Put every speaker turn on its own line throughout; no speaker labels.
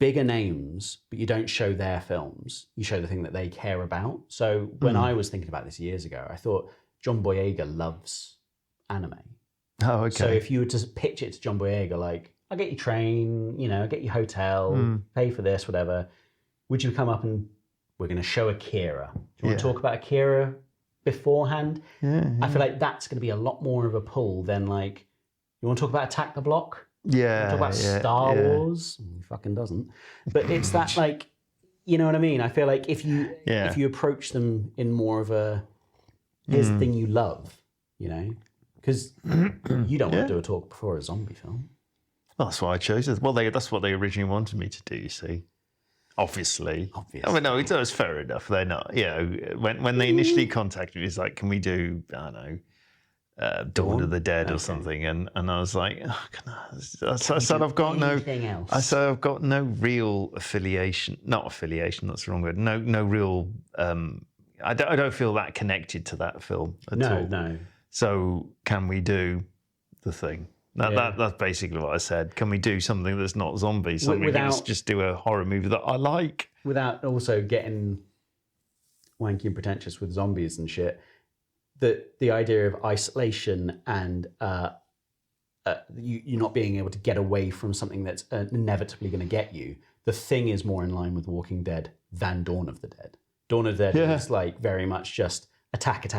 bigger names, but you don't show their films. You show the thing that they care about. So when I was thinking about this years ago, I thought John Boyega loves anime.
Oh, okay.
So if you were to pitch it to John Boyega, like, I'll get you train, I'll get you hotel, pay for this, whatever. Would you come up and we're going to show Akira? Do you want to talk about Akira beforehand? I feel like that's going to be a lot more of a pull than like, you want to talk about Attack the Block?
Yeah.
Talk about Star Wars? He fucking doesn't. But it's that like, you know what I mean? I feel like if you approach them in more of a, here's the thing you love, because you don't want to do a talk before a zombie film.
Well, that's why I chose it. Well, that's what they originally wanted me to do, you see. Obviously. I mean, no, it's fair enough. They're not, when they initially contacted me, it's like, can we do, I don't know, Dawn of the Dead or something, and I was like, I said I've got no real affiliation. Not affiliation, that's the wrong word. No real. I don't feel that connected to that film at all. No. So can we do the thing? That's basically what I said. Can we do something that's not zombies? Just do a horror movie that I like
without also getting wanky and pretentious with zombies and shit. The idea of isolation and you not being able to get away from something that's inevitably going to get you. The Thing is more in line with Walking Dead than Dawn of the Dead. Dawn of the Dead is like very much just attack,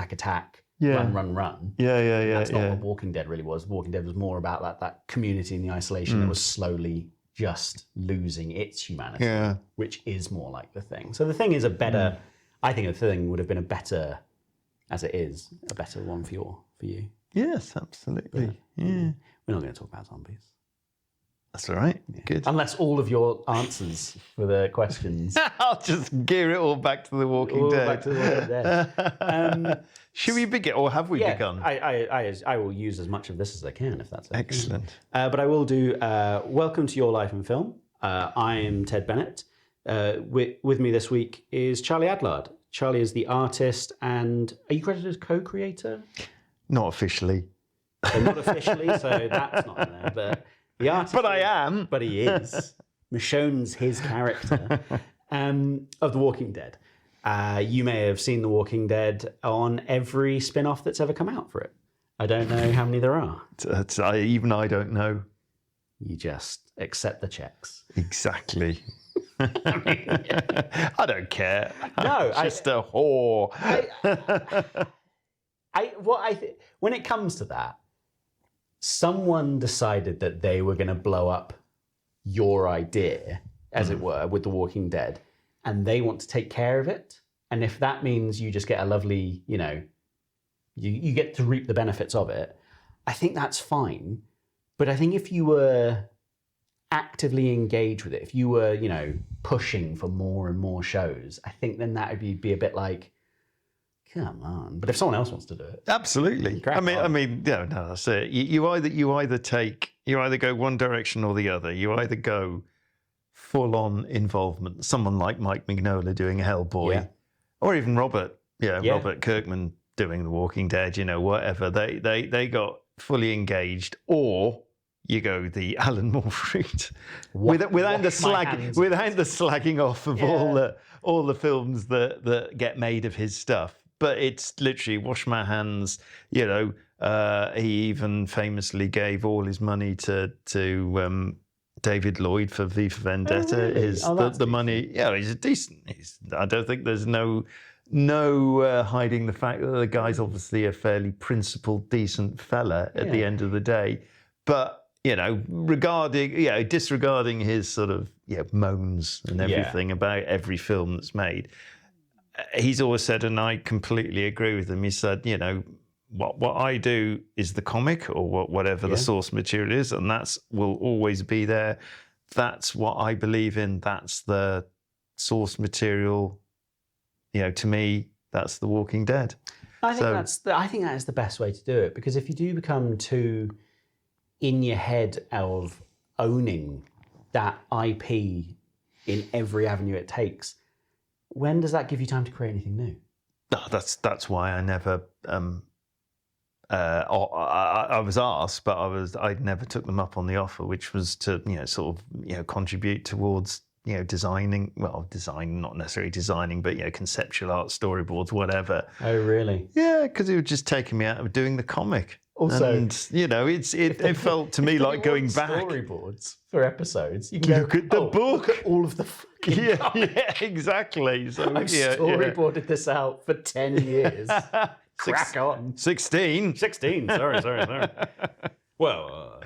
run. That's not what Walking Dead really was. Walking Dead was more about that community and the isolation that was slowly just losing its humanity, which is more like The Thing. So The Thing is a better. I think The Thing would have been a better. As it is, a better one for you.
Yes, absolutely. Yeah.
We're not going to talk about zombies.
That's all right. Yeah. Good.
Unless all of your answers for the questions.
I'll just gear it all back to The Walking Dead.
Back to The Walking Dead.
Should we begin, or have we begun?
I will use as much of this as I can, if that's okay.
Excellent.
But I will do Welcome to Your Life in Film. I am Ted Bennett. With me this week is Charlie Adlard. Charlie is the artist, and are you credited as co-creator?
Not officially.
So not officially, so that's not in there. But the artist.
But I am.
But he is. Michonne's his character of The Walking Dead. You may have seen The Walking Dead on every spin-off that's ever come out for it. I don't know how many there are.
Even I don't know.
You just accept the checks.
Exactly. I don't care.
No,
I'm just a whore.
When it comes to that, someone decided that they were going to blow up your idea, as it were, with The Walking Dead, and they want to take care of it. And if that means you just get a lovely, you get to reap the benefits of it, I think that's fine. But I think if you were actively engage with it, if you were, pushing for more and more shows, I think then that would be a bit like, come on. But if someone else wants to do it,
absolutely. That's it. You either go one direction or the other. You either go full-on involvement, someone like Mike Mignola doing Hellboy, or even Robert Kirkman doing The Walking Dead. Whatever they got fully engaged, or you go the Alan Moore route without the slagging off of all the films that get made of his stuff. But it's literally wash my hands. He even famously gave all his money to David Lloyd for V for Vendetta.
Oh, really?
The money. Yeah, he's a decent. I don't think there's no hiding the fact that the guy's obviously a fairly principled, decent fella at the end of the day. But disregarding his sort of moans and everything about every film that's made, he's always said, and I completely agree with him. He said, what I do is the comic or whatever the source material is, and that's will always be there. That's what I believe in. That's the source material. To me, that's The Walking Dead.
I think that is the best way to do it, because if you do become too in your head of owning that IP in every avenue it takes, when does that give you time to create anything new?
No, that's why I never. I was asked, but I never took them up on the offer, which was to contribute towards designing, not necessarily designing, but conceptual art, storyboards, whatever.
Oh, really?
Yeah, because it was just taking me out of doing the comic.
Also,
and it felt to me like going back.
Storyboards for episodes. You can
Look at the book.
Look at all of the fucking
Yeah, exactly. So
I've storyboarded this out for 10 years. Crack on.
16.
16. Sorry. Well,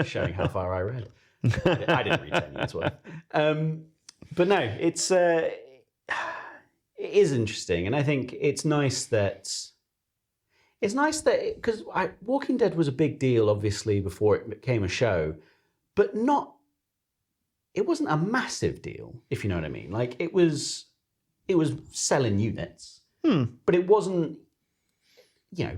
showing how far I read. I didn't read 10 years worth. But no, it is interesting, and I think it's nice that because Walking Dead was a big deal, obviously, before it became a show, but it wasn't a massive deal, if you know what I mean. Like it was selling units, but it wasn't.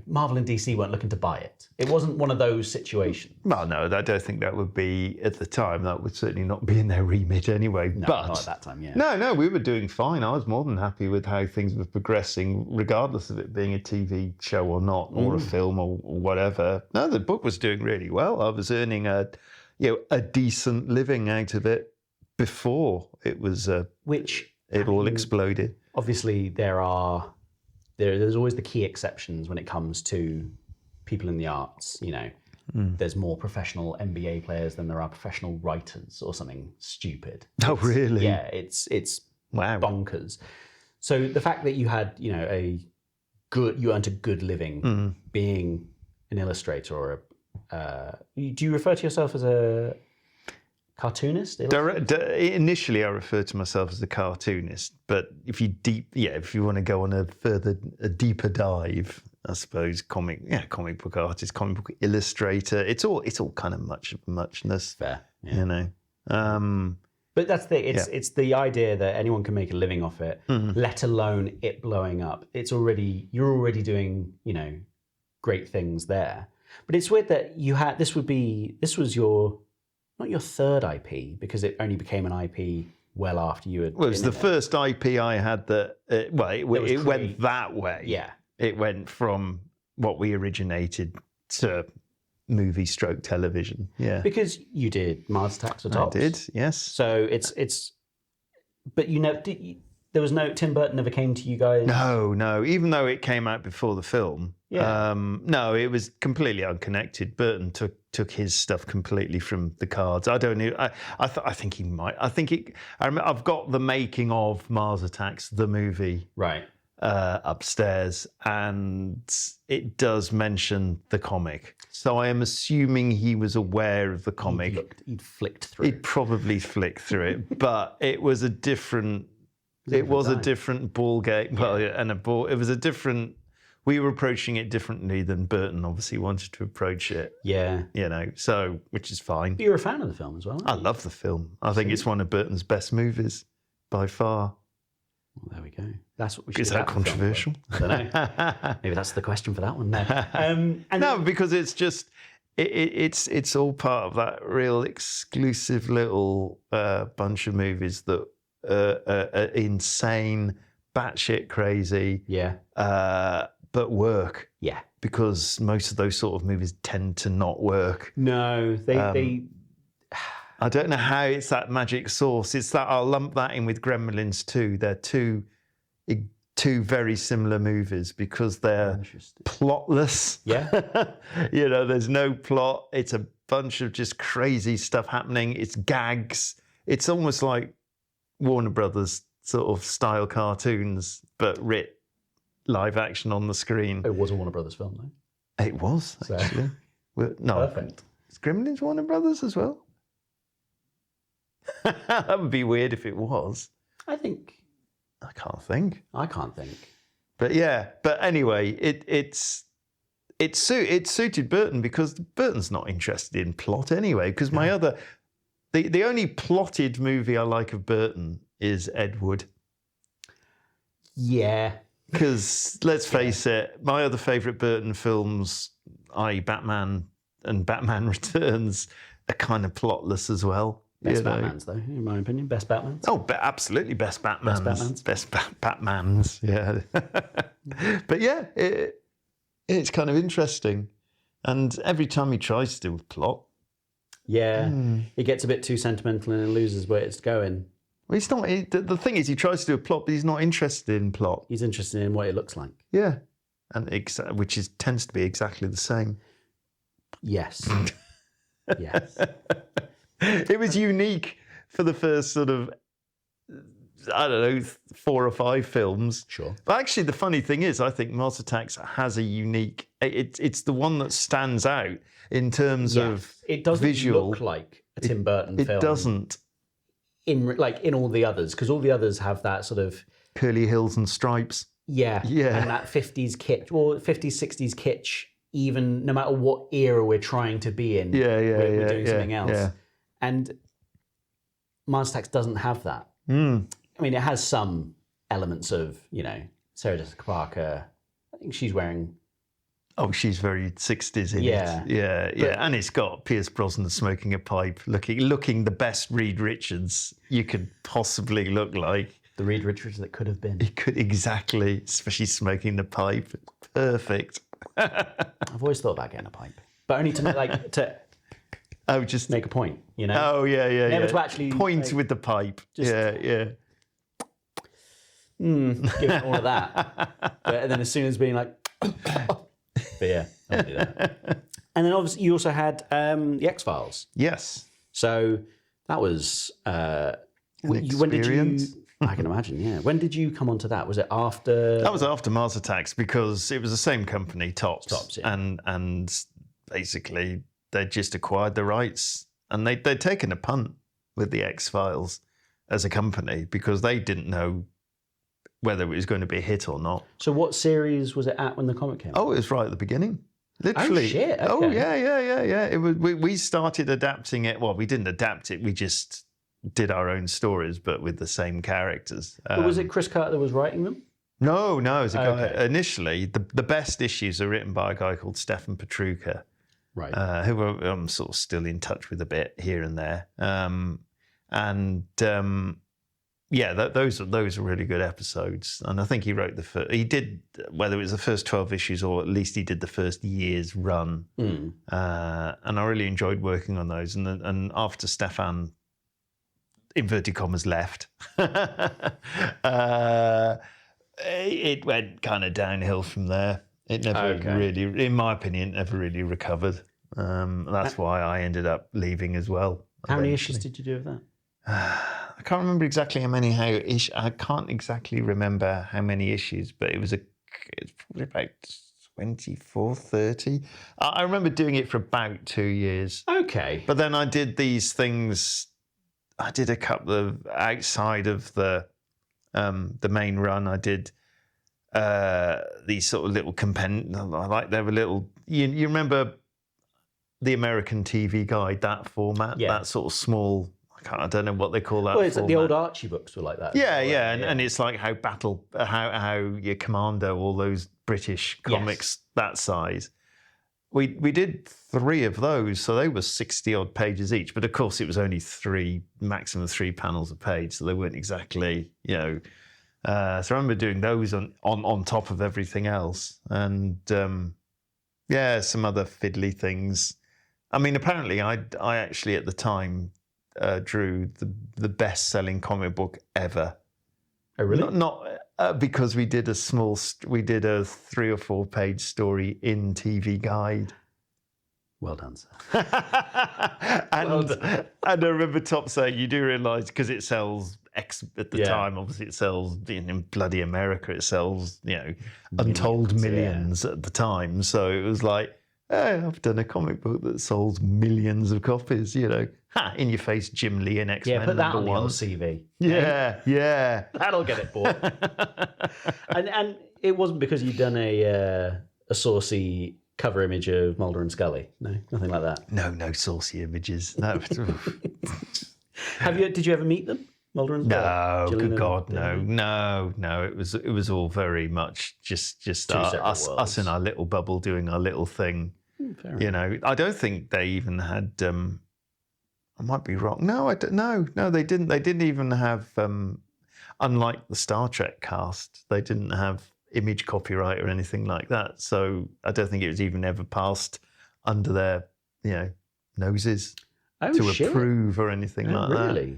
Marvel and DC weren't looking to buy it. It wasn't one of those situations.
Well, no, I don't think that would be, at the time, that would certainly not be in their remit anyway.
No,
but
not at that time, yeah.
No, we were doing fine. I was more than happy with how things were progressing, regardless of it being a TV show or not, or a film or whatever. No, the book was doing really well. I was earning a decent living out of it before it was, all exploded.
Obviously, there's always the key exceptions when it comes to people in the arts. There's more professional NBA players than there are professional writers or something stupid.
Oh, really?
Yeah, it's
wow,
bonkers. So the fact that you had, you earned a good living being an illustrator or do you refer to yourself as a cartoonist?
Initially, I refer to myself as a cartoonist, but if you want to go on a deeper dive, I suppose comic book artist, comic book illustrator. It's all kind of much of muchness.
Fair, yeah.
But
that's the it's the idea that anyone can make a living off it, let alone it blowing up. You're already doing great things there. But it's weird that this was not your third IP, because it only became an IP well after you had.
Well, it was the first IP I had that. It went that way.
Yeah,
it went from what we originated to movie stroke television. Yeah,
because you did Mars Attacks for Tops.
I did, yes.
So it's, but there was no, Tim Burton never came to you guys.
No. Even though it came out before the film.
Yeah.
No, it was completely unconnected. Burton took his stuff completely from the cards. I don't know. I think he might. I've got the making of Mars Attacks, the movie,
right,
upstairs, and it does mention the comic. So I am assuming he was aware of the comic.
He'd flicked through.
He'd probably flicked through it, but it was a different. It was a different ball game. Well, it was a different. We were approaching it differently than Burton obviously wanted to approach it.
Yeah.
So, which is fine.
But you're a fan of the film as well, aren't you?
I love the film. I think it's one of Burton's best movies by far.
Well, there we go. That's what we should.
Is that controversial?
I don't know. Maybe that's the question for that one. No,
no, because it's just it's all part of that real exclusive little bunch of movies that are insane, batshit crazy.
Yeah.
But work.
Yeah.
Because most of those sort of movies tend to not work.
No, they
I don't know how it's that magic sauce. It's that I'll lump that in with Gremlins 2. They're two very similar movies because they're plotless.
Yeah.
There's no plot. It's a bunch of just crazy stuff happening. It's gags. It's almost like Warner Brothers sort of style cartoons, but writ live action on the screen.
It was a Warner Brothers film, though.
It was, actually. No.
Perfect.
Is Gremlins Warner Brothers as well? That would be weird if it was.
I
can't think. But yeah, anyway, it suited Burton because Burton's not interested in plot anyway. Because the only plotted movie I like of Burton is Ed Wood.
Yeah.
Because let's face it, my other favourite Burton films, i.e. Batman and Batman Returns, are kind of plotless as well.
Best Batmans, though, in my opinion. Best Batmans.
Oh, absolutely best Batmans. Best Batmans, yeah. But yeah, it's kind of interesting. And every time he tries to do a plot...
Yeah, it gets a bit too sentimental and it loses where it's going.
Well, he's not. The thing is, he tries to do a plot, but he's not interested in plot.
He's interested in what it looks like.
Yeah, and which tends to be exactly the same.
Yes. Yes.
It was unique for the first sort of, I don't know, 4 or 5 films.
Sure.
But actually, the funny thing is, I think Mars Attacks has a unique. It's the one that stands out in terms of
it doesn't
visual.
look like a Tim Burton film.
It doesn't.
In all the others, because all the others have that sort of
Curly hills and stripes.
yeah, and that 50s kitsch, or 50s 60s kitsch. Even no matter what era we're trying to be in, we're doing something else.
Yeah.
And Mars Attacks doesn't have that.
Mm.
I mean, it has some elements of, Sarah Jessica Parker. I think she's wearing.
Oh, she's very 60s in
Yeah.
it. Yeah. And it's got Pierce Brosnan smoking a pipe, looking the best Reed Richards you could possibly look like.
The Reed Richards that could have been.
He could, exactly, especially smoking the pipe. Perfect.
I've always thought about getting a pipe, but only to
just
make a point,
Oh yeah.
Never to actually
point with the pipe.
Just-
Yeah.
Give it all of that. And then as soon as being like, but yeah, I'll do that. And then obviously you also had the X-Files.
Yes.
So that was when did you? I can imagine. Yeah. When did you come onto that? Was it after?
That was after Mars Attacks because it was the same company, Tops,
yeah.
and basically they just acquired the rights and they'd taken a punt with the X-Files as a company because they didn't know whether it was going to be a hit or not.
So what series was it at when the comic came out?
Oh, it was right at the beginning. Literally.
Oh shit! Okay.
Oh yeah. It was. We started adapting it. Well, we didn't adapt it. We just did our own stories, but with the same characters.
But was it Chris Carter that was writing them?
No. It was a guy.
Okay.
Initially, the best issues are written by a guy called Stefan Petruka,
Right.
who I'm sort of still in touch with a bit here and there. Those are really good episodes. And I think he wrote he did, whether it was the first 12 issues or at least he did the first year's run. And I really enjoyed working on those. And after Stefan, inverted commas, left, it went kind of downhill from there. It never really, in my opinion, never really recovered. That's why I ended up leaving as well.
How many issues did you do of that?
I can't remember exactly how many. I can't exactly remember how many issues, but it's probably about 24, 30. I remember doing it for about 2 years.
Okay.
But then I did these things. I did a couple of outside of the main run. I did these sort of little they were little. You remember the American TV Guide, that format, that sort of small. I don't know what they call that.
Well, it's like the old Archie books were like that.
And it's like how your Commando, all those British comics that size. We did 3 of those, so they were 60 odd pages each. But of course, it was only maximum 3 panels a page, so they weren't exactly, So I remember doing those on top of everything else, and some other fiddly things. I mean, apparently, I actually at the time. Drew the best-selling comic book ever.
Oh, really?
Not because we did a 3 or 4 page story in TV Guide.
Well done, sir.
And I remember Top saying, you do realise, because it sells X at the time, obviously it sells in bloody America, it sells, untold millions at the time. So it was like, hey, I've done a comic book that sold millions of copies, in your face, Jim Lee and X-Men.
Yeah, put that on the
#1.
old CV.
Yeah.
That'll get it bought. and it wasn't because you'd done a saucy cover image of Mulder and Scully. No, nothing like that.
No saucy images. No.
Did you ever meet them, Mulder and Scully?
No,
Gillian
good God,
and
no. It was all very much just us in our little bubble doing our little thing.
Fair enough.
I don't think they even had. I might be wrong. No, I don't. No, they didn't. They didn't even have. Unlike the Star Trek cast, they didn't have image copyright or anything like that. So I don't think it was even ever passed under their, noses to approve or anything like that.
Really?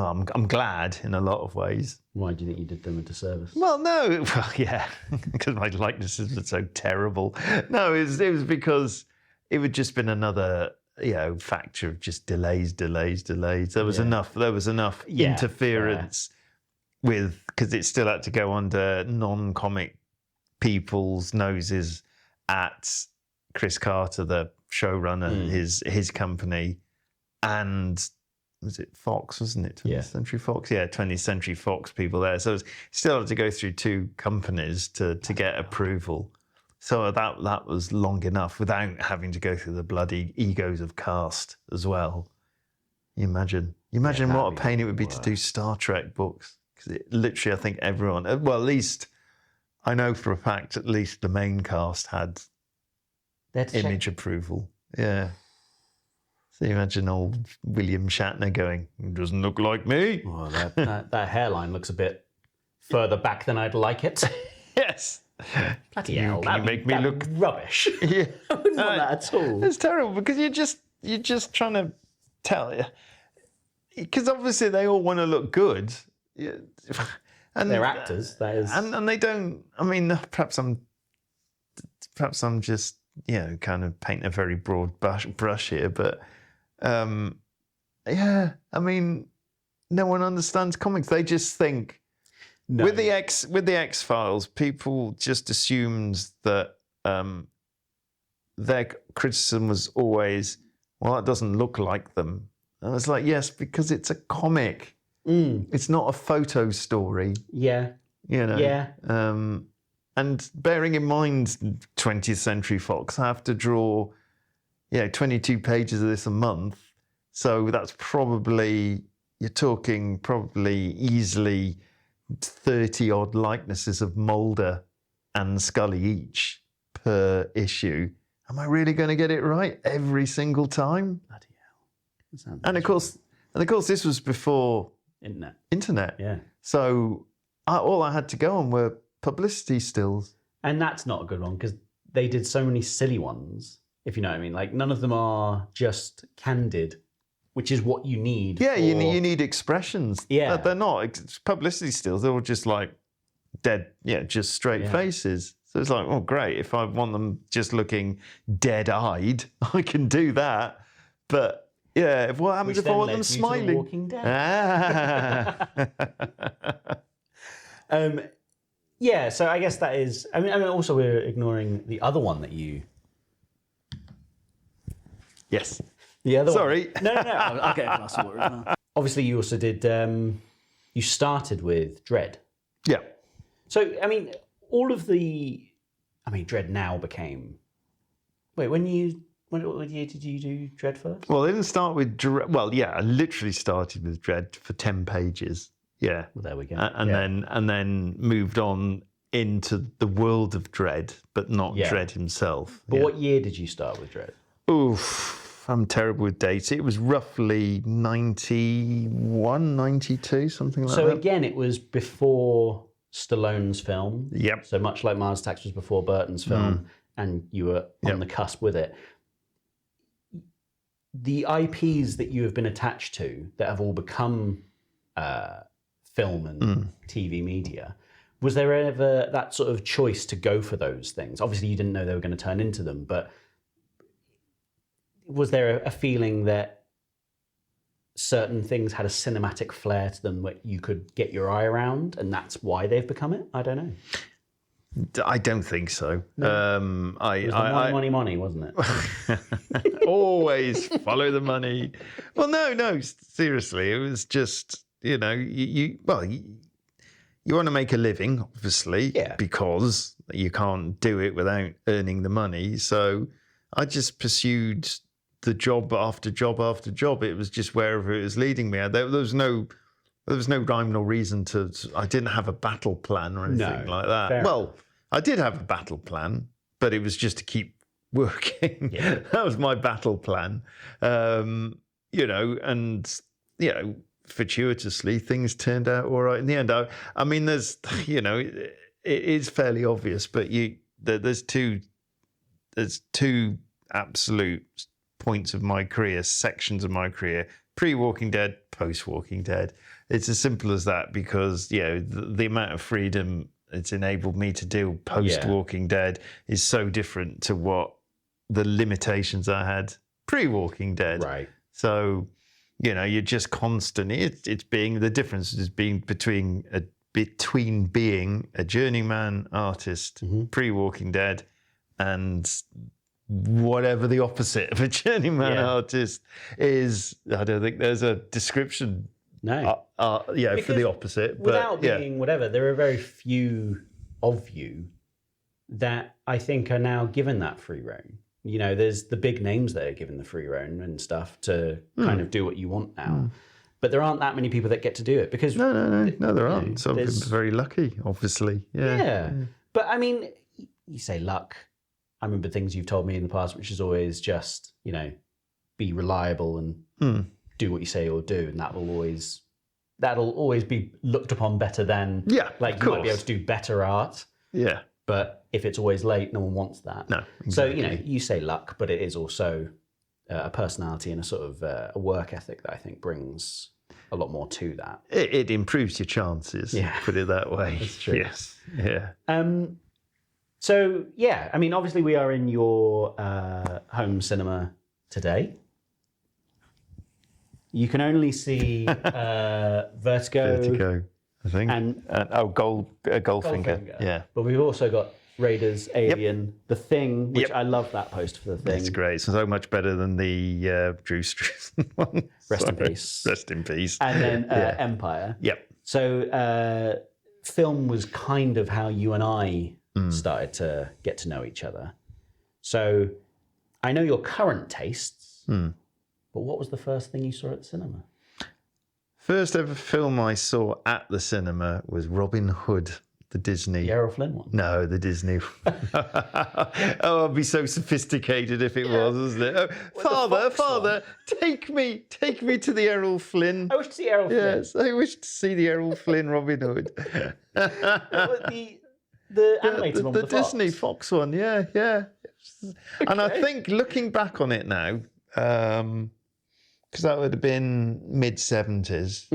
I'm glad in a lot of ways.
Why do you think you did them a disservice?
Well, no, well, yeah, because my likenesses were so terrible. No, it was because it would just been another, factor of just delays. There was enough. There was enough interference with, because it still had to go under non-comic people's noses at Chris Carter, the showrunner, his company, and was it Fox, wasn't it? 20th Century Fox? Yeah, 20th Century Fox people there. So it still had to go through two companies to get approval. So that was long enough without having to go through the bloody egos of cast as well. You imagine what a pain it would be to do Star Trek books. Because literally, I think everyone, well, at least I know for a fact, at least the main cast had image approval. Yeah. So you imagine old William Shatner going, "It doesn't look like me."
Well, that hairline looks a bit further back than I'd like it.
Yes.
Bloody hell!
Can you make me look
rubbish?
Yeah,
I wouldn't want that at all.
It's terrible because you're just trying to tell you, because obviously they all want to look good. Yeah. And
they're actors, that is,
and they don't. I mean, perhaps I'm just kind of painting a very broad brush here, but. I mean, no one understands comics. They just think with the X-Files, people just assumed that their criticism was always, well, that doesn't look like them. And it's like, yes, because it's a comic. It's not a photo story.
Yeah. Yeah.
And bearing in mind 20th Century Fox have to draw 22 pages of this a month. So that's you're talking easily 30 odd likenesses of Mulder and Scully each per issue. Am I really going to get it right every single time?
Bloody hell.
And of course, this was before internet.
Yeah.
So all I had to go on were publicity stills.
And that's not a good one because they did so many silly ones. If you know what I mean, like none of them are just candid, which is what you need.
Yeah, you need expressions.
Yeah,
they're not publicity stills. They're all just like dead. Yeah, just straight faces. So it's like, oh, great. If I want them just looking dead-eyed, I can do that. But yeah, what happens if I want them smiling?
Walking Dead. Yeah. So I guess that is. I mean, also we're ignoring the other one that you.
Yes.
The other
Sorry.
One. No. I'll get a glass of water as well. Obviously, you also did. You started with Dread.
Yeah.
So I mean, all of the. I mean, Dread now became. Wait, what year did you do Dread first?
Well, I didn't start with Dread. Well, yeah, I literally started with Dread for 10 pages. Yeah.
Well, there we go.
And then moved on into the world of Dread, but not Dread himself.
But what year did you start with Dread?
Oof, I'm terrible with dates. It was roughly 91, 92, something like that.
So again, it was before Stallone's film.
Yep.
So much like Mars Attacks was before Burton's film, and you were on the cusp with it. The IPs that you have been attached to that have all become film and TV media, was there ever that sort of choice to go for those things? Obviously, you didn't know they were going to turn into them, but was there a feeling that certain things had a cinematic flair to them that you could get your eye around, and that's why they've become it? I don't know.
I don't think so.
No. It was the money, wasn't
it? Always follow the money. Well, no, seriously. It was just, you want to make a living, obviously, because you can't do it without earning the money. So I just pursued the job after job after job. It was just wherever it was leading me. There was no rhyme nor reason to. I didn't have a battle plan or anything like that. Well, I did have a battle plan, but it was just to keep working. Yeah. That was my battle plan. Fortuitously things turned out all right in the end. I mean, there's, it is fairly obvious, but there's two absolute points of my career, sections of my career: pre-Walking Dead, post Walking Dead. It's as simple as that, because the amount of freedom it's enabled me to do post Walking Dead is so different to what the limitations I had pre Walking Dead.
Right.
So you're just constantly. It's being the difference is being between being a journeyman artist pre Walking Dead and whatever the opposite of a journeyman artist is. I don't think there's a description.
No.
For the opposite.
Without being whatever, there are very few of you that I think are now given that free rein. There's the big names that are given the free rein and stuff to kind of do what you want now. But there aren't that many people that get to do it because
no, there aren't. Some people are very lucky, obviously. Yeah.
But I mean, you say luck. I remember things you've told me in the past, which is always just be reliable and do what you say you'll do, and that'll always be looked upon better than you might be able to do better art.
Yeah.
But if it's always late, no one wants that.
No. Exactly.
So you say luck, but it is also a personality and a sort of a work ethic that I think brings a lot more to that.
It improves your chances. Yeah. Put it that way.
That's true.
Yes. Yeah.
So I mean, obviously we are in your home cinema today. You can only see Vertigo,
I think, and Goldfinger. Yeah,
but we've also got Raiders, Alien, The Thing, which I love that poster for The Thing.
It's great. It's so much better than the Drew Struzan one.
Rest in peace.
Rest in peace.
And then Empire.
Yep.
So film was kind of how you and I started to get to know each other. So I know your current tastes, but what was the first thing you saw at the cinema?
First ever film I saw at the cinema was Robin Hood, the Disney.
The Errol Flynn one?
No, the Disney. Oh, I'd be so sophisticated if it was, wasn't it? Oh, Father, take me to the Errol Flynn.
I wish to see Errol Flynn.
Yes, I wish to see the Errol Flynn Robin Hood.
The animated one,
the
with
Disney Fox one, yeah. Okay. And I think looking back on it now, because that would have been mid-70s.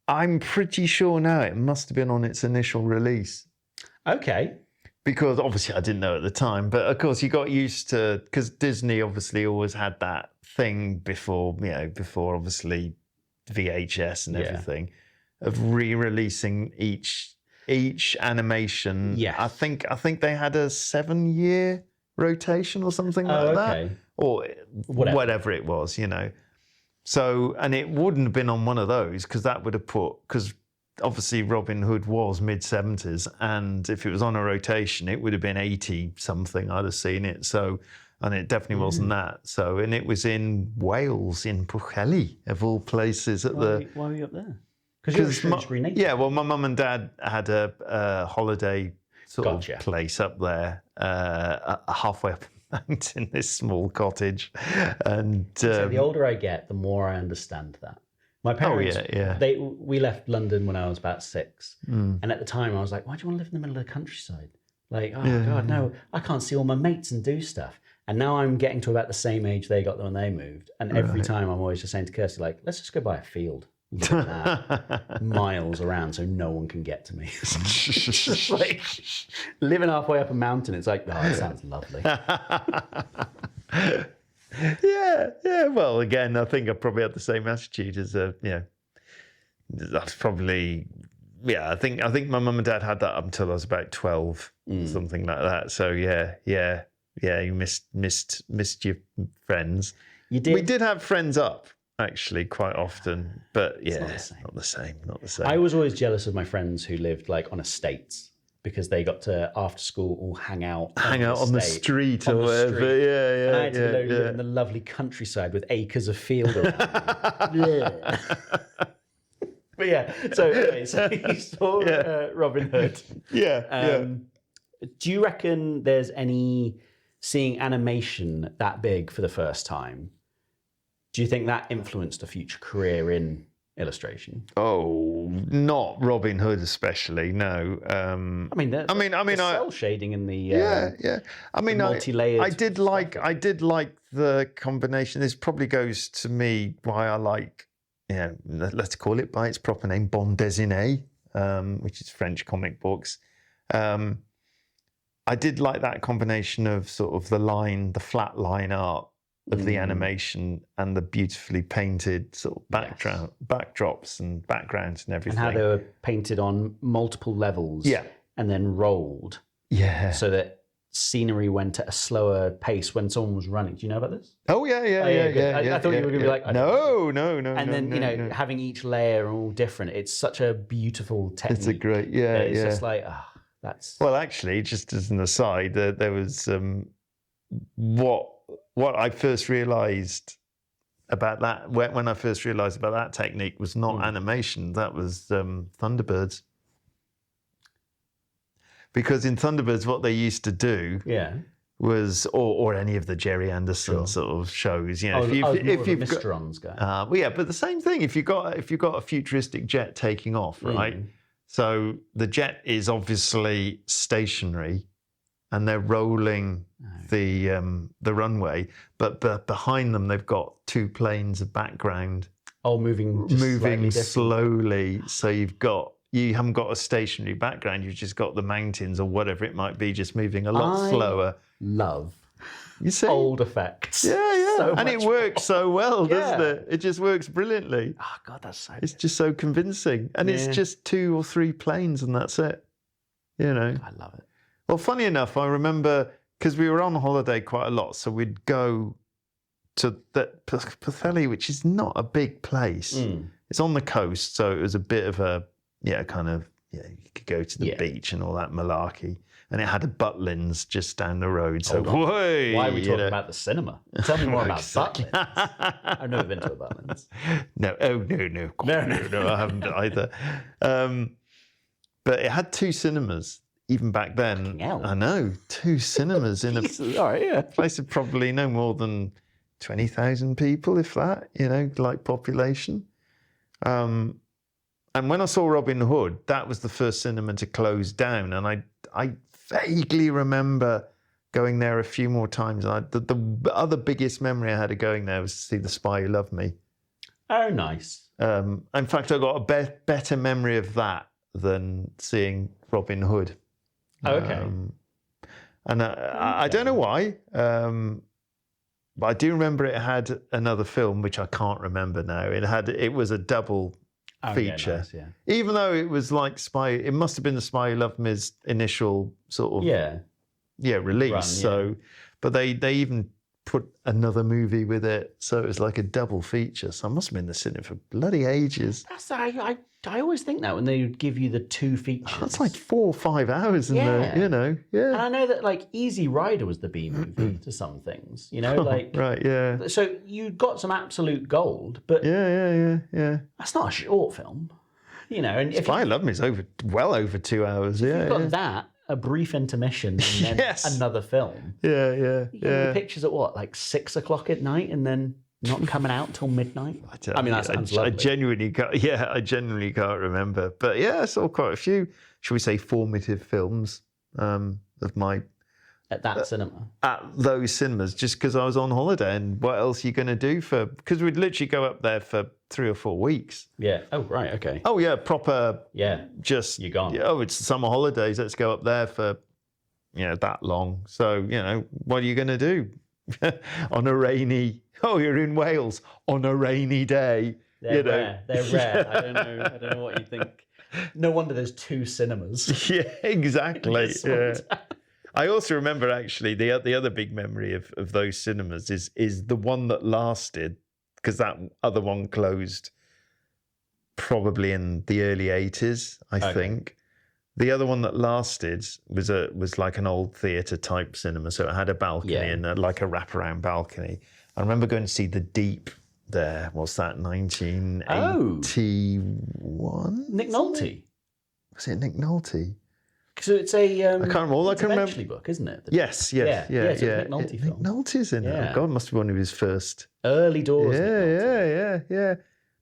I'm pretty sure now it must have been on its initial release.
Okay.
Because obviously I didn't know at the time, but of course you got used to, because Disney obviously always had that thing before obviously VHS and everything, of re-releasing each animation.
Yeah.
I think they had a 7-year rotation or something like that. Or whatever it was, So, and it wouldn't have been on one of those because that would have because obviously Robin Hood was mid-70s, and if it was on a rotation, it would have been 80-something, I'd have seen it. So, and it definitely wasn't that. So, and it was in Wales, in Pwllheli, of all places.
Why were you up there? Because you're Shrewsbury native.
Yeah, well, my mum and dad had a holiday sort of place up there, halfway up in this small cottage, and
so the older I get, the more I understand that. My parents, we left London when I was about 6, and at the time I was like, "Why do you want to live in the middle of the countryside? Like, God, no, I can't see all my mates and do stuff." And now I'm getting to about the same age they got when they moved, and every time I'm always just saying to Kirsty, like, "Let's just go buy a field." Miles around so no one can get to me. Like living halfway up a mountain, it's like, it sounds lovely.
Yeah. Well, again, I think I probably had the same attitude as that's probably I think my mum and dad had that up until I was about 12, something like that. So yeah, you missed your friends.
You did.
We did have friends up. Actually, quite often, but not the same.
I was always jealous of my friends who lived like on estates because they got to after school all hang out on
the street or whatever. Yeah.
And I had to live in the lovely countryside with acres of field around me. But so anyway, so you saw Robin Hood. Do you reckon there's any seeing animation that big for the first time? Do you think that influenced a future career in illustration.
Oh, not Robin Hood especially. No.
I mean, the cell shading in the
yeah. I mean,
multi-layered.
I did like the combination. This probably goes to me why I like, let's call it by its proper name, bande dessinée, which is French comic books. I did like that combination of sort of the flat line art of the animation and the beautifully painted sort of backdrops and backgrounds and everything.
And how they were painted on multiple levels.
Yeah.
And then rolled.
Yeah.
So that scenery went at a slower pace when someone was running. Do you know about this?
Oh, yeah.
I thought you were going to be like,
no.
And then, having each layer all different, it's such a beautiful technique.
It's a great,
It's just like, that's...
Well, actually, just as an aside, there was what I first realised about that, when I first realised about that technique was not animation, that was Thunderbirds. Because in Thunderbirds, what they used to do was, or any of the Jerry Anderson sort of shows, if you've got
Mysterons guy.
But the same thing. If you've got a futuristic jet taking off, right? So the jet is obviously stationary, and they're rolling the runway, but behind them they've got two planes of background.
Oh, moving
slowly. So you haven't got a stationary background. You've just got the mountains or whatever it might be, just moving a lot slower.
Love
you see
old effects.
Yeah, so and it works so well, doesn't it? It just works brilliantly.
Oh God, that's so.
It's just so convincing, and it's just 2 or 3 planes, and that's it.
I love it.
Well, funny enough, I remember because we were on holiday quite a lot, so we'd go to that Pwllheli, which is not a big place. It's on the coast, so it was a bit of a you could go to the beach and all that malarkey. And it had a Butlins just down the road. So
why are we talking about the cinema? Tell me more about Butlins. I've never been to a Butlins.
No, no, I haven't either. But it had 2 cinemas even back then. I know, 2 cinemas in a place of probably no more than 20,000 people, if that. Like population. And when I saw Robin Hood, that was the first cinema to close down, and I vaguely remember going there a few more times. The other biggest memory I had of going there was to see The Spy Who Loved Me.
Oh, nice.
In fact, I got a better memory of that than seeing Robin Hood.
Oh, okay.
And I don't know why, but I do remember it had another film, which I can't remember now. It was a double feature.
Yeah, nice,
even though it was like it must have been The Spy Who Loved Me's initial sort of release.
Run,
so, but they even put another movie with it, so it was like a double feature. So I must have been in the cinema for bloody ages.
I always think that when they give you the 2 features,
that's like 4 or 5 hours in there. And
I know that like Easy Rider was the B movie to some things, like
right, yeah.
So you got some absolute gold, but
yeah.
That's not a short film, And if
Spy Who Loved Me is well over 2 hours.
You've got that, a brief intermission, and then another film.
Yeah.
The pictures at what, like 6 o'clock at night, and then not coming out till midnight. That sounds lovely.
I genuinely can't remember. But I saw quite a few, shall we say, formative films of my
at that cinema.
At those cinemas, just because I was on holiday, and what else are you going to do because we'd literally go up there for 3 or 4 weeks.
Yeah. Oh, right. Okay.
Oh, yeah. Proper.
Yeah.
Just
you're gone.
Oh, it's summer holidays. Let's go up there for that long. So what are you going to do on a rainy? Oh, you're in Wales on a rainy day.
They're rare. I don't know what you think. No wonder there's 2 cinemas.
Yeah, exactly. Yeah. I also remember actually the other big memory of those cinemas is the one that lasted, because that other one closed probably in the early 80s, I think. The other one that lasted was like an old theatre type cinema, so it had a balcony and like a wraparound balcony. I remember going to see The Deep there. What's that? 1981.
Nick Nolte.
Was it Nick Nolte?
So it's a
I can't remember. All I can remember
book, isn't it?
Yes.
It's a Nick Nolte film.
Nick Nolte's in it. Oh God, must be one of his first
early doors.
Yeah.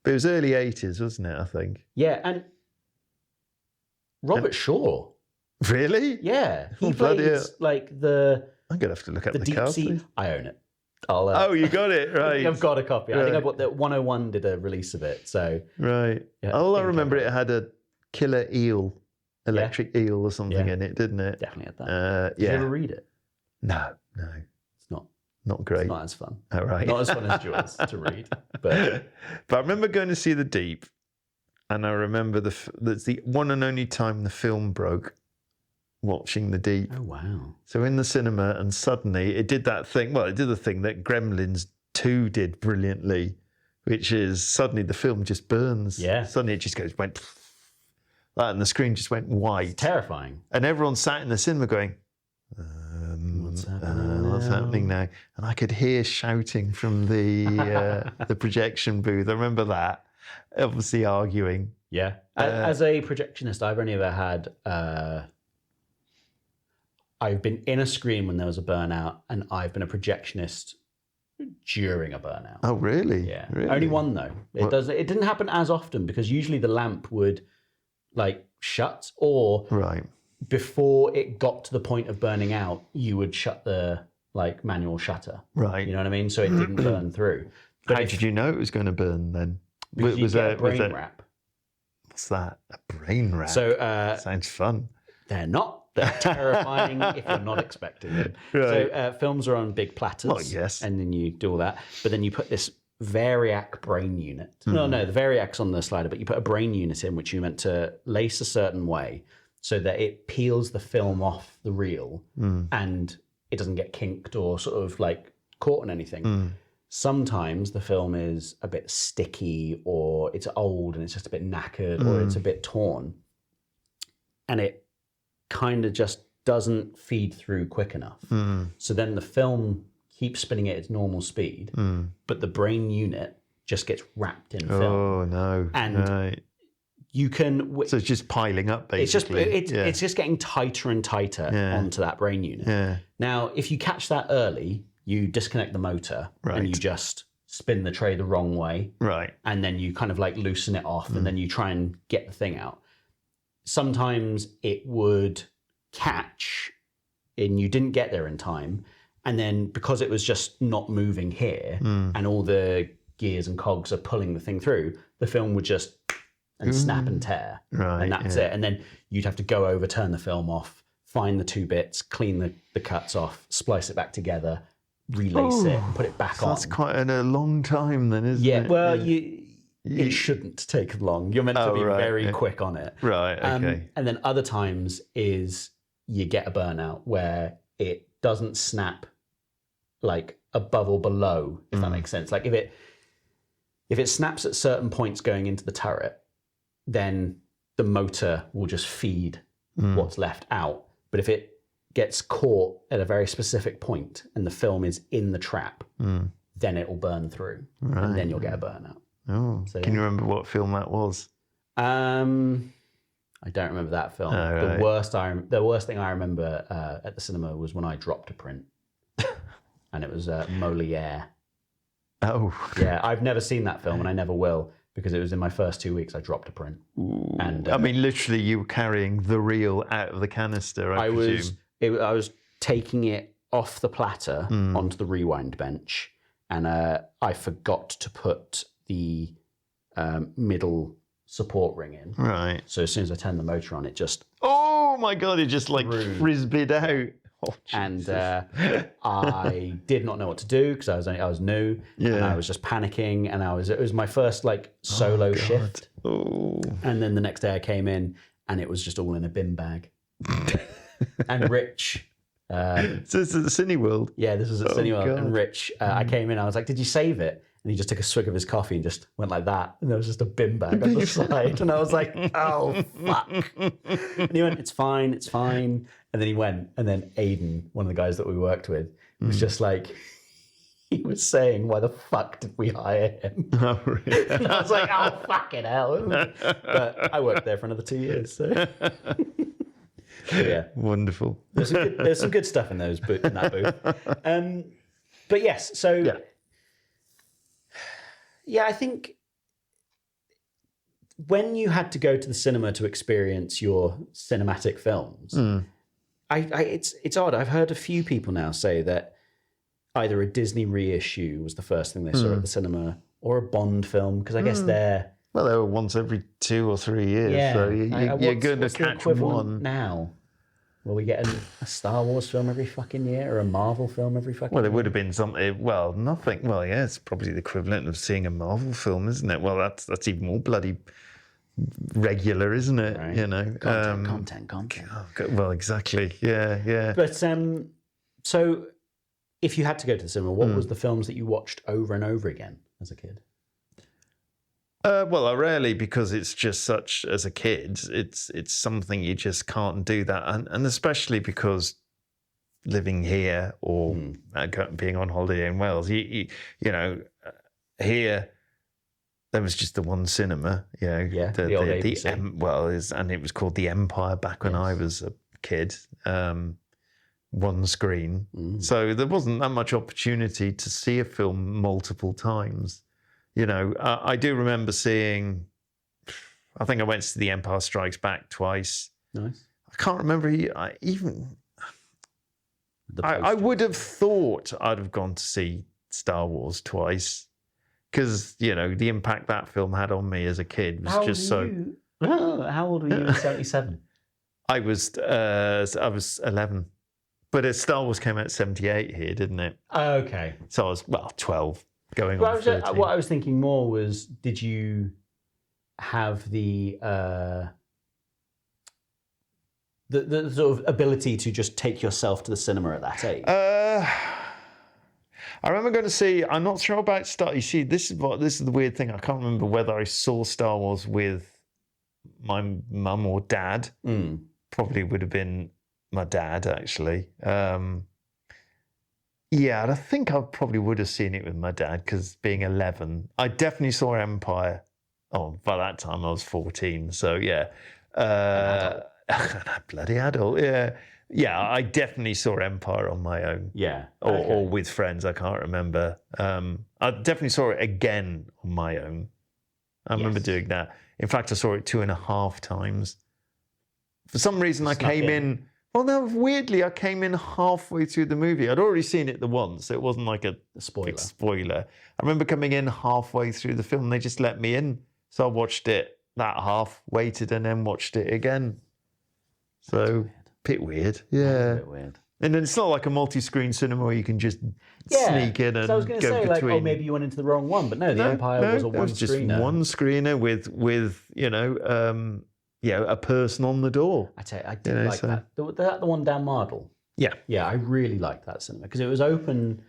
But it was early 80s, wasn't it, I think?
Yeah, and Robert Shaw.
Really?
Yeah, he
Oh, bloody
plays
hell.
like the
I'm going to have to look up the
deep
cast.
sea.
Please.
I own it. I'll,
Oh, you got it, right.
I've got a copy. I think I
Right.
bought the 101 did a release of it. So
Right.
yeah,
All I
think
remember,
of
it had a killer eel, electric eel or something
Yeah.
in it, didn't it?
definitely had that. Did you
Yeah.
ever read it?
No.
It's not.
Not great.
It's not as fun.
All right.
Not as fun as yours to read. But
But I remember going to see The Deep, and I remember that's the one and only time the film broke, watching The Deep.
oh wow.
So in the cinema, and suddenly it did that thing. Well, it did the thing that Gremlins 2 did brilliantly, which is suddenly the film just burns.
Yeah.
Suddenly it just went that, and the screen just went white.
Terrifying.
And everyone sat in the cinema going, what's happening now? And I could hear shouting from the projection booth. I remember that, obviously arguing.
Yeah. As a projectionist, I've only ever had. I've been in a screen when there was a burnout, and I've been a projectionist during a burnout.
Oh, really?
Yeah.
Really?
Only one though. It didn't happen as often because usually the lamp would like shut, or
Right.
before it got to the point of burning out, you would shut the like manual shutter.
Right.
You know what I mean? So it didn't burn through. But
How did you know it was going to burn then?
because you get a brain wrap.
What's that? A brain wrap?
So
Sounds fun.
they're not. They're terrifying if you're not expecting them.
Right.
So films are on big platters.
Well, yes.
And then you do all that. But then you put this Variac brain unit. No, the Variac's on the slider, but you put a brain unit in which you meant to lace a certain way so that it peels the film off the reel and it doesn't get kinked or sort of like caught on anything. Sometimes the film is a bit sticky, or it's old and it's just a bit knackered, or it's a bit torn. And it kind of just doesn't feed through quick enough. So then the film keeps spinning at its normal speed, but the brain unit just gets wrapped in film.
Oh, no.
And
right.
You can.
So it's just piling up, basically.
It's just getting tighter and tighter onto that brain unit.
Yeah.
Now, if you catch that early, you disconnect the motor and you just spin the tray the wrong way.
Right.
And then you kind of like loosen it off and then you try and get the thing out. Sometimes it would catch and you didn't get there in time. And then because it was just not moving here and all the gears and cogs are pulling the thing through, the film would just snap and tear.
Right,
And that's it. And then you'd have to go over, turn the film off, find the two bits, clean the cuts off, splice it back together, relace it, put it back on.
That's quite a long time then, isn't it?
Yeah, well, it shouldn't take long. You're meant to be very quick on it.
Right, okay.
And then other times is you get a burnout where it doesn't snap like above or below, if that makes sense. Like if it snaps at certain points going into the turret, then the motor will just feed what's left out. But if it gets caught at a very specific point and the film is in the trap, then it will burn through.
Right.
And then you'll get a burnout.
Oh,
So,
can you remember what film that was?
I don't remember that film.
Oh, right.
The worst thing I remember at the cinema was when I dropped a print, and it was Moliere.
Oh,
Yeah, I've never seen that film, and I never will because it was in my first 2 weeks. I dropped a print, and
I mean, literally, you were carrying the reel out of the canister. I presume.
I was taking it off the platter onto the rewind bench, and I forgot to put the middle support ring in.
Right.
So as soon as I turned the motor on, it just
Oh my God! It just like frisbeed out. Oh,
and I did not know what to do because I was new, and I was just panicking, and it was my first like solo shift.
Oh.
And then the next day I came in, and it was just all in a bin bag. And Rich,
So this is the Cineworld.
yeah, this was at Cineworld,
God.
and Rich, I came in, I was like, "Did you save it?" And he just took a swig of his coffee and just went like that, and there was just a bin bag on the side, and I was like, "Oh fuck!" And he went, "It's fine, it's fine." And then he went, and then Aiden, one of the guys that we worked with, was just like, he was saying, "Why the fuck did we hire him?"
Oh, really?
And I was like, "Oh fucking hell!" But I worked there for another 2 years, so. But yeah,
Wonderful.
there's some good stuff in that booth. But yes, so yeah, I think when you had to go to the cinema to experience your cinematic films, it's odd. I've heard a few people now say that either a Disney reissue was the first thing they saw at the cinema, or a Bond film, because I guess they're...
Well, they were once every 2 or 3 years, so you're going to catch one.
Now, will we get a Star Wars film every fucking year, or a Marvel film every fucking year?
Well, it would have been something. Well, nothing. Well, yeah, it's probably the equivalent of seeing a Marvel film, isn't it? Well, that's even more bloody regular, isn't it?
Right.
You know,
Content.
Well, exactly. Yeah.
But so, if you had to go to the cinema, what was the films that you watched over and over again as a kid?
Well, I rarely, because it's just such, as a kid, it's something you just can't do that, and especially because living here or being on holiday in Wales, you know, here there was just the one cinema, you know,
the old ABC.
And it was called the Empire back when I was a kid. One screen, so there wasn't that much opportunity to see a film multiple times. You know, I do remember seeing, I think I went to The Empire Strikes Back twice.
Nice.
I can't remember I would have thought I'd have gone to see Star Wars twice, because, you know, the impact that film had on me as a kid was just so...
How old were you in 77?
I was 11. But Star Wars came out in 78 here, didn't it?
Okay.
So I was, 12. Going on 13.
What I was thinking more was, did you have the sort of ability to just take yourself to the cinema at that age?
I remember going to see. I'm not sure about Star. You see, this is the weird thing. I can't remember whether I saw Star Wars with my mum or dad. Probably would have been my dad, actually. Yeah, and I think I probably would have seen it with my dad, because being 11, I definitely saw Empire. Oh, by that time I was 14, so yeah. Bloody adult, yeah. Yeah, I definitely saw Empire on my own.
Yeah.
Or with friends, I can't remember. I definitely saw it again on my own. I remember doing that. In fact, I saw it 2.5 times. For some reason, I came in... Well, no, weirdly, I came in halfway through the movie. I'd already seen it the once, so it wasn't like a spoiler. I remember coming in halfway through the film, and they just let me in. So I watched it that half, waited, and then watched it again. So, bit weird. Yeah.
A bit weird.
And then it's not like a multi-screen cinema where you can just sneak in and
I was going to say,
between.
like, maybe you went into the wrong one, but no, the Empire was a one-screener.
It was just one screener with you know, a person on the door.
I did like that. The one down Mardle.
Yeah.
Yeah, I really liked that cinema, because it was open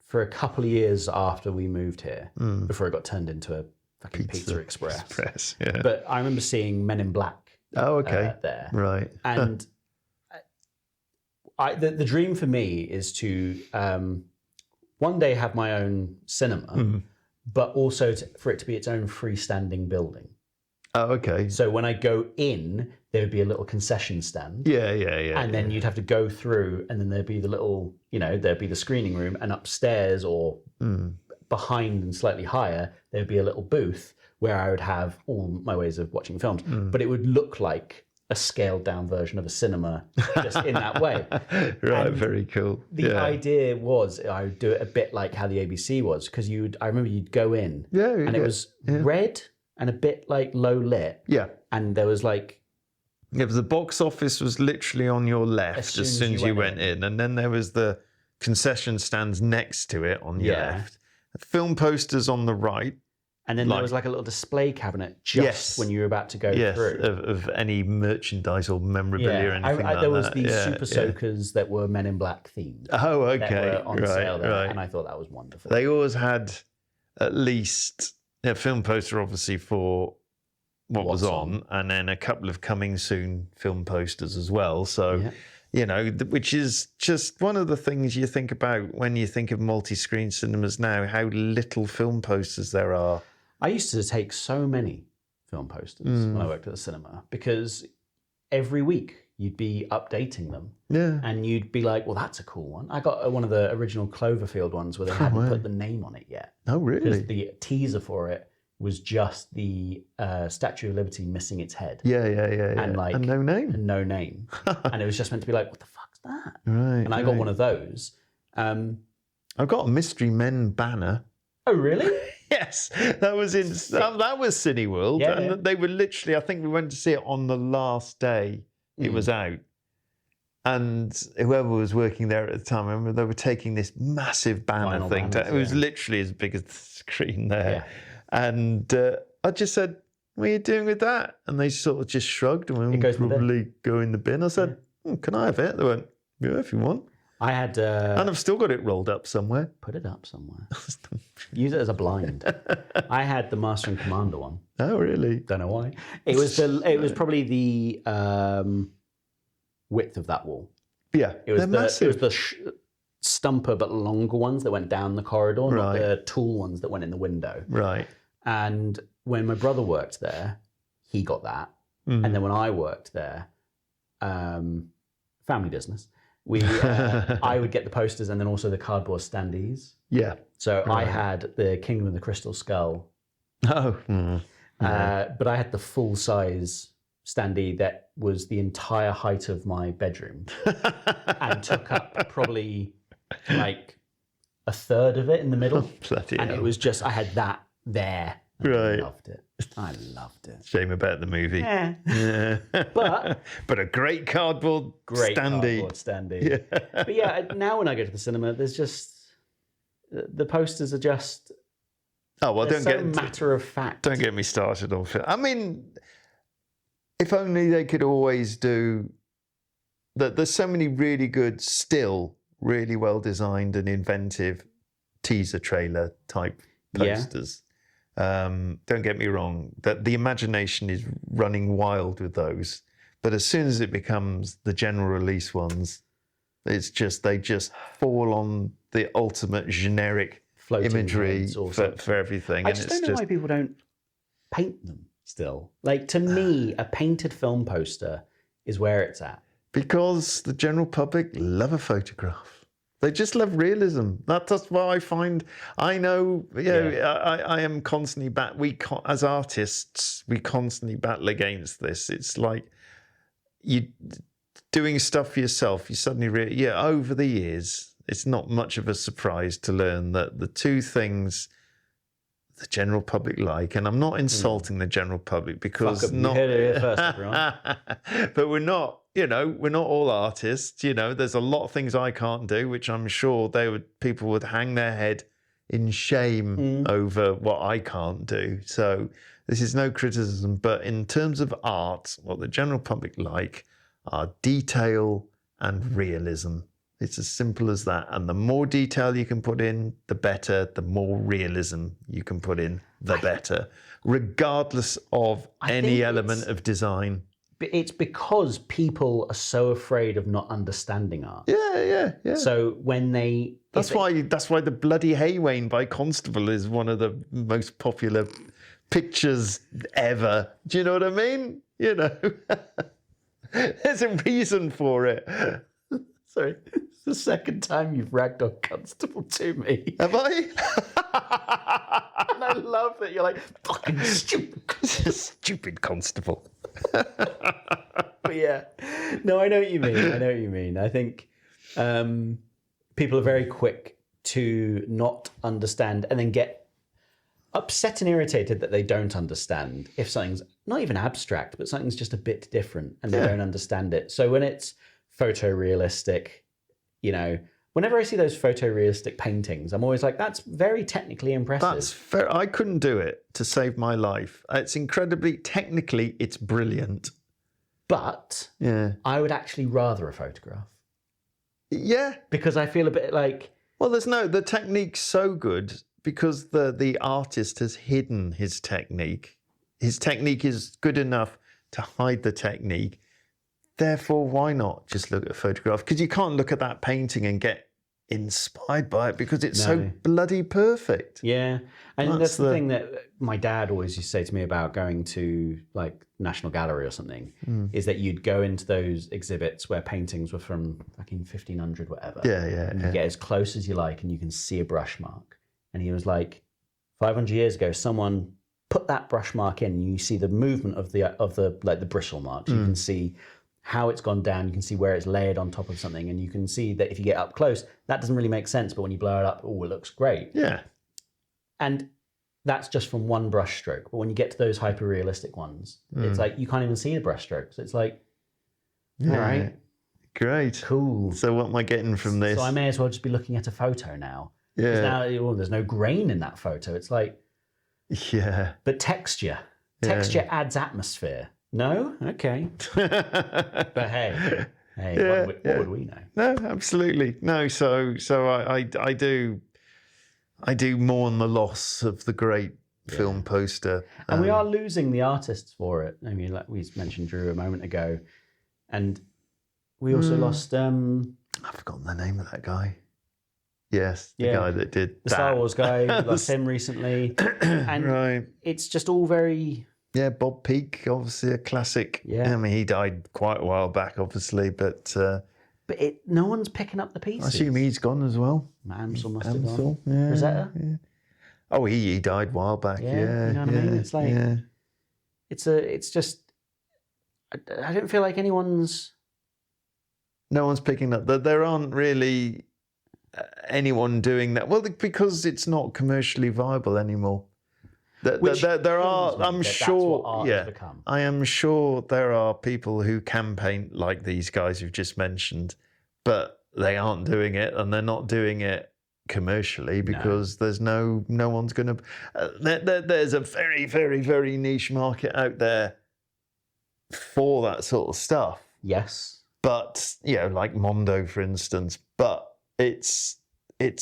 for a couple of years after we moved here, before it got turned into a fucking Pizza Express.
Yeah.
But I remember seeing Men in Black.
Oh, okay.
There.
Right.
And the dream for me is to one day have my own cinema, but also for it to be its own freestanding building.
Oh, okay.
So when I go in, there would be a little concession stand.
Yeah.
And then you'd have to go through, and then there'd be the little, you know, there'd be the screening room, and upstairs or behind and slightly higher, there'd be a little booth where I would have all my ways of watching films. But it would look like a scaled down version of a cinema, just in that way.
Right,
and
very cool.
The idea was I would do it a bit like how the ABC was, because I remember you'd go in, and it was red and a bit like low lit.
Yeah.
And there was like...
Yeah, the box office was literally on your left as soon as you went in. And then there was the concession stands next to it on your left. Film posters on the right.
And then there was like a little display cabinet just when you were about to go through.
Of any merchandise or memorabilia or anything like that.
There was these Super Soakers that were Men in Black themed.
Oh, okay.
That were on sale there, and I thought that was wonderful.
They always had at least a film poster, obviously, for what was on, and then a couple of coming soon film posters as well. So, you know, which is just one of the things you think about when you think of multi-screen cinemas now, how little film posters there are.
I used to take so many film posters when I worked at the cinema, because every week you'd be updating them.
Yeah.
And you'd be like, well, that's a cool one. I got one of the original Cloverfield ones where they hadn't put the name on it yet.
Oh, really?
Because the teaser for it was just the Statue of Liberty missing its head.
Yeah.
And like
and no name.
and no name. And it was just meant to be like, what the fuck's that?
Right.
And I got one of those.
I've got a Mystery Men banner.
Oh, really?
Yes, that was in that was Cineworld,
Yeah,
and
yeah.
they were literally. I think we went to see it on the last day it was out, and whoever was working there at the time, I remember they were taking this massive banner
Vinyl
thing.
banners,
It was literally as big as the screen there,
Yeah.
and I just said, "What are you doing with that?" And they sort of just shrugged and went,
It goes in the bin.
"Probably go in the bin." I said, "Can I have it?" They went, "Yeah, if you want."
I had
And I've still got it rolled up somewhere.
put it up somewhere. Use it as a blind. I had the Master and Commander one.
Oh, really?
Don't know why. It was probably the width of that wall.
Yeah,
It was
they're
the
massive.
stumper but longer ones that went down the corridor, not
Right.
the tall ones that went in the window.
Right.
And when my brother worked there, he got that.
Mm.
And then when I worked there, family business, I would get the posters and then also the cardboard standees.
Yeah.
So I had the Kingdom of the Crystal Skull,
Oh.
but I had the full size standee that was the entire height of my bedroom and took up probably like a third of it in the middle.
Bloody
And
hell.
it was just, I had that there. And
Right.
I loved it. I loved it.
Shame about the movie.
Yeah.
Yeah.
But
a great cardboard
great
standee.
cardboard standee. But yeah, now when I go to the cinema, there's just, the posters are just,
Oh well,
they're
don't
so
get
matter of fact.
don't get me started on film. I mean, if only they could always do that. There's so many really good, still really well designed and inventive teaser trailer type
Yeah.
posters. Don't get me wrong, that the imagination is running wild with those. But as soon as it becomes the general release ones, it's just they just fall on the ultimate generic
Floating
imagery
heads or
for
something.
everything.
I
And
just
it's
don't know why people don't paint them still. Like, to me, a painted film poster is where it's at.
because the general public love a photograph. They just love realism. That's why I find. I know. I am constantly as artists, we constantly battle against this. It's like you doing stuff for yourself. You suddenly over the years, it's not much of a surprise to learn that the two things the general public like, and I'm not insulting the general public because
Fuck 'em. You heard it here first, everyone.
but we're not. We're not all artists. There's a lot of things I can't do, which I'm sure people would hang their head in shame over what I can't do. So this is no criticism, but in terms of art, what the general public like are detail and realism. It's as simple as that. And the more detail you can put in, the better. The more realism you can put in, the better, regardless of any element of design.
It's because people are so afraid of not understanding art.
Yeah.
So when they...
That's why the bloody Haywain by Constable is one of the most popular pictures ever. Do you know what I mean? There's a reason for it.
Sorry, it's the second time you've ragged on Constable to me.
Have I?
And I love that you're like, fucking stupid.
Stupid Constable.
But yeah, no, I know what you mean. I think people are very quick to not understand and then get upset and irritated that they don't understand if something's not even abstract, but something's just a bit different and they don't understand it. So when it's photorealistic, whenever I see those photorealistic paintings, I'm always like, that's very technically impressive.
That's fair. I couldn't do it to save my life. It's technically, it's brilliant.
But I would actually rather a photograph.
Yeah.
Because I feel a bit like...
Well, the technique's so good because the artist has hidden his technique. His technique is good enough to hide the technique. Therefore, why not just look at a photograph? Because you can't look at that painting and get inspired by it because it's so bloody perfect.
Yeah. And that's the thing that my dad always used to say to me about going to like National Gallery or something, is that you'd go into those exhibits where paintings were from fucking 1500, whatever. And you get as close as you like and you can see a brush mark. And he was like, 500 years ago, someone put that brush mark in, you see the movement of the like the bristle marks. You can see how it's gone down. You can see where it's layered on top of something, and you can see that if you get up close, that doesn't really make sense. But when you blow it up, oh, it looks great.
Yeah.
And that's just from one brush stroke. But when you get to those hyper realistic ones, it's like you can't even see the brush strokes. It's like, all right,
great,
cool.
So what am I getting from this?
So I may as well just be looking at a photo now.
Yeah.
Now there's no grain in that photo. It's like,
yeah.
but texture adds atmosphere. No, okay. But hey, what would we know?
No, absolutely no. So I do mourn the loss of the great film poster,
and we are losing the artists for it. I mean, like we mentioned Drew a moment ago, and we also lost.
I've forgotten the name of that guy. Yes, the guy that did
the Star Wars guy. We lost him recently, and it's just all very.
Yeah, Bob Peake, obviously a classic. Yeah, I mean he died quite a while back, obviously, but
no one's picking up the pieces.
I assume he's gone as well.
Ansel must have gone. Yeah, Rosetta.
Yeah. Oh, he died a while back. Yeah,
you know what I mean. It's like it's just. I don't feel like
no one's picking up. There aren't really anyone doing that. Well, because it's not commercially viable anymore. There are, I'm sure, I am sure there are people who can paint like these guys you've just mentioned, but they aren't doing it, and they're not doing it commercially because there's no one's going to. There's a very, very, very niche market out there for that sort of stuff.
Yes,
but like Mondo, for instance, but it's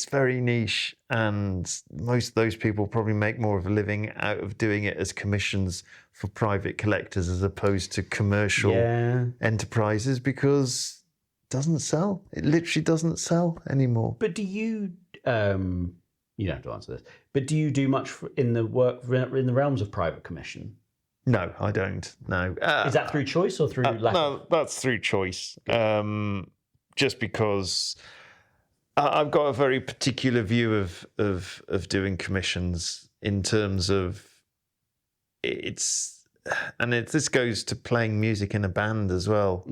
very niche, and most of those people probably make more of a living out of doing it as commissions for private collectors as opposed to commercial enterprises, because it doesn't sell. It literally doesn't sell anymore.
But do you, you don't have to answer this, but do you do much in the realms of private commission?
No, I don't. No.
Is that through choice or through lack?
No, that's through choice. Just because... I've got a very particular view of doing commissions in terms of this goes to playing music in a band as well.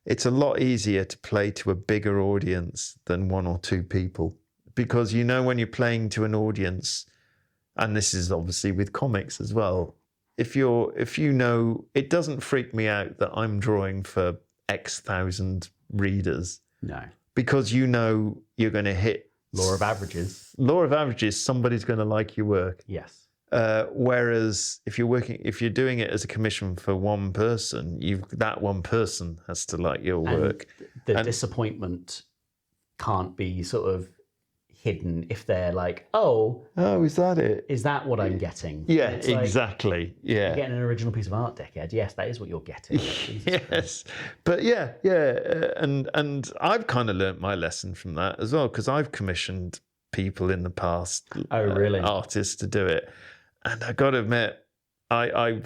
It's a lot easier to play to a bigger audience than one or two people, because when you're playing to an audience, and this is obviously with comics as well. If it doesn't freak me out that I'm drawing for X thousand readers. No. Because you're going to hit
law of averages.
Law of averages. Somebody's going to like your work.
Yes.
Whereas if you're doing it as a commission for one person, that one person has to like your work.
The disappointment can't be sort of hidden if they're like, oh,
is that it?
Is that what I'm getting?
Yeah, exactly.
Like, you're getting an original piece of art, dickhead. Yes, that is what you're getting.
Yes, but and I've kind of learnt my lesson from that as well, because I've commissioned people in the past, artists to do it, and I got to admit, I'm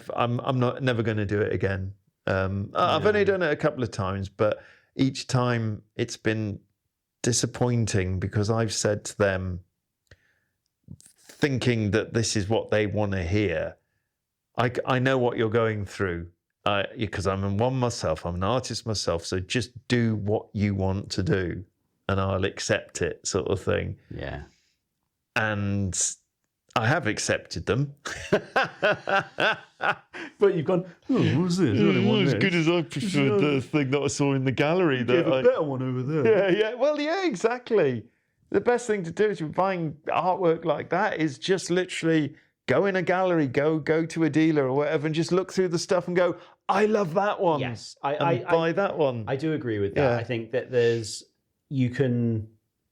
never going to do it again. I've only done it a couple of times, but each time it's been disappointing, because I've said to them, thinking that this is what they want to hear, I know what you're going through, because I'm an artist myself, so just do what you want to do and I'll accept it, sort of thing.
Yeah.
And I have accepted them.
But you've gone, what was this?
As good as I preferred the thing that I saw in the gallery.
You gave a better one over there.
Yeah. Well, yeah, exactly. The best thing to do if you're buying artwork like that is just literally go in a gallery, go to a dealer or whatever, and just look through the stuff and go, I love that one.
Yes.
I buy that one.
I do agree with that. Yeah. I think that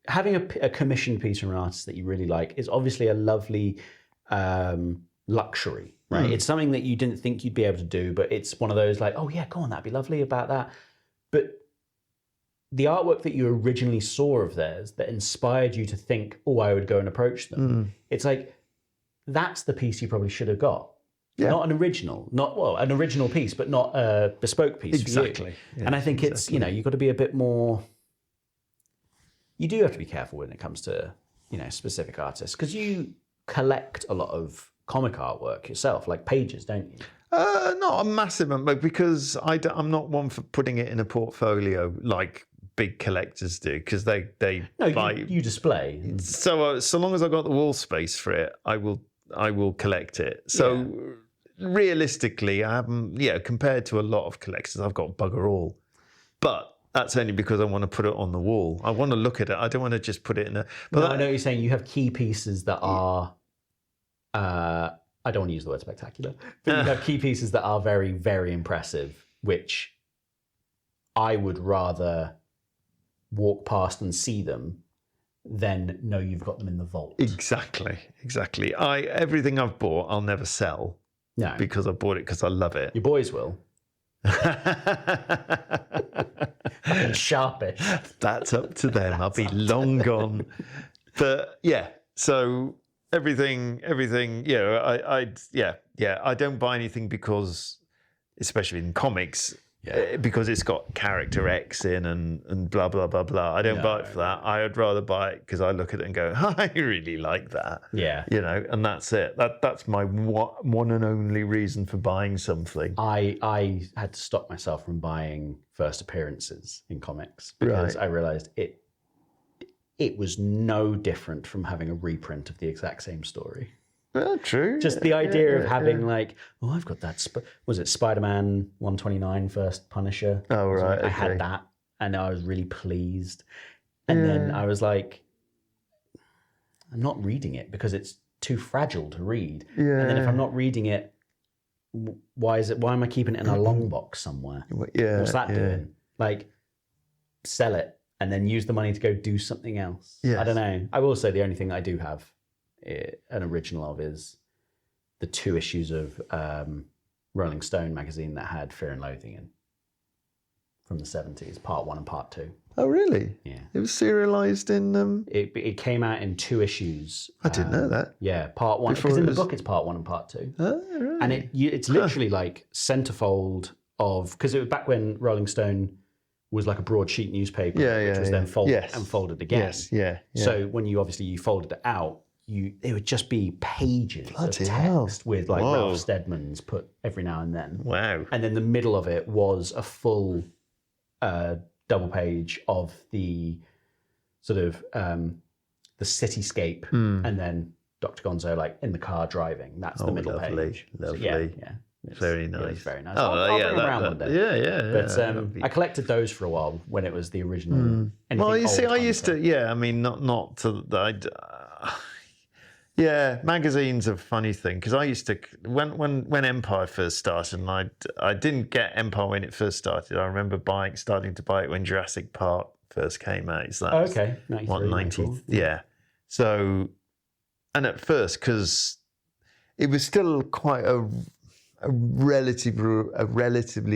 having a commissioned piece from an artist that you really like is obviously a lovely luxury, right? It's something that you didn't think you'd be able to do, but it's one of those like, oh yeah, go on, that'd be lovely about that. But the artwork that you originally saw of theirs that inspired you to think, oh, I would go and approach them. It's like, that's the piece you probably should have got. Yeah. Not an original, an original piece, but not a bespoke piece.
Exactly.
For you. Yeah, and I think it's, you've got to be a bit more. You do have to be careful when it comes to, specific artists, because you collect a lot of comic artwork yourself, like pages, don't you?
Not a massive amount, because I'm not one for putting it in a portfolio like big collectors do, because they
No,
buy.
you display.
So long as I've got the wall space for it, I will collect it. So realistically, I haven't. Yeah, compared to a lot of collectors, I've got bugger all. But that's only because I want to put it on the wall. I want to look at it. I don't want to just put it in a. But
No, I know what you're saying. You have key pieces that are. I don't want to use the word spectacular, but you have key pieces that are very, very impressive, which I would rather walk past and see them than know you've got them in the vault.
Exactly. Everything I've bought, I'll never sell.
No,
Because I bought it because I love it.
your boys will. Fucking sharpish.
That's up to them. I'll be long gone. But yeah, so everything. I don't buy anything because, especially in comics, because it's got character X in and blah blah blah blah. I don't buy it for that. I would rather buy it because I look at it and go, I really like that.
Yeah,
and that's it. That's my one and only reason for buying something.
I had to stop myself from buying first appearances in comics because I realized it was no different from having a reprint of the exact same story.
Well, true.
Just the idea of having like, I've got that. Was it Spider-Man 129 first Punisher?
Oh, right.
I had that, and I was really pleased. And then I was like, I'm not reading it because it's too fragile to read.
Yeah.
And then if I'm not reading it, why am I keeping it in a long box somewhere?
Yeah.
What's that doing? Like, sell it and then use the money to go do something else.
Yes.
I don't know. I will say the only thing I do have an original of is the 2 issues of Rolling Stone magazine that had Fear and Loathing in from the 70s, part 1 and part 2.
Oh, really?
Yeah.
It was serialized in.
It came out in 2 issues.
I didn't know that.
Yeah, part 1. Because in the book it's part 1 and part 2.
Oh, right.
And it's literally like centerfold of, because it was back when Rolling Stone was like a broadsheet newspaper, which was then folded and folded again.
Yes, yeah.
So when you folded it out, it would just be pages of text with like Ralph Steadman's put every now and then.
Wow.
And then the middle of it was a full double page of the sort of the cityscape, and then Dr. Gonzo like in the car driving. That's the middle page.
Lovely.
So, yeah.
Very nice.
It's very nice.
Oh,
I'll bring them around one day.
Yeah.
But I collected those for a while when it was the original.
Well, you see, I used to. Yeah, I mean, not to. Yeah, magazines are a funny thing because I used to when Empire first started, and I didn't get Empire when it first started. I remember starting to buy it when Jurassic Park first came out. So that was, 90? Yeah. So, and at first, because it was still quite a relatively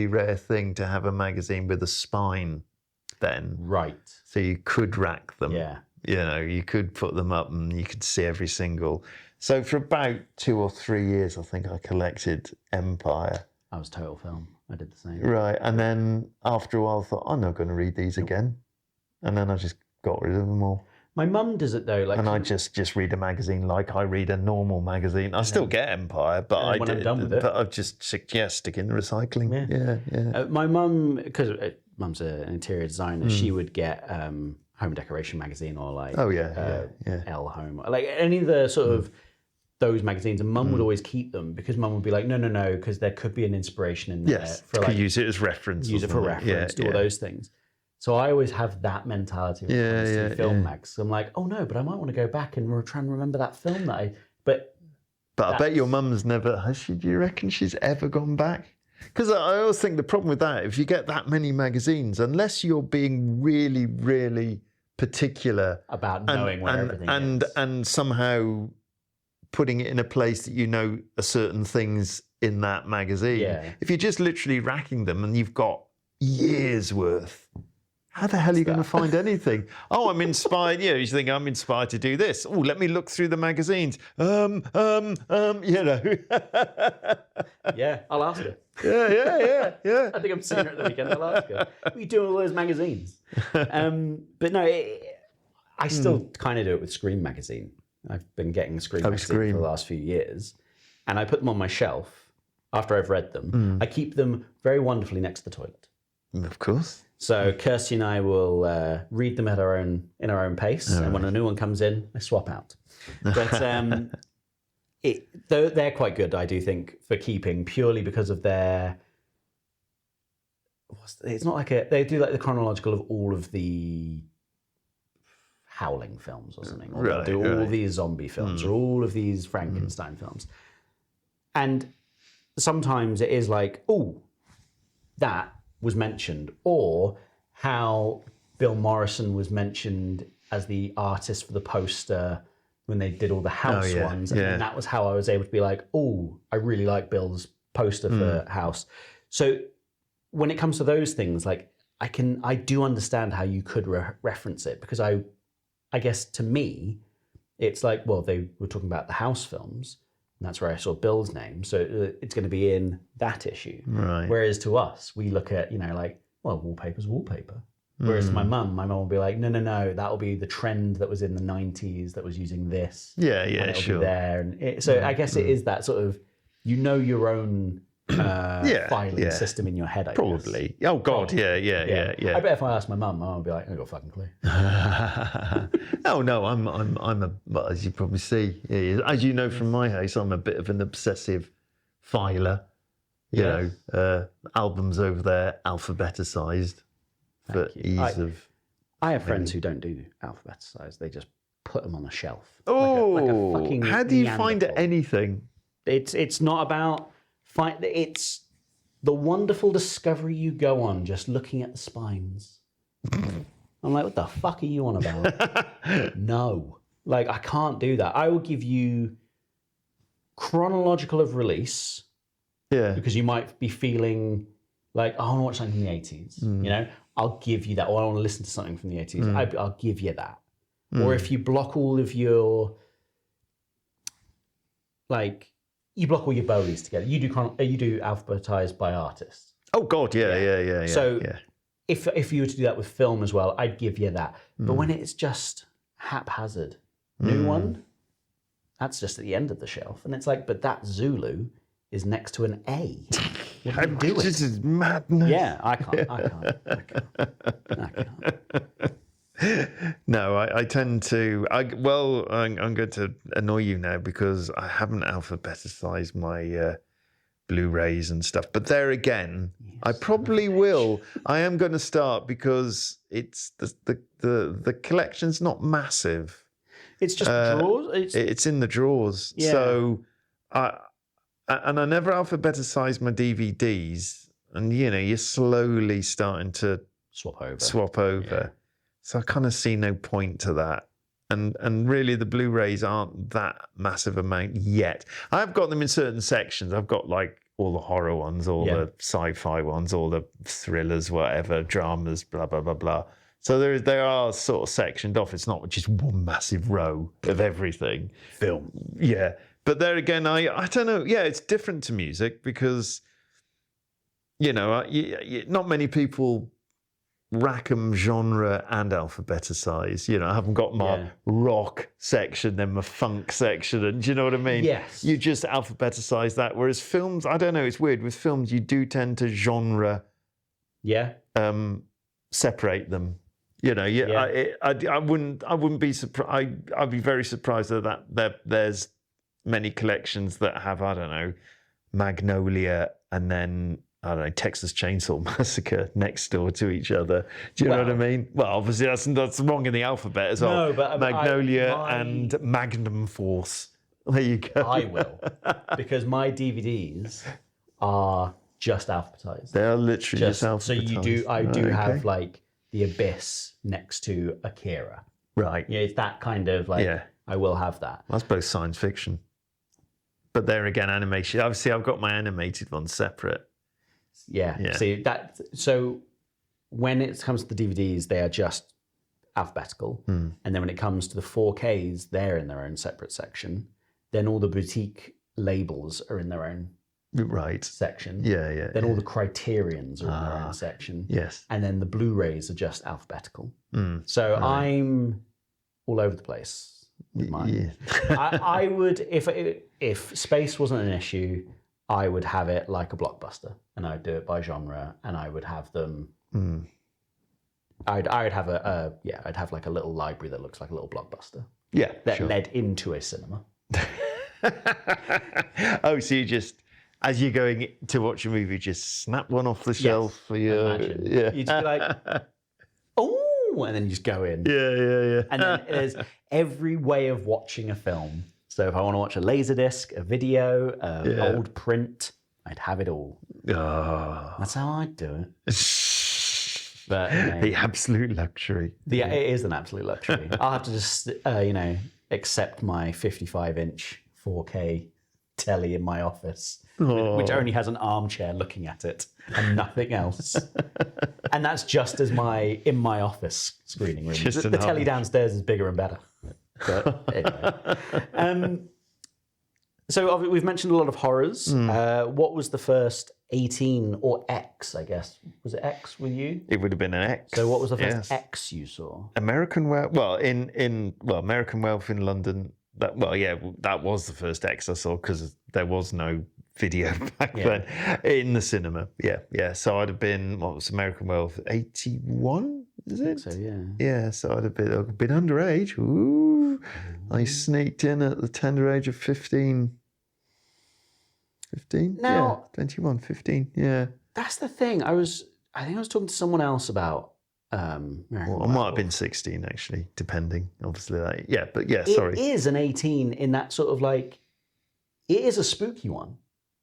rare thing to have a magazine with a spine then.
Right.
So you could rack them.
Yeah.
You could put them up and you could see every single. So for about 2 or 3 years, I think I collected Empire.
I was Total Film. I did the same.
Right. And then after a while, I thought, I'm not going to read these again. And then I just got rid of them all.
My mum does it though.
And I just read a magazine like I read a normal magazine. I still get Empire, but
I'm done with it.
But I've just stick in the recycling. Yeah.
My mum, because mum's an interior designer, she would get Home Decoration magazine or like Elle Home, like any of the sort of those magazines, and mum would always keep them because mum would be like, no, because there could be an inspiration in there.
Yes,
for like,
use it as reference.
Use it for reference, do all those things. So I always have that mentality when it comes to film mags. I'm like, oh no, but I might want to go back and try and remember that film that I. But
I bet your mum's never. Do you reckon she's ever gone back? Because I always think the problem with that, if you get that many magazines, unless you're being really, really particular
about knowing where everything is,
and somehow putting it in a place that you know are certain things in that magazine.
Yeah.
If you're just literally racking them and you've got years worth, how the hell are you going to find anything? Oh, I'm inspired. You think I'm inspired to do this. Oh, let me look through the magazines.
Yeah, I'll ask her.
Yeah.
I think I'm seeing her at the weekend. I'll ask her. What are you doing with all those magazines? But no, I still kind of do it with Scream magazine. I've been getting Scream magazine for the last few years. and I put them on my shelf after I've read them, I keep them very wonderfully next to the toilet.
Of course.
So Kirsty and I will read them in our own pace, and when a new one comes in, I swap out. But they're quite good, I do think, for keeping, purely because of their. It's not like they do like the chronological of all of the Howling films or something, or they'll do all these zombie films or all of these Frankenstein films, and sometimes it is like, oh, that was mentioned, or how Bill Morrison was mentioned as the artist for the poster when they did all the House ones, and that was how I was able to be like, oh, I really like Bill's poster for House. So when it comes to those things, like I do understand how you could reference it, because I guess to me, it's like, well, they were talking about the House films, and that's where I saw Bill's name, so it's going to be in that issue.
Right.
Whereas to us, we look at, like, well, wallpaper's wallpaper. Whereas to my mum will be like, no, that'll be the trend that was in the 90s that was using this.
Yeah,
it'll
sure.
be there. And so I guess it is that sort of, your own filing system in your head, I
Probably.
guess.
Oh, God, yeah.
I bet if I asked my mum would be like, I ain't got a fucking clue.
Oh, no, well, as you probably see, as you know from my house, I'm a bit of an obsessive filer. You know, albums over there, alphabeticized. For ease of.
I have friends who don't do alphabeticized. They just put them on a shelf.
Oh,
like a fucking
how do you find anything?
It's not about it's the wonderful discovery you go on just looking at the spines. I'm like, what the fuck are you on about? No, like I can't do that. I will give you chronological of release.
Yeah,
because you might be feeling like, oh, I want to watch something from the 80s. I'll give you that. Or I want to listen to something from the 80s. I'll give you that. Or if you block all of your, you block all your Bowies together. You do alphabetized by artists.
Oh God, yeah.
So if you were to do that with film as well, I'd give you that. But when it's just haphazard, new one, that's just at the end of the shelf, and it's like, but that Zulu is next to an A. What are you doing?
This is madness.
Yeah, I can't.
No, I tend to. I'm going to annoy you now because I haven't alphabetized my Blu-rays and stuff. But there again, I probably will. I am going to start because it's the collection's not massive.
It's just drawers.
It's in the drawers.
Yeah.
So I never alphabetized my DVDs, and you're slowly starting to swap over. Yeah. So I kind of see no point to that. And really the Blu-rays aren't that massive amount yet. I've got them in certain sections. I've got like all the horror ones, all the sci-fi ones, all the thrillers, whatever, dramas, blah, blah, blah, blah. So they are sort of sectioned off. It's not just one massive row of everything.
Film.
Yeah. But there again, I don't know. Yeah, it's different to music because, not many people rack them genre and alphabeticize. I haven't got my rock section, then my funk section, and do you know what I mean?
Yes.
You just alphabeticize that. Whereas films, I don't know, it's weird. With films, you do tend to genre separate them. I wouldn't be surprised. I'd be very surprised that there's many collections that have, I don't know, Magnolia and then, I don't know, Texas Chainsaw Massacre next door to each other. Do you know what I mean? Well, obviously that's wrong in the alphabet as well.
No, but
Magnolia and Magnum Force. There you go.
I will, because my DVDs are just alphabetized.
They are literally just alphabetized.
So I do have like The Abyss next to Akira.
Right.
Yeah, it's that kind of I will have that.
That's both science fiction. But there again, animation. Obviously, I've got my animated ones separate.
Yeah. See that. So when it comes to the DVDs, they are just alphabetical, and then when it comes to the 4Ks, they're in their own separate section. Then all the boutique labels are in their own section.
Yeah.
Then all the Criterions are in their own section.
Yes.
And then the Blu-rays are just alphabetical. So I'm all over the place with mine. I would, if space wasn't an issue, I would have it like a blockbuster, and I'd do it by genre, and I would have them. I'd have I'd have like a little library that looks like a little blockbuster.
Yeah,
that led into a cinema.
Oh, so you just, as you're going to watch a movie, just snap one off the shelf for your.
Imagine.
Yeah.
You'd be like, oh, and then you just go in.
Yeah.
And then there's every way of watching a film. So if I want to watch a Laserdisc, a video, old print, I'd have it all.
Oh.
That's how I'd do it. But
the absolute luxury.
It is an absolute luxury. I'll have to just, accept my 55-inch 4K telly in my office, which only has an armchair looking at it and nothing else. And that's just as in my office screening room. The telly downstairs is bigger and better. But anyway. So we've mentioned a lot of horrors. What was the first 18 or X, I guess? Was it X with you?
It would have been an X.
So what was the first X you saw?
American Werewolf. Well, American Werewolf in London. That was the first X I saw because there was no video back then in the cinema. Yeah. So I'd have been, what was American Werewolf? 81? Is it?
So yeah.
Yeah. So I'd have been underage. Ooh. I sneaked in at the tender age of 15. 15?
Now,
21, 15, yeah.
That's the thing. I think I was talking to someone else about American
Well, I might have been 16, actually, depending, obviously. Sorry. It
is an 18 in that sort of like, it is a spooky one.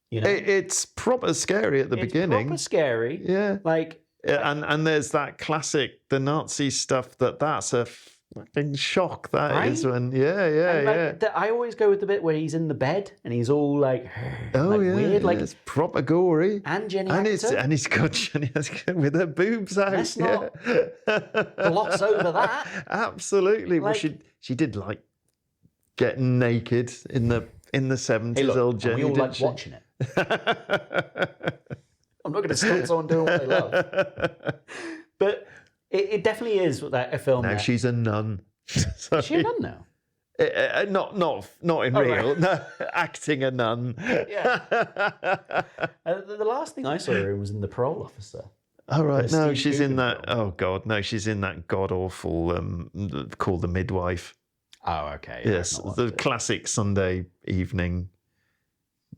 You know?
It's proper scary at the beginning.
It's proper scary.
Yeah.
Like...
And there's that classic, the Nazi stuff, that's a fucking shock. That is when,
I always go with the bit where he's in the bed and he's all like, weird, like
it's proper gory.
And Jenny
and
Agutter.
He's got Jenny Agutter with her boobs out.
Let's not gloss over that.
Absolutely. Well, she did like getting naked in the 70s. Old Jenny,
we all liked watching it. I'm not going to stop someone doing what they love, but. It definitely is a film.
Now she's a nun.
Is she a nun now?
Not in real. Right. No, acting a nun.
Yeah. The last thing I saw her in was in The Parole Officer.
Oh right, no, she's in that. Oh god, no, she's in that god awful called The Midwife.
Oh okay.
Yes, the classic Sunday evening.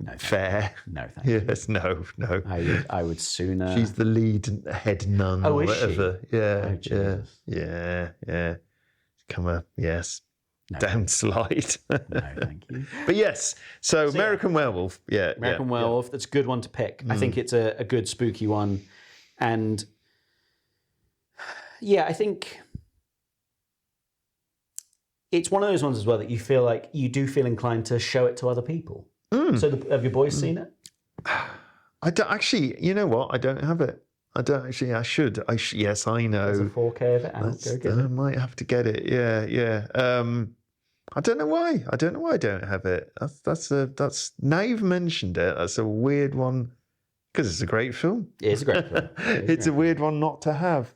No,
fair.
No, thank you.
Yes, no.
I would sooner.
She's the lead head nun or whatever.
She?
Yeah, yeah. Come downslide.
No, thank you.
But yes, so American Werewolf. Yeah,
American Werewolf. That's a good one to pick. I think it's a good spooky one, and I think it's one of those ones as well that you feel like you do feel inclined to show it to other people. So have your boys seen it?
I don't actually. You know what? I don't have it. I don't actually. I should. Yes, I know.
There's a 4K of it out. Go get it.
I might have to get it. Yeah. I don't know why. I don't have it. That's now you've mentioned it. That's a weird one because it's a great film.
It is a great film.
It's a weird one not to have.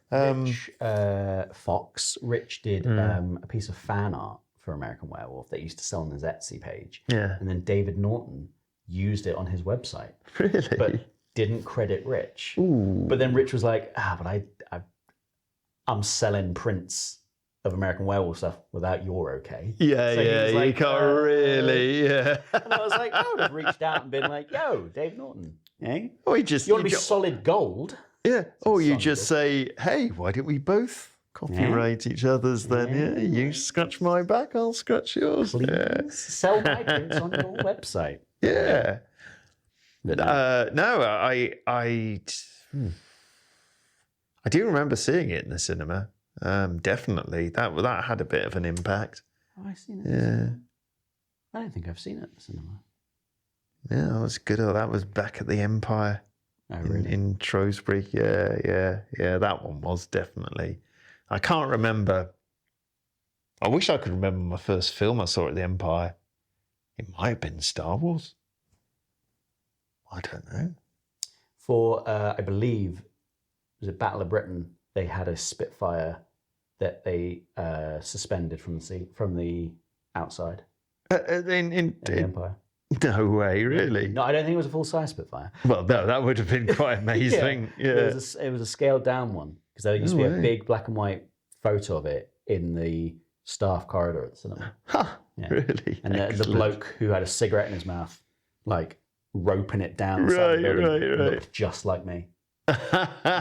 Rich did a piece of fan art for American Werewolf that used to sell on his Etsy page.
Yeah.
And then David Norton used it on his website.
Really?
But didn't credit Rich.
Ooh.
But then Rich was like, but I'm selling prints of American Werewolf stuff without your okay.
Yeah,
so
like, you can't really,
And I was like, I would have reached out and been like, yo, Dave Norton. Eh?
Or you
want to be solid gold?
Yeah. Or you just say, hey, why don't we both copyright each other's then? Yeah, you scratch my back, I'll scratch yours.
Please sell my prints on your website.
Yeah.
But
I do remember seeing it in the cinema. Definitely. That had a bit of an impact.
Oh, I've seen it.
Yeah.
I don't think I've seen it in the cinema.
Yeah, that was good. That was back at the Empire.
Oh, really?
In Shrewsbury. Yeah. That one was definitely. I can't remember. I wish I could remember my first film I saw at the Empire. It might have been Star Wars. I don't know.
For, I believe, was it Battle of Britain? They had a Spitfire that they suspended from the outside
In
the Empire.
no way, really.
No, I don't think it was a full-size Spitfire.
Well, no, that would have been quite amazing. Yeah.
It was a scaled-down one because there used to be a big black and white photo of it in the staff corridor at the cinema.
Huh, really?
And the bloke who had a cigarette in his mouth, like roping it down the side of the building, looked just like me.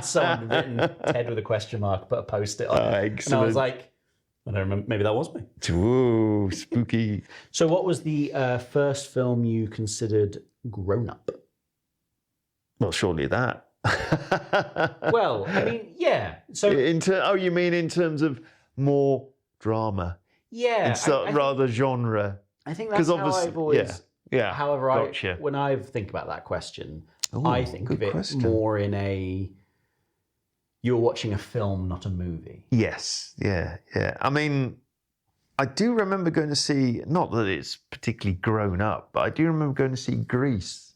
Someone written Ted with a question mark, put a post-it on it.
Excellent.
And I was like, I don't remember, maybe that was me.
Ooh, spooky.
So what was the first film you considered grown-up?
Well, surely that.
Well, I mean, yeah. So
you mean in terms of more drama?
Yeah.
Rather genre.
I think that's how I've always...
Yeah.
However,
gotcha.
when I think about that question,
Ooh,
I think of it
question.
more in a... You're watching a film, not a movie.
Yes, yeah. I mean, I do remember going to see, not that it's particularly grown up, but I do remember going to see Grease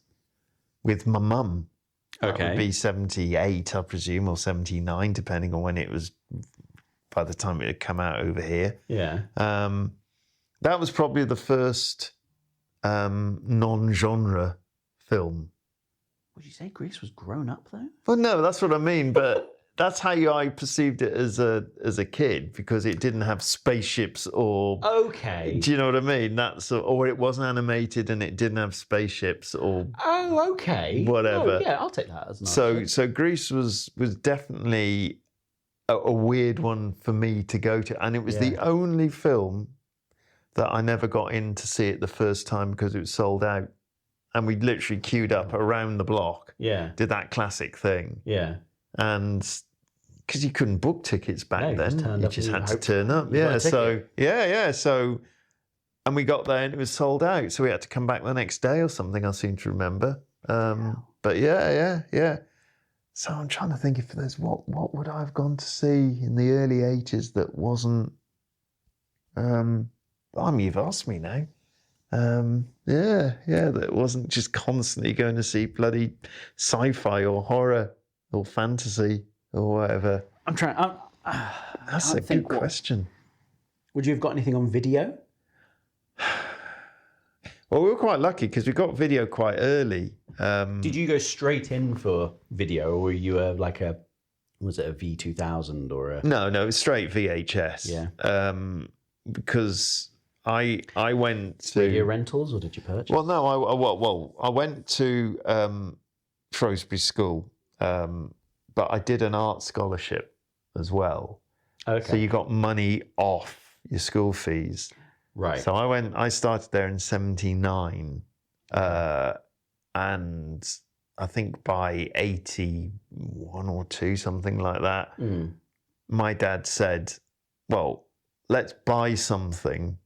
with my mum.
Okay.
That would be 78, I presume, or 79, depending on when it was, by the time it had come out over here.
Yeah.
That was probably the first non-genre film.
Would you say Grease was grown up, though?
Well, no, that's what I mean, but... That's how I perceived it as a kid, because it didn't have spaceships or...
Okay.
Do you know what I mean? Or it wasn't animated and it didn't have spaceships or...
Oh, okay.
Whatever.
Oh, yeah, I'll take that as an answer.
So Grease was definitely a weird one for me to go to. And it was the only film that I never got in to see it the first time because it was sold out. And we literally queued up around the block.
Yeah.
Did that classic thing.
Yeah.
And... Because you couldn't book tickets back then, you just had to turn up.
Yeah,
so So, and we got there and it was sold out. So we had to come back the next day or something. I seem to remember. But yeah. So I'm trying to think if there's what would I have gone to see in the early 80s that wasn't. You've asked me now. That wasn't just constantly going to see bloody sci-fi or horror or fantasy. Or whatever.
I'm trying.
That's a good question.
Would you have got anything on video?
Well, we were quite lucky because we got video quite early.
Did you go straight in for video, or were you was it a V2000 or a?
No, it was straight VHS.
Yeah.
Because I went to
Radio rentals, or did you purchase?
Well, no. I went to Shrewsbury School. But I did an art scholarship as well. Okay. So you got money off your school fees.
Right.
So I started there in 79. And I think by 81 or 2, something like that, my dad said, well, let's buy something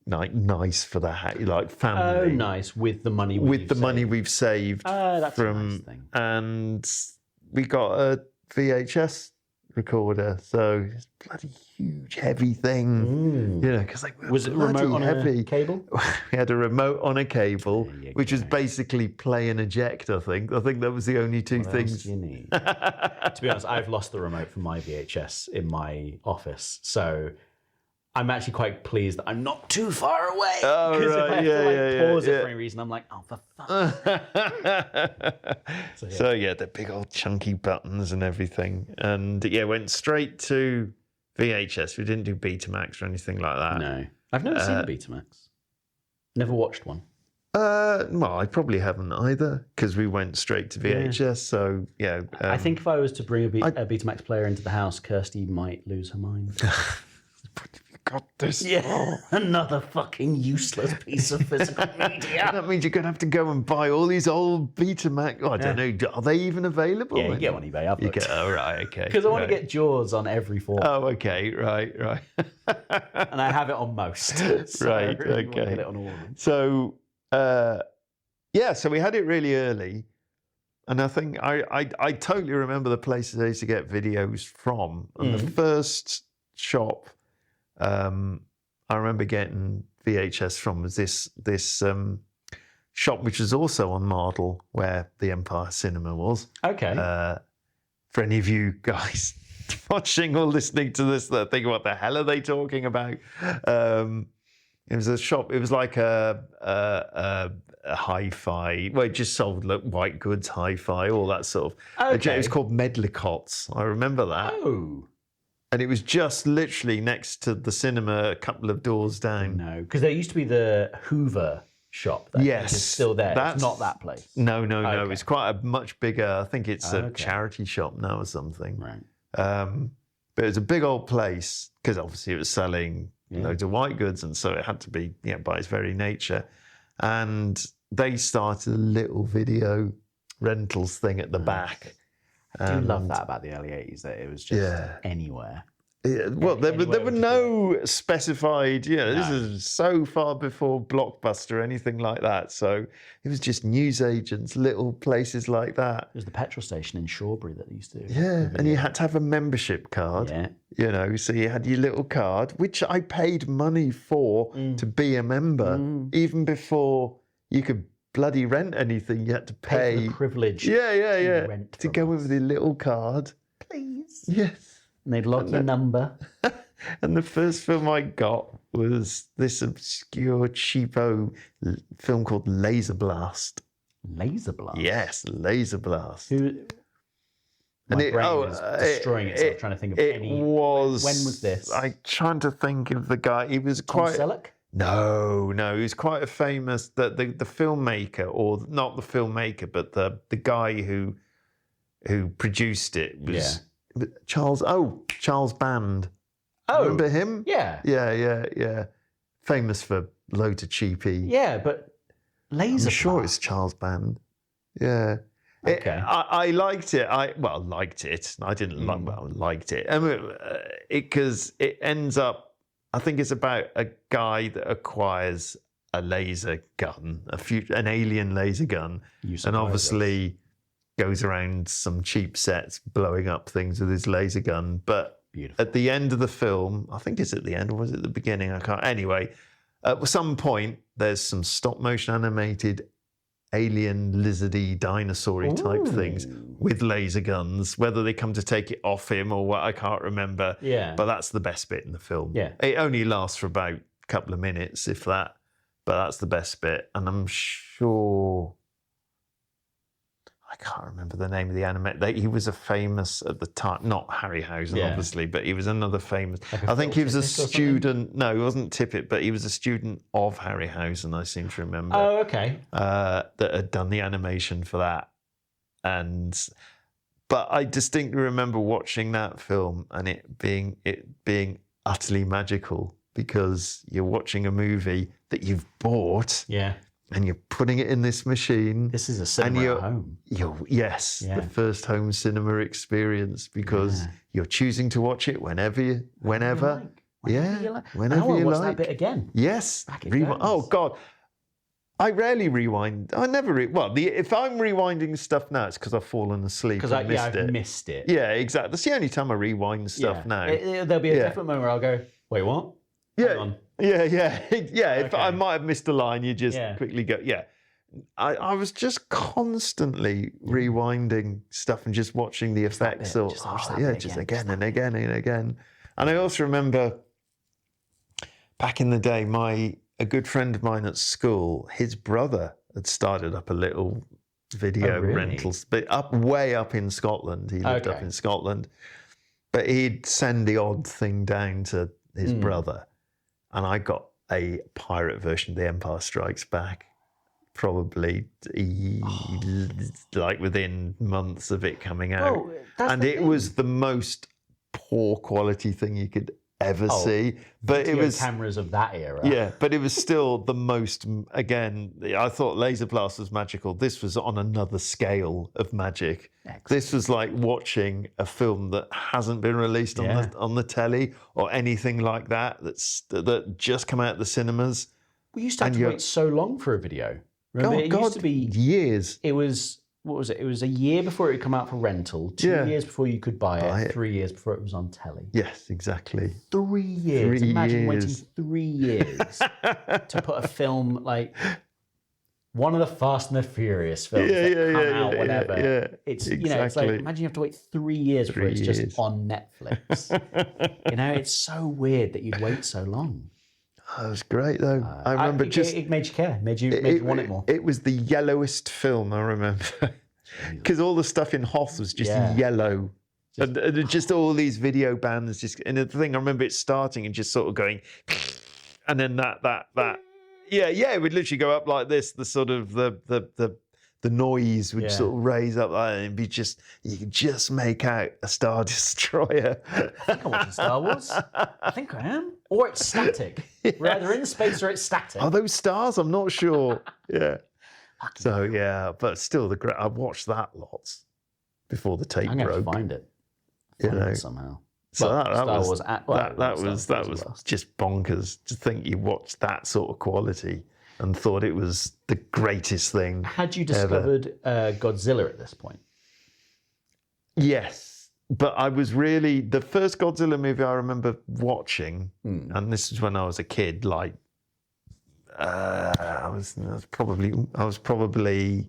like nice for the like family.
Oh, nice. With the money
we've saved.
That's a nice thing.
And we got a VHS recorder, so it's a bloody huge, heavy thing. You know, because
was it remote on
heavy.
A cable?
We had a remote on a cable, which was basically play and eject. I think that was the only two things.
Else do you need? To be honest, I've lost the remote from my VHS in my office, so I'm actually quite pleased that I'm not too far away.
Oh,
because
right.
if I have to pause it for any reason, I'm like, oh, for fuck's
So the big old chunky buttons and everything. And went straight to VHS. We didn't do Betamax or anything like that.
No. I've never seen a Betamax. Never watched one.
Well, I probably haven't either, because we went straight to VHS. Yeah. So,
I think if I was to bring a Betamax player into the house, Kirsty might lose her mind.
Got this.
Yeah, another fucking useless piece of physical media.
That means you're going to have to go and buy all these old Betamax. I don't know. Are they even available?
Yeah, you get on eBay.
Right, okay.
Because I want to get Jaws on every form.
Oh, okay, right.
And I have it on most. So
right,
I really
okay.
want to get it on all of them.
So, so we had it really early. And I think I totally remember the places I used to get videos from. And the first shop I remember getting VHS from was this shop, which was also on Mardle, where the Empire Cinema was.
Okay.
For any of you guys watching or listening to this that think, what the hell are they talking about? It was a shop. It was like a hi-fi. Well, it just sold white goods, hi-fi, all that sort of.
Okay.
It was called Medlicott's. I remember that.
Oh.
And it was just literally next to the cinema, a couple of doors down.
No, because there used to be the Hoover shop.
Yes,
it's still there. It's not that place.
No.
Okay.
It's quite a much bigger. I think it's a
Okay.
charity shop now or something.
Right.
But it was a big old place because obviously it was selling loads of white goods, and so it had to be by its very nature. And they started a little video rentals thing at the back.
I do love that about the early 80s, that it was just anywhere.
Yeah, well, there were no specified, this
No.
is so far before Blockbuster or anything like that. So it was just newsagents, little places like that.
It was the petrol station in Shawbury that used to.
Yeah, and you had to have a membership card.
Yeah.
So you had your little card, which I paid money for to be a member, even before you could bloody rent anything. You had to
Pay
pay.
for the privilege. Rent
To
from
go
us.
with the little card.
Please.
Yes.
And they'd log your number.
And the first film I got was this obscure, cheapo film called Laser Blast.
Laser Blast.
Yes, Laser Blast.
Who? My brain is destroying itself trying to think of any.
Was.
When was this?
I'm trying to think of the guy. He was
Tom
quite.
Selleck?
No, he was quite a famous. The filmmaker, or not the filmmaker, but the guy who produced it was Charles Band.
Oh,
Remember him?
yeah.
Yeah. Famous for loads of cheapy.
Yeah, but Laser
I'm sure
Blast.
it's Charles Band. Yeah.
Okay.
I liked it. Liked it. I didn't like. Well, liked it. I mean, because it ends up. I think it's about a guy that acquires a laser gun, an alien laser gun, and obviously goes around some cheap sets blowing up things with his laser gun. But
Beautiful.
at the end of the film, I think it's at the end, or was it the beginning? I can't. Anyway, at some point, there's some stop motion animated alien lizardy dinosaur-y type things with laser guns. Whether they come to take it off him or what, I can't remember.
Yeah.
But that's the best bit in the film.
Yeah.
It only lasts for about a couple of minutes, if that. But that's the best bit. And I'm sure... I can't remember the name of the animator. He was a famous at the time, not Harryhausen, obviously, but he was another famous.
Like
I think he was a
Tippett or something?
student. No, he wasn't Tippett, but he was a student of Harryhausen. I seem to remember.
Oh, okay.
That had done the animation for that, but I distinctly remember watching that film and it being utterly magical, because you're watching a movie that you've bought.
Yeah.
And you're putting it in this machine.
This is a cinema at home.
The first home cinema experience, because you're choosing to watch it whenever you like.
Whenever you like.
Whenever
I want
you
to watch
like.
that bit again.
Yes.
Back it goes.
Oh God, I rarely rewind. I never. If I'm rewinding stuff now, it's because I've fallen asleep.
Because
I've
missed it.
Yeah, exactly. That's the only time I rewind stuff now.
There'll be a different moment where I'll go, wait, what? Hang on.
Yeah. If
Okay.
I might have missed a line, you just quickly go, I was just constantly rewinding stuff and just watching the effects.
bit, just watch that bit
just
again,
again and again and again. And I also remember back in the day, a good friend of mine at school, his brother had started up a little video rentals, but way up in Scotland. He lived up in Scotland, but he'd send the odd thing down to his brother. And I got a pirate version of The Empire Strikes Back, probably like within months of it coming out.
Well, that's
and
the
it
thing.
was the most poor quality thing you could ever see. But it
Video
was
cameras of that era.
yeah, but it was still the most. Again, I thought Laser Blast was magical. This was on another scale of magic.
Excellent.
This was like watching a film that hasn't been released on the telly or anything like that. That just come out of the cinemas.
We used to have to wait so long for a video. Remember, it used to be
years.
It was, what was it? It was a year before it would come out for rental, 2 years before you could buy it, 3 years before it was on telly.
Yes, exactly.
3 years.
3
Imagine waiting
years.
3 years to put a film like one of the Fast and the Furious films that come out whenever. It's you know, it's like imagine you have to wait 3 years before it's just on Netflix. It's so weird that you'd wait so long.
That was great though. I remember
it made you care, made you want it more.
It was the yellowest film I remember, because all the stuff in Hoth was just yellow, and just all these video bands. And the thing I remember it starting and just sort of going, and then that it would literally go up like this. The sort of the noise would sort of raise up like that, and be just, you could just make out a Star Destroyer.
I think I'm watching Star Wars. I think I am. Or it's static. We're either in space or it's static.
Are those stars? I'm not sure. Yeah. So yeah, but still, I watched that lots before the tape broke.
I'm going to find it. It somehow.
So
that
was just bonkers to think you watched that sort of quality and thought it was the greatest thing.
Had you discovered Godzilla at this point?
Yes, but I was really, the first Godzilla movie I remember watching, and this is when I was a kid, like I was probably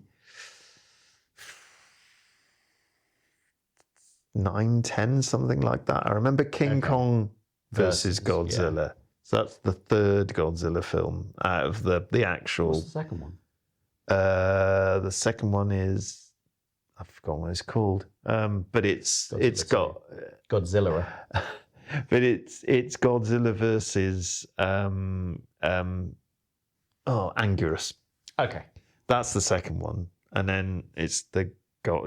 9, 10, something like that. I remember King Kong versus Godzilla. Yeah. So that's the third Godzilla film out of the actual.
What's the second one?
The second one is, I've forgotten what it's called. But it's got
Godzilla.
But it's Godzilla versus Anguirus.
Okay.
That's the second one, and then it's the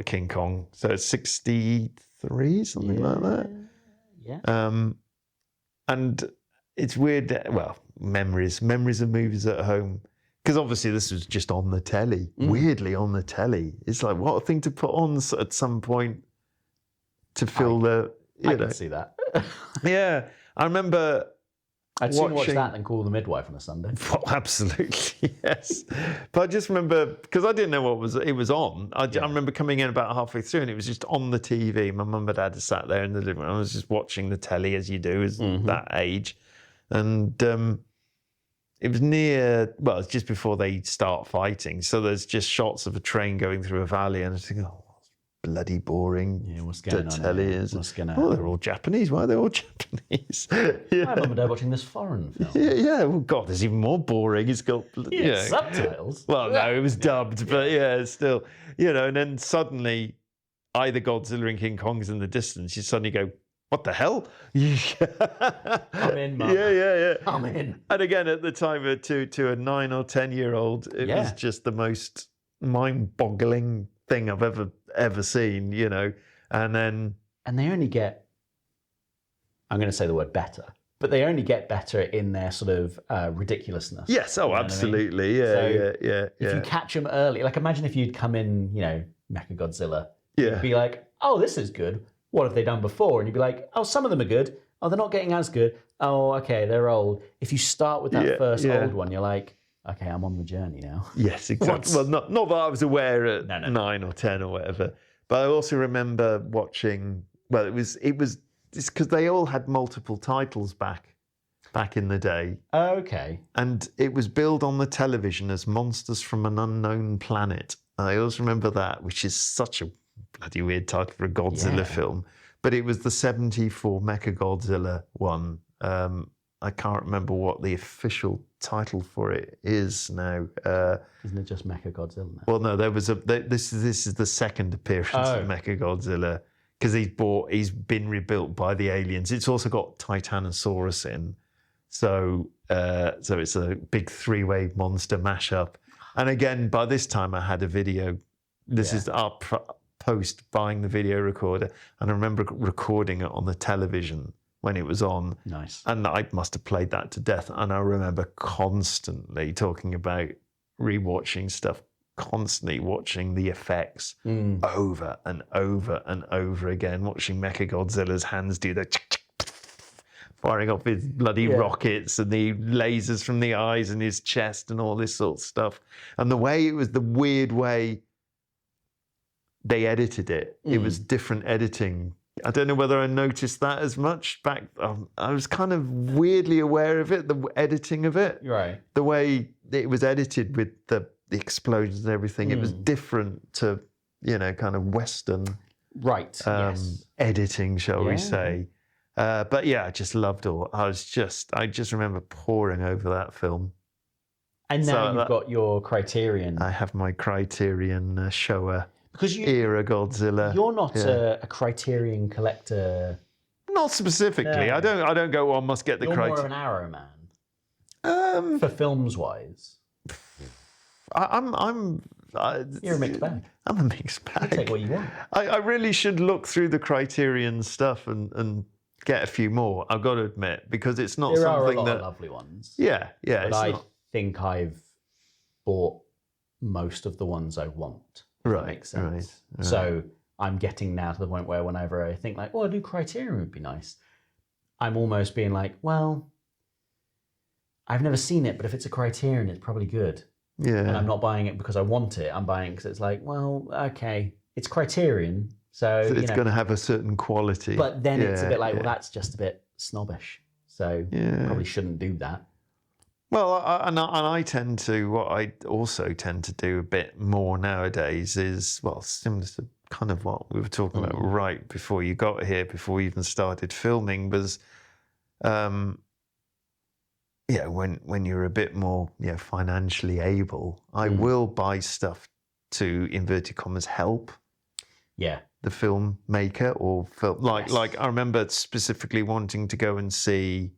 King Kong. So it's 63, something like that.
Yeah.
And it's weird. Well, memories of movies at home, because obviously this was just on the telly. Weirdly on the telly. It's like, what a thing to put on at some point to fill
I can see that.
Yeah, I remember.
I'd sooner watch that than Call the Midwife on a Sunday.
Well, absolutely, yes. But I just remember, because I didn't know what it was on. I remember coming in about halfway through, and it was just on the TV. My mum and dad had sat there in the living room. I was just watching the telly, as you do, as that age. And it was it's just before they start fighting. So there's just shots of a train going through a valley, and I was thinking, bloody boring.
Yeah, what's going on?
Telly is.
What's going on?
Oh, they're all Japanese. Why are they all Japanese?
Yeah. My mum and dad watching this foreign film.
Yeah. Well, God, there's even more boring. It's got
subtitles.
Well, no, it was dubbed, but still, and then suddenly, either Godzilla and King Kong's in the distance. You suddenly go, what the hell?
I'm in, Mum.
Yeah.
I'm in.
And again, at the time, to a 9 or 10-year-old, it was just the most mind-boggling thing I've ever seen, and
they only get, I'm going to say the word better, but they only get better in their sort of ridiculousness.
Yes, absolutely, I mean? Yeah.
If you catch them early, like imagine if you'd come in, Mechagodzilla,
you'd
be like, oh, this is good. What have they done before? And you'd be like, oh, some of them are good. Oh, they're not getting as good. Oh, okay, they're old. If you start with that first old one, you're like, okay, I'm on the journey now.
Yes, exactly. Well, not that I was aware at 9 or 10 or whatever, but I also remember watching. Well, it's because they all had multiple titles back in the day.
Okay.
And it was billed on the television as Monsters from an Unknown Planet. And I always remember that, which is such a bloody weird title for a Godzilla film. But it was the 74 Mechagodzilla one. I can't remember what the official title for it is now.
Isn't it just Mechagodzilla now?
Well, no, there was this is the second appearance of Mechagodzilla, because he's been rebuilt by the aliens. It's also got Titanosaurus in, so it's a big 3-way monster mashup. And again, by this time I had a video. This is our post buying the video recorder, and I remember recording it on the television when it was on.
Nice.
And I must have played that to death. And I remember constantly talking about rewatching stuff, constantly watching the effects over and over and over again, watching Mechagodzilla's hands do the firing off his bloody rockets and the lasers from the eyes and his chest and all this sort of stuff. And the weird way they edited it. It was different editing. I don't know whether I noticed that as much back. I was kind of weirdly aware of it, the editing of it.
Right.
The way it was edited with the explosions and everything. It was different to, kind of Western
editing,
shall we say. But yeah, I just loved all. I just remember poring over that film.
And now
So
you've got your Criterion.
I have my Criterion Showa
Because
era Godzilla.
you're not a Criterion collector.
Not specifically.
No.
I don't go, well, I must get the
You're more of
Criterion.
an Arrow man. For films wise. You're a mixed bag.
I'm a mixed bag.
You take what you want.
I really should look through the Criterion stuff and get a few more, I've got to admit, because it's not
There are a
something
lot
that...
of lovely ones.
Yeah.
But
It's
I
not...
think I've bought most of the ones I want. If that makes sense.
Right.
So I'm getting now to the point where whenever I think like, a new Criterion would be nice, I'm almost being like, well, I've never seen it, but if it's a Criterion, it's probably good.
Yeah.
And I'm not buying it because I want it. I'm buying it because it's like, well, okay, it's Criterion, so
it's going to have a certain quality.
But then it's a bit like,
yeah.
well, that's just a bit snobbish. So
Yeah.
probably shouldn't do that.
Well, I tend to, what I also tend to do a bit more nowadays is, well, similar to kind of what we were talking about right before you got here, before we even started filming, was, when you're a bit more, financially able, I will buy stuff to, inverted commas, help.
Yeah.
The filmmaker or film,
Yes.
like I remember specifically wanting to go and see,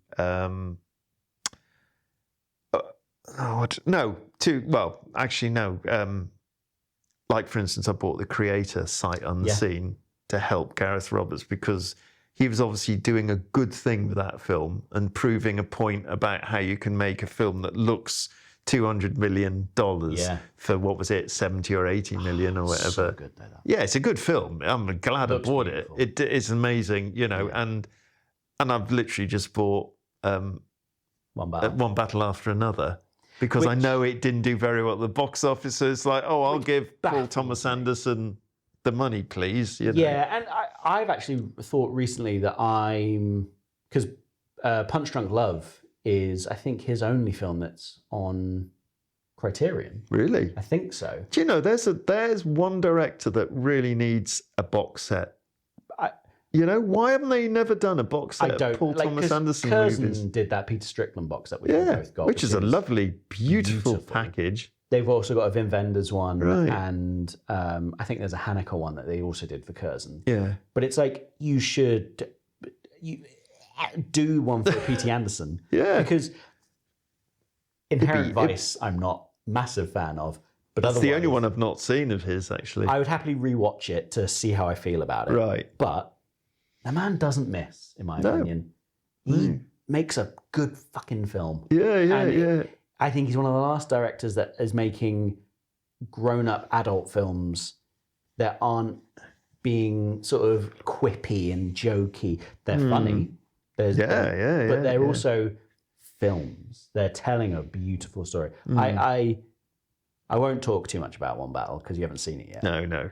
like for instance, I bought the Creator Sight Unseen to help Gareth Roberts because he was obviously doing a good thing with that film and proving a point about how you can make a film that looks $200 million for what was it, 70 or 80 million or whatever.
So good, though, that.
Yeah, it's a good film. I'm glad I bought
beautiful.
it. It's amazing, and I've literally just bought One Battle After Another because I know it didn't do very well at the box office. So it's like, I'll give Paul Thomas Anderson the money, please.
Yeah, and I've actually thought recently that because Punch Drunk Love is, I think, his only film that's on Criterion.
Really?
I think so.
Do you know, there's one director that really needs a box set. Why haven't they never done a box set of Paul Thomas Anderson movies?
Did that Peter Strickland box set, which we both got.
Which is a lovely, beautiful package.
They've also got a Wim Wenders one,
Right.
and I think there's a Haneke one that they also did for Curzon.
Yeah.
But it's like, you should do one for P.T. Anderson.
Yeah.
Because Inherent Vice, I'm not a massive fan of. But
That's the only
otherwise,
one I've not seen of his, actually.
I would happily rewatch it to see how I feel about it.
Right.
But the man doesn't miss, in my opinion. He makes a good fucking film.
Yeah.
I think he's one of the last directors that is making grown-up adult films that aren't being sort of quippy and jokey. They're funny. But they're also films. They're telling a beautiful story. I won't talk too much about One Battle because you haven't seen it yet.
No.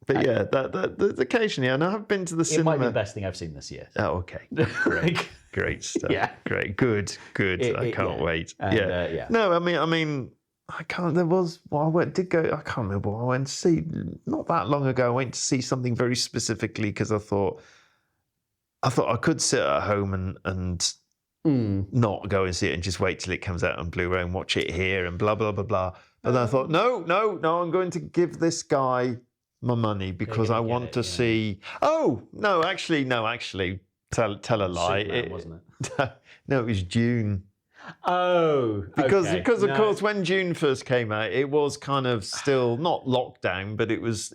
But
yeah, that occasionally, and I've been to the cinema.
It might be the best thing I've seen this year.
Oh, okay. Great stuff.
Yeah.
Great. Good. I can't wait.
And,
No, I mean, I can't. There was. Well, I did go. I can't remember what I went to see. Not that long ago, I went to see something very specifically because I thought I could sit at home and not go and see it and just wait till it comes out on Blu-ray and watch it here and blah blah blah blah. But then I thought, no, I'm going to give this guy my money because I want to see. Oh no, actually, tell a lie.
Superman, wasn't it?
No, it was June.
Oh,
Because
okay.
of course when June first came out, it was kind of still not lockdown, but it was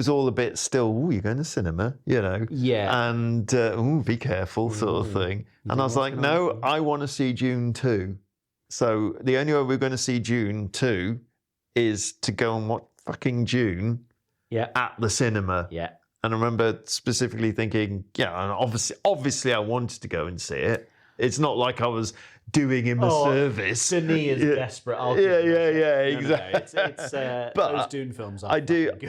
all a bit still. Oh, you're going to cinema,
Yeah.
and be careful, sort of thing. And I was like, no, I want to see June 2. So the only way we're going to see June 2 is to go and watch fucking June at the cinema.
Yeah.
And I remember specifically thinking, and obviously I wanted to go and see it. It's not like I was doing him a service.
Denis is desperate.
Exactly.
It's those Dune films are good.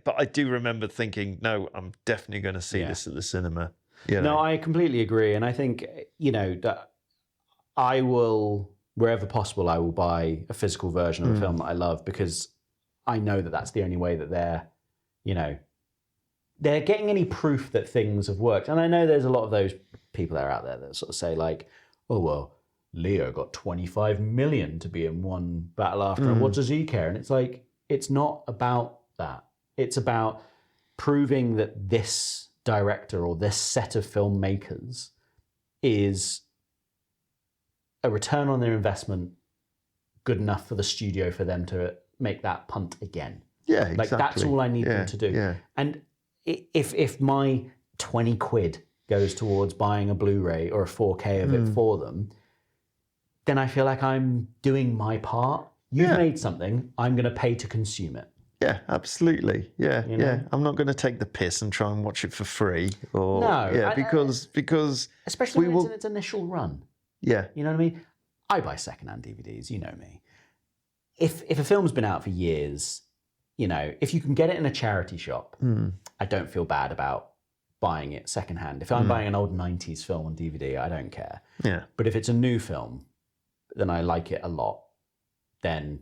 But I do remember thinking, no, I'm definitely going to see this at the cinema.
No, I completely agree. And I think, that I will, wherever possible, I will buy a physical version of a film that I love because I know that that's the only way that they're, they're getting any proof that things have worked. And I know there's a lot of those people that are out there that sort of say like, oh, well, Leo got 25 million to be in one battle after. What does he care? And it's like, it's not about that. It's about proving that this director or this set of filmmakers is a return on their investment good enough for the studio for them to make that punt again.
Yeah, exactly.
Like, that's all I need them to do.
Yeah.
And if my 20 quid goes towards buying a Blu-ray or a 4K of it for them, then I feel like I'm doing my part. You've made something, I'm going to pay to consume it.
Yeah, absolutely. Yeah,
You know?
yeah. I'm not going to take the piss and try and watch it for free. Or,
No,
yeah, because
especially when it's in its initial run.
Yeah,
You know what I mean? I buy secondhand DVDs, you know me. If a film's been out for years, you know, if you can get it in a charity shop, I don't feel bad about buying it secondhand. If I'm buying an old 90s film on DVD, I don't care.
yeah,
But if it's a new film, then I like it a lot, then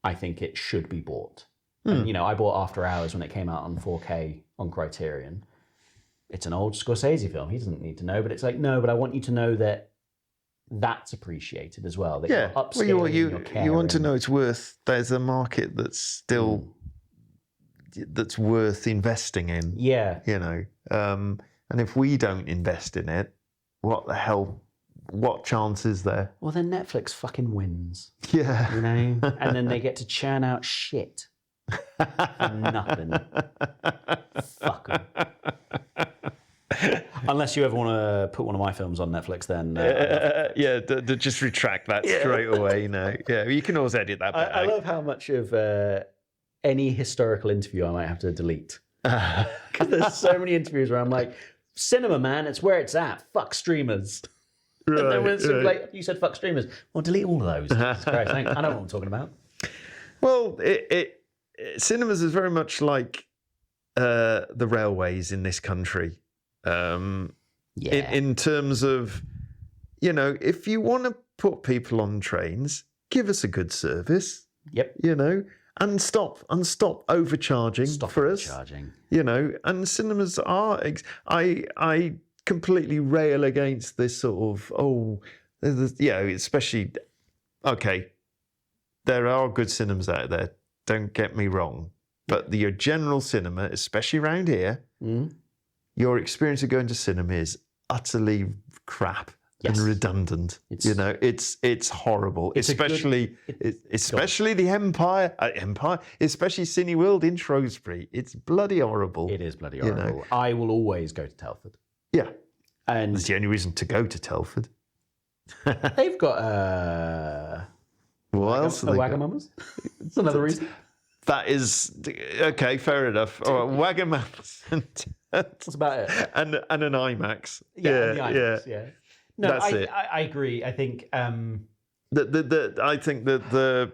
I think it should be bought. And, you know, I bought After Hours when it came out on 4K on Criterion. It's an old Scorsese film. He doesn't need to know, but it's like, no, but I want you to know that that's appreciated as well. That
yeah.
you're upscaling,
Well,
you're
you
caring.
want to know it's worth. There's a market that's still that's worth investing in.
Yeah.
You know, and if we don't invest in it, what the hell? What chance is there?
Well, then Netflix fucking wins,
Yeah.
you know? And then they get to churn out shit for nothing. Fuck 'em. Unless you ever want to put one of my films on Netflix, then...
Yeah, just retract that straight away. You know, yeah, you can always edit that.
I love how much of any historical interview I might have to delete. Because there's so many interviews where I'm like, cinema, man, it's where it's at. Fuck streamers. And then when it's like, you said fuck streamers. Well, delete all of those. Jesus Christ, I know what I'm talking about.
Well, cinemas is very much like the railways in this country. In terms of, you know, if you want to put people on trains, give us a good service.
Yep.
You know, and stop overcharging for us. You know, and cinemas are. I completely rail against this sort of especially. Okay, there are good cinemas out there. Don't get me wrong, but your general cinema, especially around here, your experience of going to cinema is utterly crap and redundant. It's horrible. Especially the Empire, especially Cineworld in Shrewsbury. It's bloody horrible.
It is bloody horrible. You know? I will always go to Telford.
Yeah,
and
that's the only reason to go to Telford.
They've got
what else?
Wagamama's. That's another reason.
That is okay. Fair enough. All right, Wagamama's.
That's about it.
And an IMAX.
Yeah. No,
that's it.
I agree. I think
I think that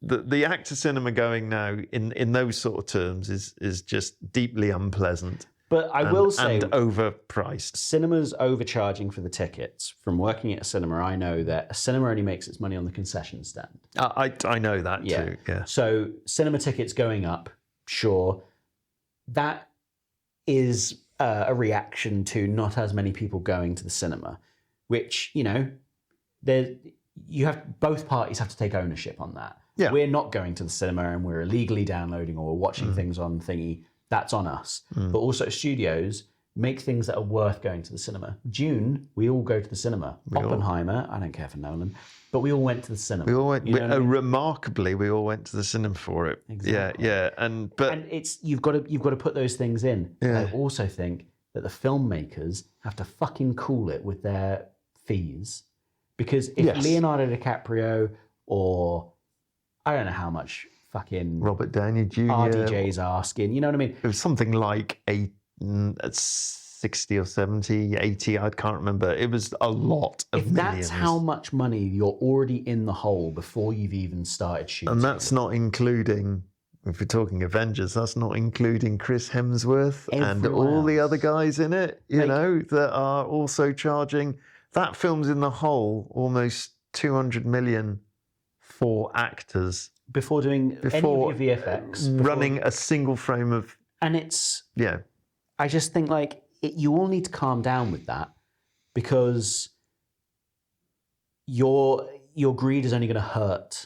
the actor cinema going now in those sort of terms is just deeply unpleasant.
But I will say,
and overpriced.
Cinemas overcharging for the tickets. From working at a cinema, I know that a cinema only makes its money on the concession stand.
I know that too. Yeah.
So cinema tickets going up, sure. That is a reaction to not as many people going to the cinema, which, you know, both parties have to take ownership on that.
Yeah.
We're not going to the cinema and we're illegally downloading or watching things on thingy. That's on us. But also studios make things that are worth going to the cinema. Dune, we all go to the cinema. Oppenheimer, I don't care for Nolan, but we all went to the cinema.
We all went. Remarkably, we all went to the cinema for it.
Exactly.
Yeah. And
it's you've got to put those things in.
Yeah.
I also think that the filmmakers have to fucking cool it with their fees, because if Leonardo DiCaprio or I don't know how much fucking
Robert Downey Jr.
RDJ's asking, you know what I mean?
It was something like 60 or 70, 80, I can't remember. It was a lot of millions.
If that's how much money you're already in the hole before you've even started shooting.
And that's not including, if we're talking Avengers, that's not including Chris Hemsworth and all the other guys in it, you know, that are also charging. That film's in the hole almost 200 million for actors.
Before doing any of your VFX.
Running a single frame of
And it's,
Yeah.
I just think like you all need to calm down with that, because your greed is only going to hurt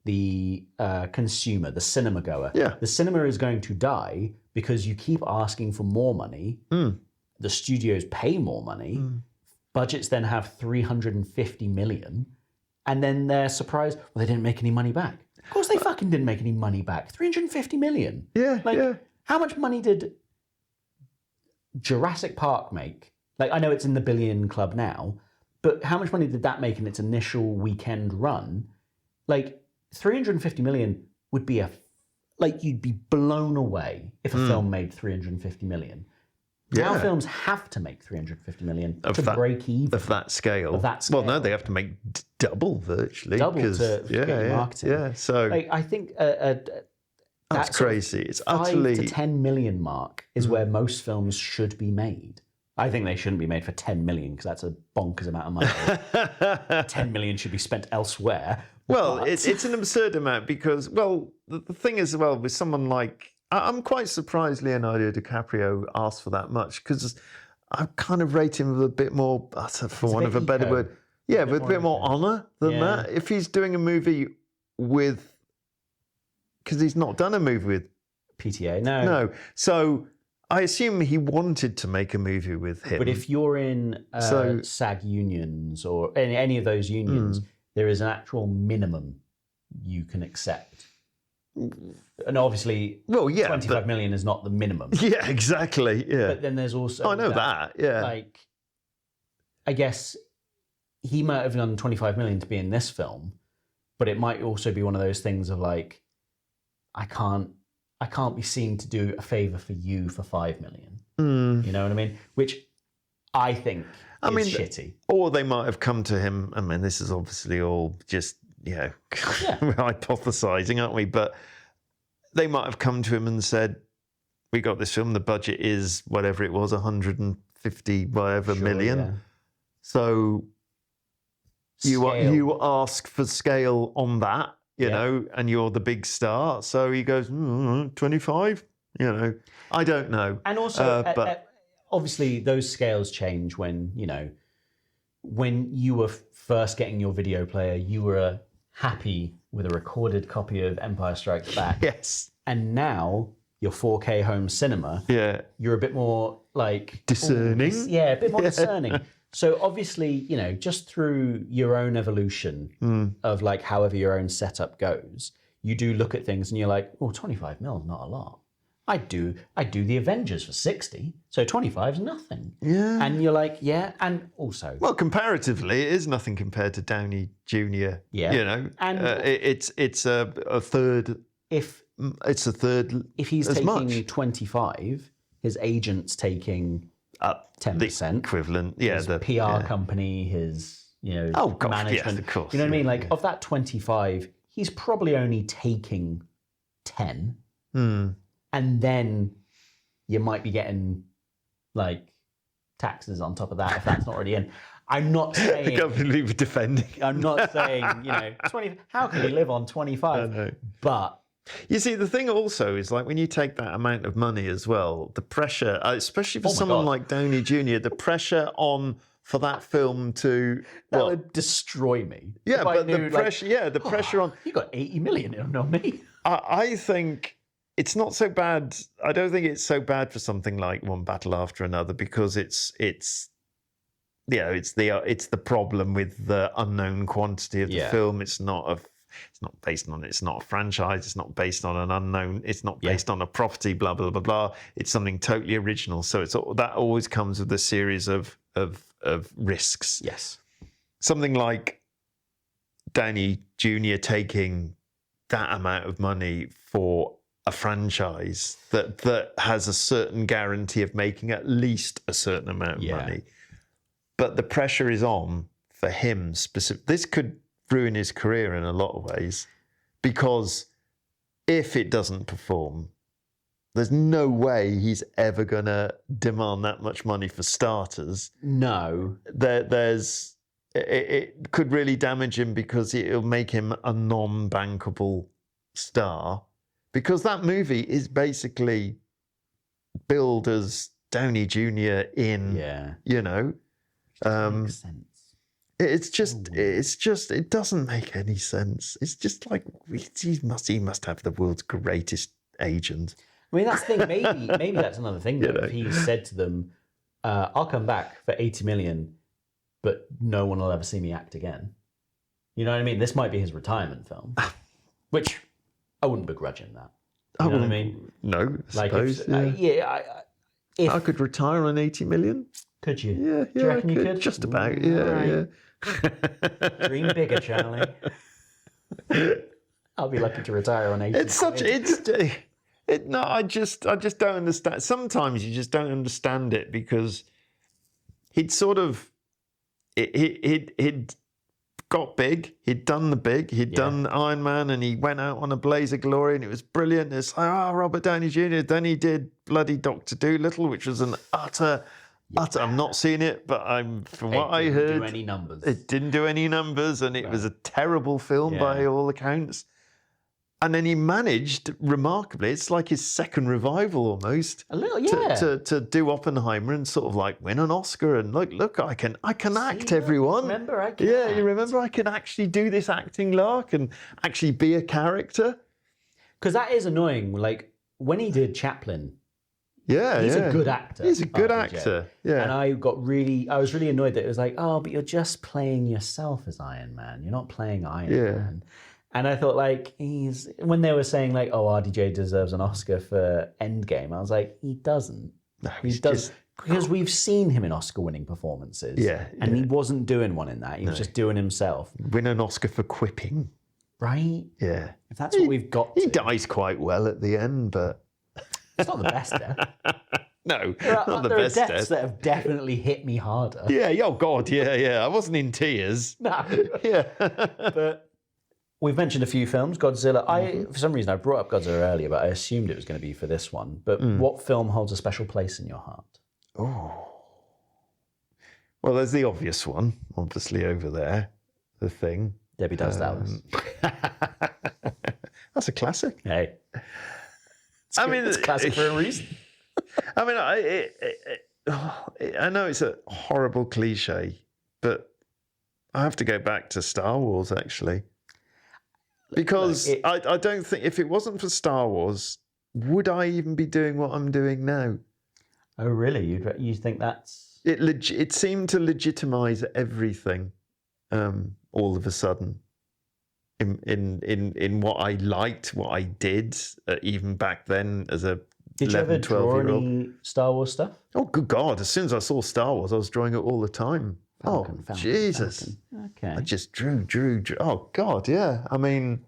the consumer, the cinema goer.
Yeah.
The cinema is going to die because you keep asking for more money. The studios pay more money. Budgets then have 350 million, and then they're surprised, well, they didn't make any money back. Of course they fucking didn't make any money back. 350 million.
Yeah,
Like, how much money did Jurassic Park make? Like, I know it's in the billion club now, but how much money did that make in its initial weekend run? Like, 350 million would be you'd be blown away if a film made 350 million. Now films have to make 350 million to break even.
Of that scale. Well, no, they have to make double virtually.
Double to get marketing.
Yeah, so
like, I think
that's crazy. It's
5
utterly
to 10 million mark is where most films should be made. I think they shouldn't be made for 10 million because that's a bonkers amount of money. 10 million should be spent elsewhere.
Well,
but...
it's an absurd amount because, well, the thing is, well, with someone like, I'm quite surprised Leonardo DiCaprio asked for that much, because I kind of rate him with a bit more, for want of a better word, with a bit more honour than that. If he's doing a movie with, because he's not done a movie with
PTA,
no. So I assume he wanted to make a movie with him.
But if you're in SAG unions or any of those unions, there is an actual minimum you can accept. And obviously, 25 million is not the minimum.
Yeah, exactly. Yeah.
But then there's also...
I know that. Yeah.
Like, I guess he might have done 25 million to be in this film, but it might also be one of those things of like, I can't be seen to do a favour for you for 5 million. You know what I mean? Which I think is shitty.
Or they might have come to him. I mean, this is obviously all just... we're hypothesizing, aren't we? But they might have come to him and said, we got this film, the budget is whatever it was, 150 million.
Yeah.
So you ask for scale on that, you know, and you're the big star. So he goes, 25? You know, I don't know.
And also, but obviously those scales change when you were first getting your video player, you were happy with a recorded copy of Empire Strikes Back.
Yes.
And now your 4K home cinema, you're a bit more like...
discerning.
A bit more discerning. So obviously, just through your own evolution of like however your own setup goes, you do look at things and you're like, 25 mil is not a lot. I do the Avengers for 60, so 25 is nothing. Yeah. And you're like, and also...
Well, comparatively, it is nothing compared to Downey Jr., And it's a third... It's a third
If he's
as
taking
much.
25, his agent's taking 10%.
The equivalent,
his PR company, his, management.
Yes, of course.
You know what I mean? Like, of that 25, he's probably only taking 10. And then you might be getting like taxes on top of that if that's not already in. I'm not saying...
I can't believe you're defending.
I'm not saying, 20. How can you live on 25?
I know.
But...
You see, the thing also is like when you take that amount of money as well, the pressure, especially for someone like Downey Jr., the pressure on for that film to...
That would destroy me.
Yeah, but the pressure, the pressure on...
You got 80 million in on me.
I think... It's not so bad. I don't think it's so bad for something like One Battle After Another, because it's the problem with the unknown quantity of the film. It's not based on it's not a franchise. It's not based on an unknown. It's not based on a property. Blah blah blah blah. It's something totally original. So that always comes with a series of risks.
Yes.
Something like Downey Jr. taking that amount of money for a franchise that has a certain guarantee of making at least a certain amount of money. But the pressure is on for him specific. This could ruin his career in a lot of ways, because if it doesn't perform, there's no way he's ever going to demand that much money for starters.
No.
It could really damage him, because it'll make him a non-bankable star. Because that movie is basically billed as Downey Jr. in,
Yeah.
you know.
Makes sense.
It's just, it doesn't make any sense. It's just like, he must have the world's greatest agent.
I mean, that's the thing. Maybe that's another thing. Though. If he said to them, "I'll come back for 80 million, but no one will ever see me act again." You know what I mean? This might be his retirement film, which I wouldn't begrudge him that. You know what I mean?
No, I
Like,
suppose.
if
I could retire on 80 million.
could you?
Yeah,
Do you reckon you could?
Just about. Yeah.
Dream bigger, Charlie. I'll be lucky to retire on 80.
I just don't understand. Sometimes you just don't understand it because he'd sort of he'd got big. He'd done the big. He'd done Iron Man, and he went out on a blaze of glory, and it was brilliant. It's like, Robert Downey Jr. Then he did bloody Dr. Dolittle, which was an utter. I've not seen it, but from what I heard,
didn't do any numbers.
It didn't do any numbers, and it was a terrible film by all accounts. And then he managed, remarkably, it's like his second revival almost.
A little, yeah.
To do Oppenheimer and sort of like win an Oscar and look, I can act, everyone.
Remember, I can
act.
you
remember I can actually do this acting lark and actually be a character.
Because that is annoying. Like when he did Chaplin.
He's
a good actor.
He's a good
RDJ.
actor. Yeah.
And I was really annoyed that it was like, but you're just playing yourself as Iron Man. You're not playing Iron Man. And I thought, like, when they were saying, like, RDJ deserves an Oscar for Endgame, I was like, he doesn't.
No,
he does. Because we've seen him in Oscar-winning performances. And he wasn't doing one in that. He was just doing himself.
Win an Oscar for quipping.
Right?
Yeah.
If that's what we've got
He dies quite well at the end, but...
It's not the best death.
No,
not the best deaths that have definitely hit me harder.
Yeah, oh God, yeah. I wasn't in tears.
No.
Yeah.
But... We've mentioned a few films. Godzilla. For some reason, I brought up Godzilla earlier, but I assumed it was going to be for this one. But what film holds a special place in your heart?
Oh. Well, there's the obvious one, obviously, over there. The Thing.
Debbie Does Dallas.
That's a classic.
Hey. It's classic for a reason.
I mean, I know it's a horrible cliche, but I have to go back to Star Wars, actually. Because I don't think, if it wasn't for Star Wars, would I even be doing what I'm doing now?
Oh, really? You think that's...
It seemed to legitimize everything all of a sudden in what I liked, what I did, even back then as a 11, 12-year-old.
Any Star Wars stuff?
Oh, good God. As soon as I saw Star Wars, I was drawing it all the time. Falcon, Jesus.
Okay.
I just drew. Oh, God, yeah. I mean,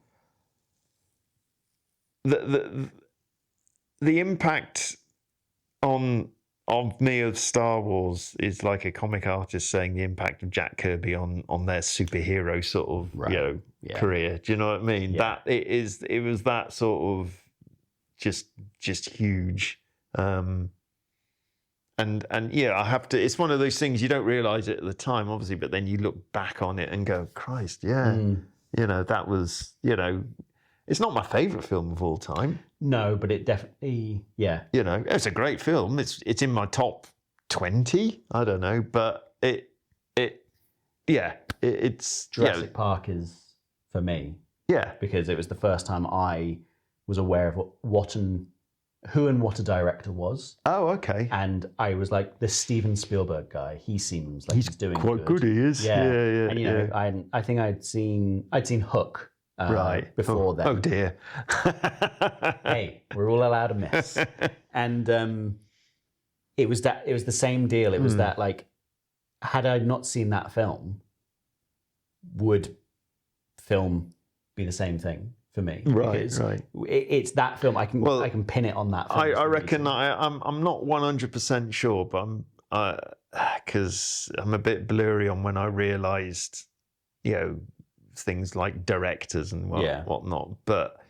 the impact of me of Star Wars is like a comic artist saying the impact of Jack Kirby on their superhero sort of career. Do you know what I mean?
Yeah.
It was that sort of just huge. And I have to. It's one of those things you don't realise it at the time, obviously, but then you look back on it and go, Christ, that was, it's not my favourite film of all time.
No, but it definitely,
it's a great film. It's in my top 20. I don't know, but it's
Jurassic Park is for me.
Yeah,
because it was the first time I was aware of who and what a director was.
Oh, okay.
And I was like, this Steven Spielberg guy, he seems like he's doing
quite good. He is. Yeah.
And I think I'd seen Hook before then.
Oh dear.
Hey, we're all allowed a miss. And it was the same deal. It was that, like, had I not seen that film, would film be the same thing for me? Because it's that film. I can pin it on that film.
I reckon I'm not 100% sure, but because I'm a bit blurry on when I realised, things like directors and whatnot. But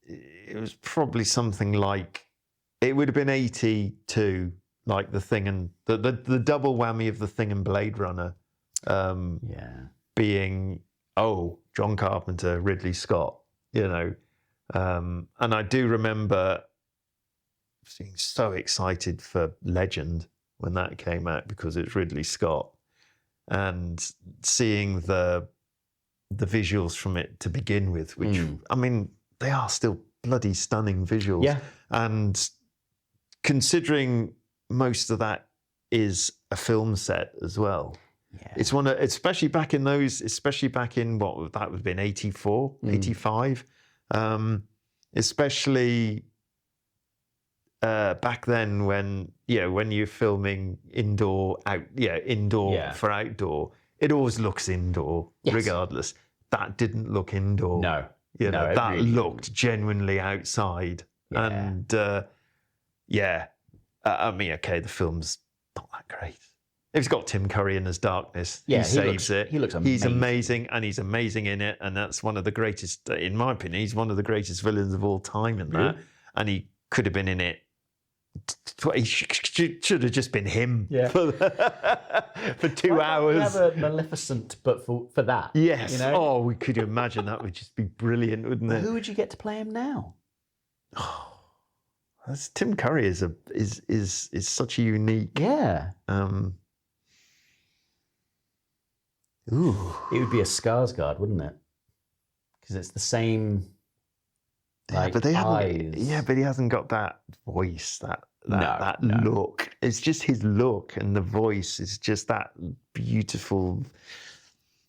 it was probably something like, it would have been 82, like The Thing and the double whammy of The Thing and Blade Runner. Being John Carpenter, Ridley Scott. And I do remember being so excited for Legend when that came out because it's Ridley Scott, and seeing the visuals from it to begin with, which I mean, they are still bloody stunning visuals.
Yeah.
And considering most of that is a film set as well.
Yeah.
It's one of, especially back in what that would have been 84, 85. Especially back then when you're filming indoor for outdoor, it always looks indoor, regardless. That didn't look indoor.
No.
That
really
looked genuinely outside.
Yeah.
And I mean, okay, the film's not that great. It's got Tim Curry in as Darkness.
Yeah,
he saves it.
He looks amazing.
He's amazing, and he's amazing in it. And that's one of the greatest, in my opinion, he's one of the greatest villains of all time in that. And he could have been in it. He should have just been him for 2 hours.
We have a Maleficent, but for that.
Yes.
You know?
Oh, could you imagine? That would just be brilliant, wouldn't it?
Who would you get to play him now?
Tim Curry is such a unique.
Yeah.
Ooh.
It would be a Skarsgård, wouldn't it? Because it's the same. Like,
but they
eyes.
haven't. Yeah, but he hasn't got that voice, that
No.
look. It's just his look, and the voice is just that beautiful,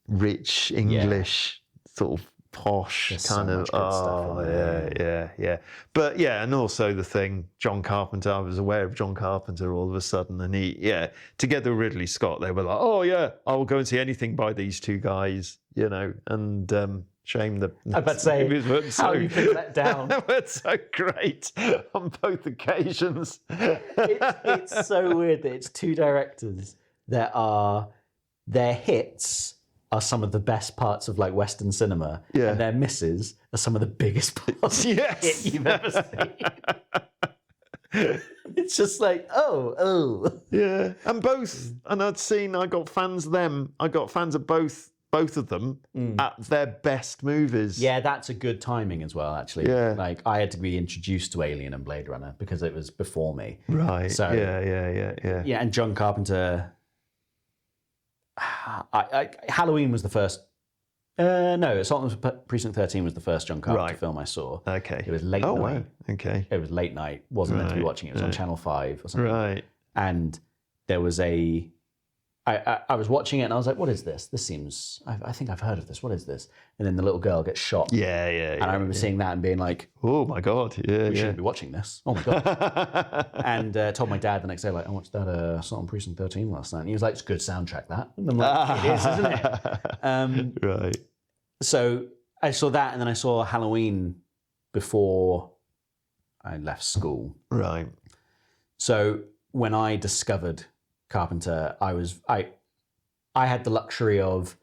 rich English sort of posh
There's
kind
so
of.
much good stuff in there.
Yeah. But and also the thing, John Carpenter. I was aware of John Carpenter all of a sudden, and together with Ridley Scott, they were like, oh yeah, I'll go and see anything by these two guys, and. Shame that
I was about to say, how you been let down.
It's so great on both occasions.
It's so weird that it's two directors that their hits are some of the best parts of like Western cinema, and their misses are some of the biggest parts of hit you've ever seen. It's just like, oh.
Yeah, and both, and I got fans of them. I got fans of both of them at their best movies.
Yeah, that's a good timing as well, actually.
Yeah.
Like, I had to be introduced to Alien and Blade Runner because it was before me.
Right.
So,
yeah.
Yeah, and John Carpenter... Halloween was the first... no, Assault on Precinct 13 was the first John Carpenter film I saw.
Okay.
It was late night.
Wow. Okay.
It was late night. Wasn't meant to be watching it. It was on Channel 5 or something.
Right.
And there was I was watching it and I was like, what is this? This seems... I think I've heard of this. What is this? And then the little girl gets shot.
Yeah.
And I remember seeing that and being like...
Oh, my God. Yeah,
we shouldn't be watching this. Oh, my God. And told my dad the next day, like, I watched that Assault on Precinct 13 last night. And he was like, it's a good soundtrack, that. And I'm like, it is, isn't it?
Right.
So I saw that and then I saw Halloween before I left school.
Right.
So when I discovered Carpenter, I had the luxury of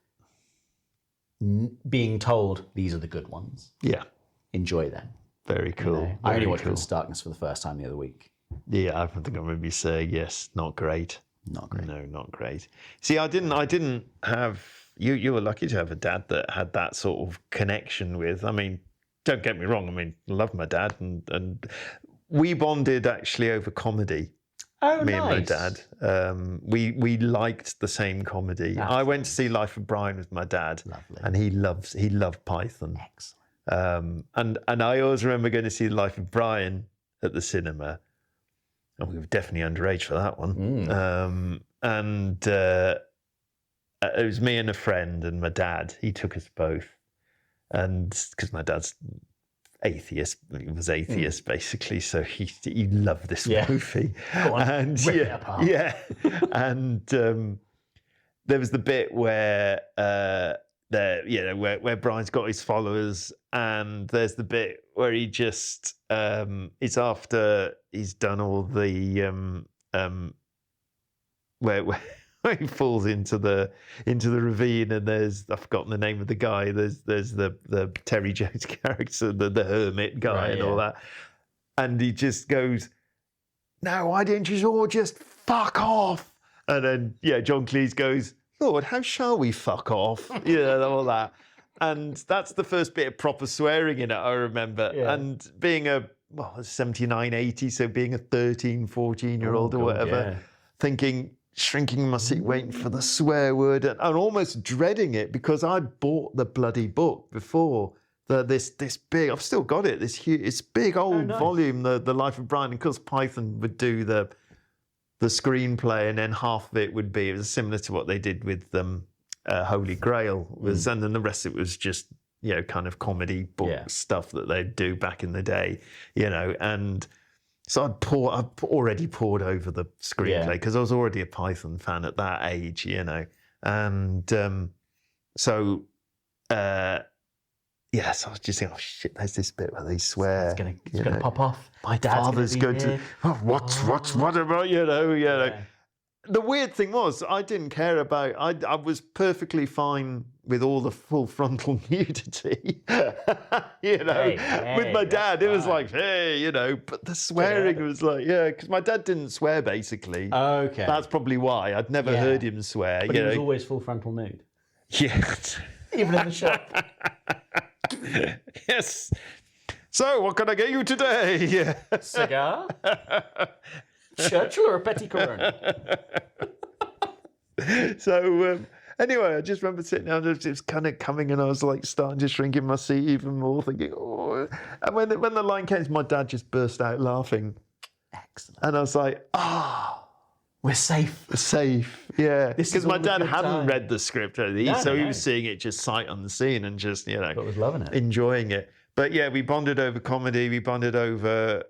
being told these are the good ones.
Yeah.
Enjoy them.
Very cool.
I only watched Prince of Darkness for the first time the other week.
Yeah, I think I remember you saying yes, not great.
Not great.
No, not great. See, I didn't have you were lucky to have a dad that had that sort of connection with. I mean, don't get me wrong, I mean, I love my dad and we bonded actually over comedy.
Oh,
Me
nice.
and my dad. We liked the same comedy. I went to see Life of Brian with my dad.
Lovely.
And he loved Python.
Excellent.
And I always remember going to see Life of Brian at the cinema. And we were definitely underage for that one. It was me and a friend and my dad. He took us both. And because my dad's atheist, he was atheist basically, so he loved this movie.
Go on,
and
rip it apart.
And there was the bit where where Brian's got his followers, and there's the bit where he just it's after he's done all the where he falls into the ravine, and there's, I've forgotten the name of the guy. There's the Terry Jones character, the hermit guy, and all that. And he just goes, "Now, why didn't you all just fuck off?" And then John Cleese goes, "Lord, how shall we fuck off?" All that. And that's the first bit of proper swearing in it, I remember.
Yeah.
And being a well, 79, 80, so being a 13, 14-year-old or whatever, thinking, shrinking my seat, waiting for the swear word, and almost dreading it because I bought the bloody book before. This big, I've still got it, this huge, it's big old volume, the Life of Brian, and because Python would do the screenplay, and then half of it would be, it was similar to what they did with Holy Grail, and then the rest of it was just, you know, kind of comedy book stuff that they'd do back in the day, you know, and so I'd already poured over the screenplay because I was already a Python fan at that age, you know, and so I was just thinking, oh shit, there's this bit where they swear.
It's gonna pop off.
My father's going to. Oh, what about you know? Yeah. The weird thing was, I didn't care about. I was perfectly fine with all the full frontal nudity. You know, with my dad, it was like, hey, you know. But the swearing was like, because my dad didn't swear basically.
Okay.
That's probably why I'd never heard him swear.
But he was always full frontal nude.
Yeah.
Even in the shop.
Yes. So, what can I get you today? Yeah.
Cigar? Churchill or a Petit Corona?
So, anyway, I just remember sitting down, it was kind of coming, and I was like starting to shrink in my seat even more, thinking, oh. And when the line came, my dad just burst out laughing.
Excellent.
And I was like,
we're safe.
We're safe, yeah. Because my dad hadn't read the script, so he was seeing it just sight on the scene and just, you know,
was loving it,
enjoying it. But yeah, we bonded over comedy. We bonded over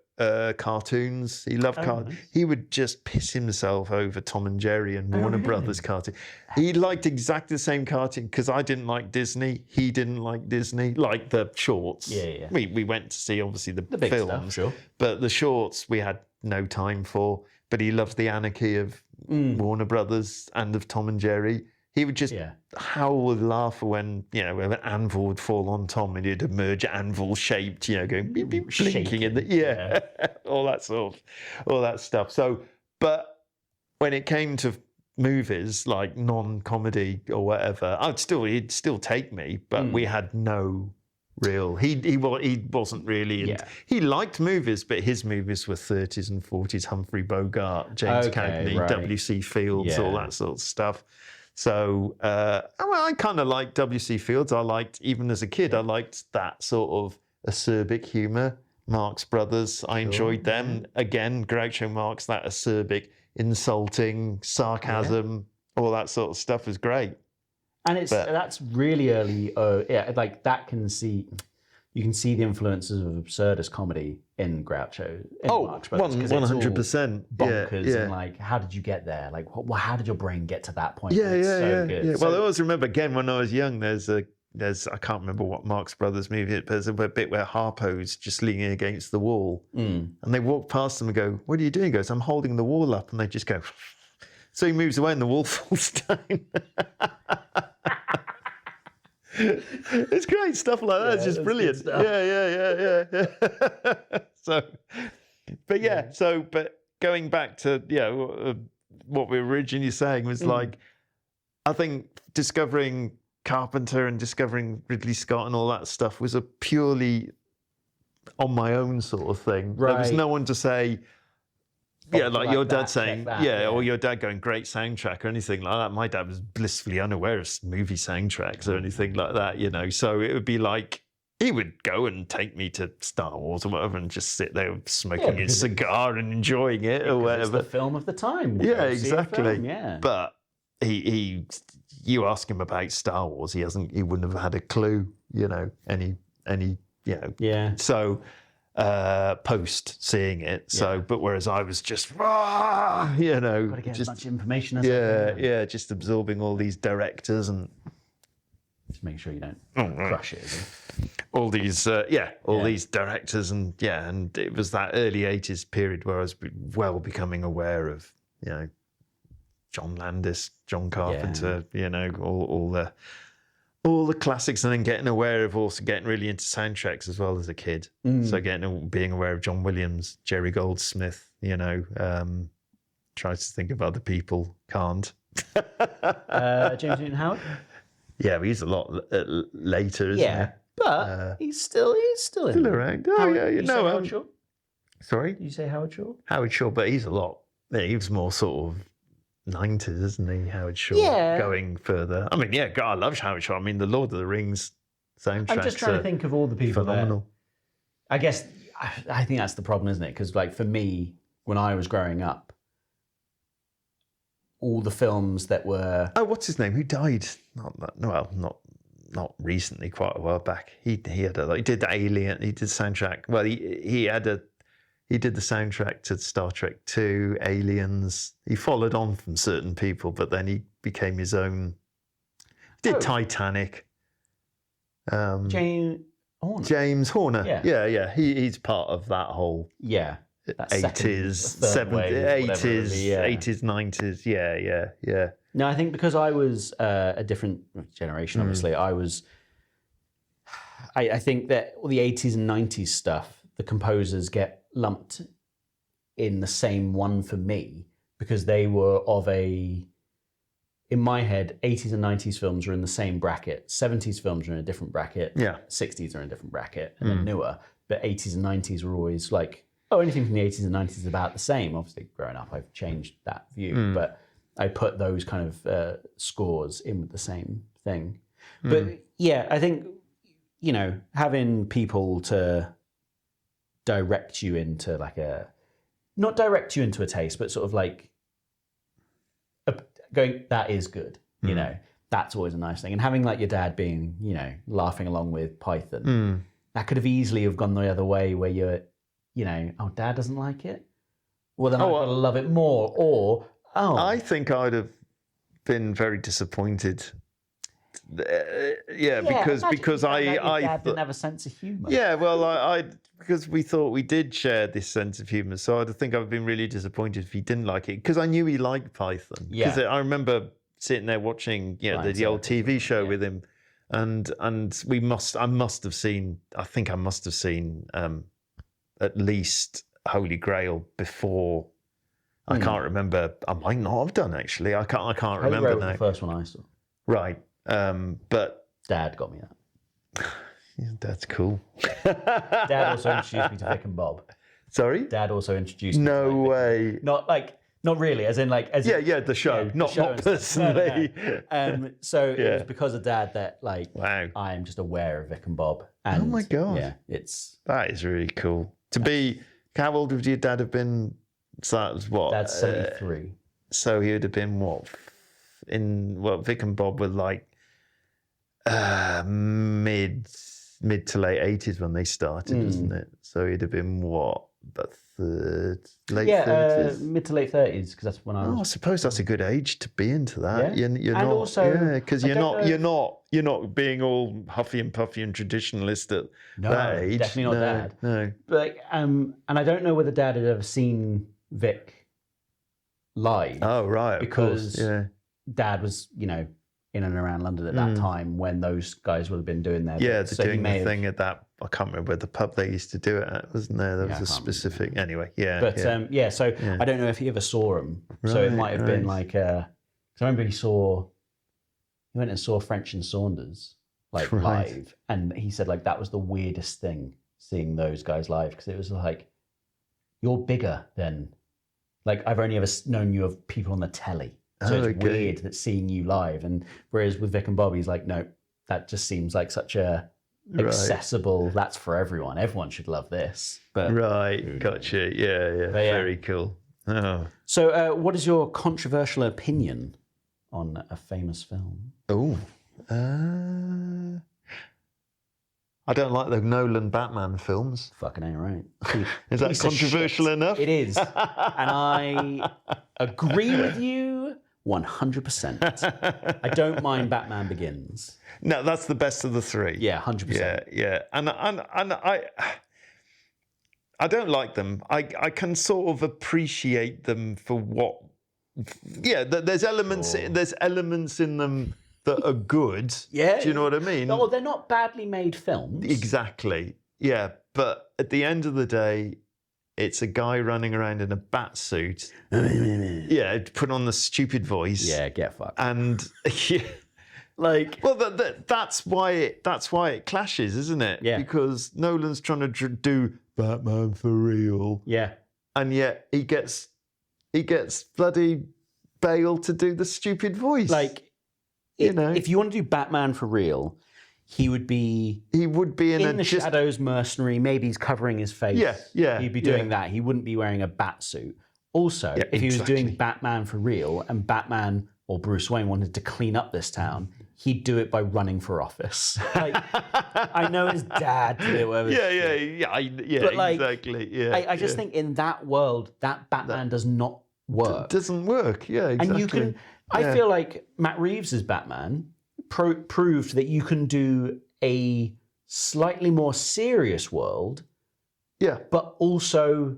cartoons. He loved cartoons. He would just piss himself over Tom and Jerry and Warner Brothers cartoons. He liked exactly the same cartoon because I didn't like Disney. He didn't like Disney, like the shorts.
Yeah.
We went to see obviously the
big
films,
stuff, sure.
But the shorts we had no time for. But he loved the anarchy of Warner Brothers and of Tom and Jerry. He would just howl with laughter when, you know, when an anvil would fall on Tom and he'd emerge anvil shaped, you know, going beep, beep, blinking in the all that stuff. So, but when it came to movies like non-comedy or whatever, he'd still take me, but we had no real. He wasn't really. He liked movies, but his movies were 30s and 40s. Humphrey Bogart, James Cagney, W.C. Fields, all that sort of stuff. So I kind of liked W.C. Fields. I liked, even as a kid, I liked that sort of acerbic humour. Marx Brothers, I enjoyed them. Again, Groucho Marx, that acerbic, insulting, sarcasm, all that sort of stuff was great.
And that's really early. Like that you can see the influences of absurdist comedy in Groucho. In Marx Brothers,
100%.
Bonkers and like, how did you get there? Like, how did your brain get to that point?
Yeah.
Good.
Well, I always remember again when I was young. There's I can't remember what Marx Brothers movie it, but there's a bit where Harpo's just leaning against the wall, and they walk past them and go, "What are you doing?" He goes, "I'm holding the wall up," and they just go. So he moves away and the wall falls down. It's great stuff like that. It's just brilliant. Yeah. So, but going back to what we were originally saying was like, I think discovering Carpenter and discovering Ridley Scott and all that stuff was a purely on my own sort of thing. Right. There was no one to say. Yeah, like your dad saying, or your dad going, great soundtrack or anything like that. My dad was blissfully unaware of movie soundtracks or anything like that, you know. So it would be like, he would go and take me to Star Wars or whatever and just sit there smoking his cigar and enjoying it or whatever.
It's the film of the time.
Yeah, exactly. But you ask him about Star Wars, he wouldn't have had a clue, you know, any. So. Post seeing it, but whereas I was just, you know,
got to get
just,
as much information as
just absorbing all these directors and
just make sure you don't crush it.
All these, these directors and it was that early 80s period where I was becoming aware of, you know, John Landis, John Carpenter, you know, all the classics, and then getting aware of also getting really into soundtracks as well as a kid. So being aware of John Williams, Jerry Goldsmith, you know, tries to think of other people, can't.
James Newton Howard?
Yeah, but he's a lot later, isn't he?
But he's still in
around. Oh, yeah, you know. Sorry?
Did you say Howard Shore?
Howard Shore, but he's a lot. Yeah, he was more sort of 90s, isn't he? Howard Shore.
Yeah.
Going further. I mean, yeah, God, I love Howard Shore. I mean, the Lord of the Rings soundtrack.
I'm just trying to think of all the people
phenomenal.
I guess I think that's the problem, isn't it? Because like for me, when I was growing up, all the films that were
what's his name? Who died? Not recently, quite a while back. He did the Alien. He did soundtrack. Well, he did the soundtrack to Star Trek 2, Aliens. He followed on from certain people, but then he became his own. He did Titanic. James Horner. Yeah. He's part of that whole.
Yeah.
80s, 70s, 80s, 90s. Yeah.
No, I think because I was a different generation, obviously, I think that all the 80s and 90s stuff, the composers get lumped in the same one for me because they were in my head, 80s and 90s films are in the same bracket. 70s films are in a different bracket.
Yeah.
60s are in a different bracket and then newer. But 80s and 90s were always like, anything from the 80s and 90s is about the same. Obviously, growing up, I've changed that view, but I put those kind of scores in with the same thing. But yeah, I think, having people to direct you into not direct you into a taste, but sort of like going, that is good, that's always a nice thing. And having like your dad being, laughing along with Python, that could have easily have gone the other way where you're, dad doesn't like it. Well, then I've got to love it more. Or,
I think I'd have been very disappointed. Because I
didn't have a sense of humour.
Yeah, well, I because we thought we did share this sense of humour, so I think I've been really disappointed if he didn't like it because I knew he liked Python. Because I remember sitting there watching, the old TV show with him, and I must have seen at least Holy Grail before. I can't remember. I might not have done actually. I can't remember.
Holy Grail was the first one I saw.
Right. But
Dad got me that.
Yeah, that's cool.
Dad also introduced me to Vic and Bob.
Sorry?
Dad also introduced me
No
to
way.
Not really, as in
the show, not personally.
No. So it was because of Dad that
wow.
I am just aware of Vic and Bob. And,
oh my God.
Yeah,
that is really cool. How old would your dad have been? So that was what?
Dad's 73.
So he would have been what? Vic and Bob were mid to late 80s when they started, isn't it? So he'd have been what? Late 30s?
Mid to late 30s, because that's when I was.
I suppose that's a good age to be into that.
Yeah.
You're
and
not,
also,
because you're not being all huffy and puffy and traditionalist at that age.
Definitely not Dad.
No.
But and I don't know whether Dad had ever seen Vic live.
Oh right,
because
of course.
Dad was in and around London at that time when those guys would have been doing their
bits. Doing the thing at that. I can't remember where the pub they used to do it at, wasn't there? There was a specific. Anyway,
But so I don't know if he ever saw him. So it might have been because I remember he went and saw French and Saunders live, and he said that was the weirdest thing seeing those guys live because it was you're bigger than I've only ever known you of people on the telly. So it's weird that seeing you live. And whereas with Vic and Bob, he's no, that just seems like such a accessible, that's for everyone. Everyone should love this. But
gotcha. Yeah. Very cool. Oh.
So what is your controversial opinion on a famous film?
I don't like the Nolan Batman films.
Fucking ain't right.
Is that controversial enough?
It is. And I agree with you 100%. I don't mind Batman Begins.
No, that's the best of the three.
Yeah, 100%.
Yeah. And I don't like them. I can sort of appreciate them for what. Yeah, there's elements. There's elements in them that are good.
Yeah.
Do you know what I mean?
No, they're not badly made films.
Exactly. Yeah, but at the end of the day, it's a guy running around in a bat suit. Put on the stupid voice.
Yeah, get fucked.
And that's why it clashes, isn't it?
Yeah.
Because Nolan's trying to do Batman for real.
Yeah.
And yet he gets bloody Bale to do the stupid voice.
Like, if you want to do Batman for real, he would be in the shadows, mercenary. Maybe he's covering his face.
Yeah.
He'd be doing that. He wouldn't be wearing a bat suit. Also, if he was doing Batman for real and Batman or Bruce Wayne wanted to clean up this town, he'd do it by running for office. Like, I know his dad did it. But
exactly. Yeah,
I just think in that world, that Batman does not work.
Doesn't work. Yeah, exactly.
And you can. I feel like Matt Reeves' Batman proved that you can do a slightly more serious world, but also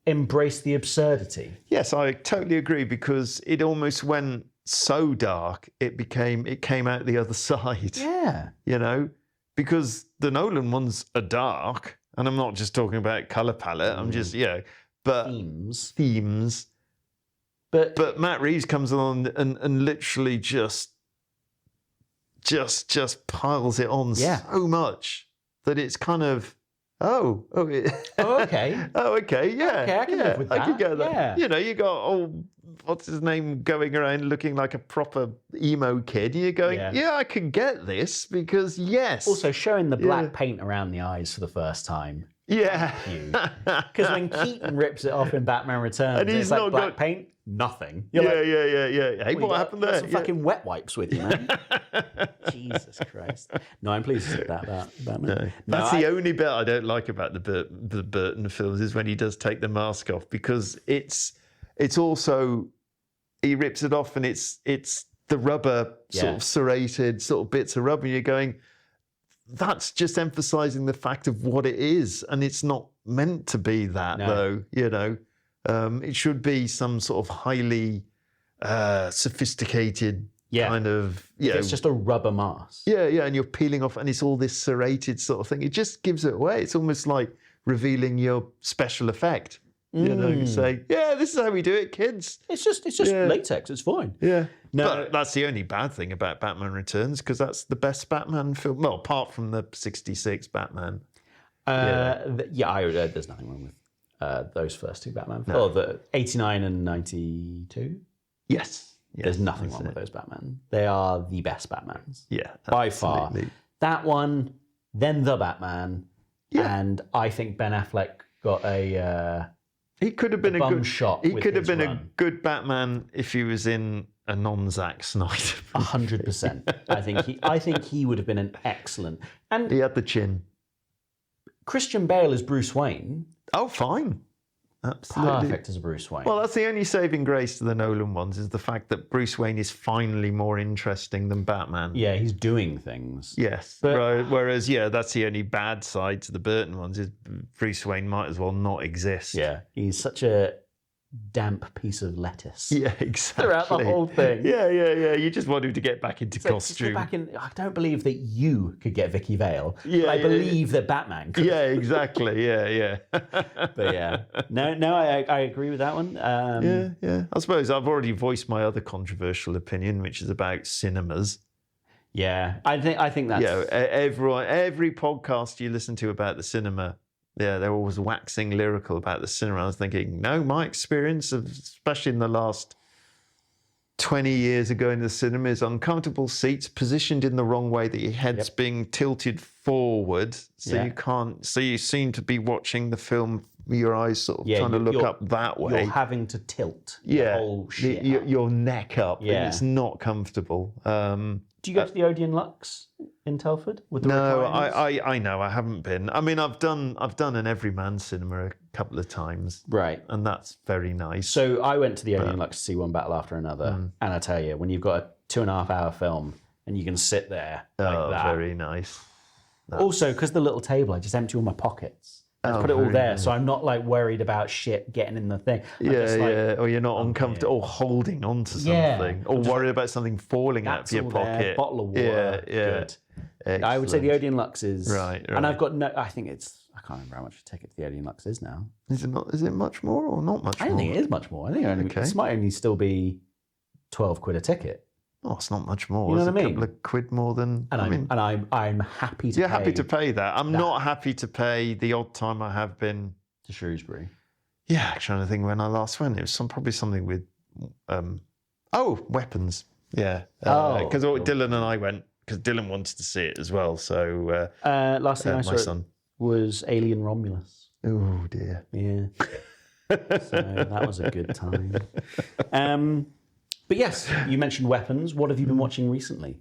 embrace the absurdity.
Yes, I totally agree, because it almost went so dark it came out the other side.
Yeah.
Because the Nolan ones are dark, and I'm not just talking about color palette. I'm just but themes. But Matt Reeves comes along and literally just piles it on so much that it's kind of okay,
okay,
yeah,
okay, I can live with that.
I can get that.
Yeah.
You got what's his name going around looking like a proper emo kid. You're going, I can get this because
Also showing the black paint around the eyes for the first time.
Yeah,
because when Keaton rips it off in Batman Returns, and he's like black paint. Nothing.
Yeah. Hey, what happened there?
Some fucking wet wipes with you, man. Jesus Christ. No, I'm pleased to say that about Batman.
No, that's the only bit I don't like about the Burton films is when he does take the mask off, because it's also, he rips it off and it's the rubber sort of serrated sort of bits of rubber, and you're going, that's just emphasizing the fact of what it is, and it's not meant to be that though. It should be some sort of highly sophisticated kind of.
It's just a rubber mask.
Yeah, and you're peeling off, and it's all this serrated sort of thing. It just gives it away. It's almost like revealing your special effect. You say, this is how we do it, kids.
It's just latex. It's fine.
Yeah. No, but that's the only bad thing about Batman Returns, because that's the best Batman film. Well, apart from the '66 Batman.
There's nothing wrong with those first two Batman films. Oh, the 89 and 92?
Yes.
There's nothing wrong with those Batman. They are the best Batmans.
Yeah.
By far. That one, then the Batman. Yeah. And I think Ben Affleck got
he could have been a good
shot.
He could have been a good Batman if he was in a non-Zack Snyder.
100%. I think he would have been an excellent. And
he had the chin.
Christian Bale as Bruce Wayne.
Oh, fine. Absolutely.
Perfect as a Bruce Wayne.
Well, that's the only saving grace to the Nolan ones, is the fact that Bruce Wayne is finally more interesting than Batman.
Yeah, he's doing things.
Yes. Whereas, that's the only bad side to the Burton ones, is Bruce Wayne might as well not exist.
Yeah, he's such a damp piece of lettuce.
Yeah, exactly.
Throughout the whole thing.
Yeah. You just want him to get back into costume.
I don't believe that you could get Vicky Vale. Yeah, but I believe that Batman could.
Yeah, exactly. Yeah.
But no, I agree with that one.
Yeah. I suppose I've already voiced my other controversial opinion, which is about cinemas.
Yeah, I think that's.
Yeah, every podcast you listen to about the cinema. Yeah, they're always waxing lyrical about the cinema. I was thinking, no, my experience, especially in the last 20 years of going to the cinema, is uncomfortable seats positioned in the wrong way, that your head's being tilted forward, so you can't. So you seem to be watching the film with your eyes sort of trying to look up that way.
You're having to tilt. The whole shit
your neck up. Yeah, and it's not comfortable.
Do you go to the Odeon Lux in Telford?
No, I know, I haven't been. I mean, I've done an Everyman cinema a couple of times,
right?
And that's very nice.
So I went to the Odeon Lux to see One Battle After Another, and I tell you, when you've got a 2.5 hour film and you can sit there like that,
very nice.
Also, because the little table, I just empty all my pockets. I put it all there, so I'm not like worried about shit getting in the thing.
Or you're not uncomfortable, or holding on to something, or worried about something falling out of your pocket.
There, bottle of water, good. Excellent. I would say the Odeon Lux is
right.
And I've got I think I can't remember how much a ticket to the Odeon Lux is now.
Is it not? Is it much more or not much more?
I don't think it is much more. I think this might only still be £12 a ticket.
Oh, it's not much more.
You know
It's
what I
a
mean?
couple of quid more than.
I'm happy to.
You're
pay
happy to pay that. I'm not happy to pay the odd time I have been
to Shrewsbury.
Yeah, trying to think when I last went. It was probably something with, weapons. Yeah, because Dylan and I went because Dylan wanted to see it as well. So
last thing I
my
saw
son
was Alien Romulus.
Oh dear.
Yeah, so that was a good time. But yes, you mentioned weapons. What have you been watching recently?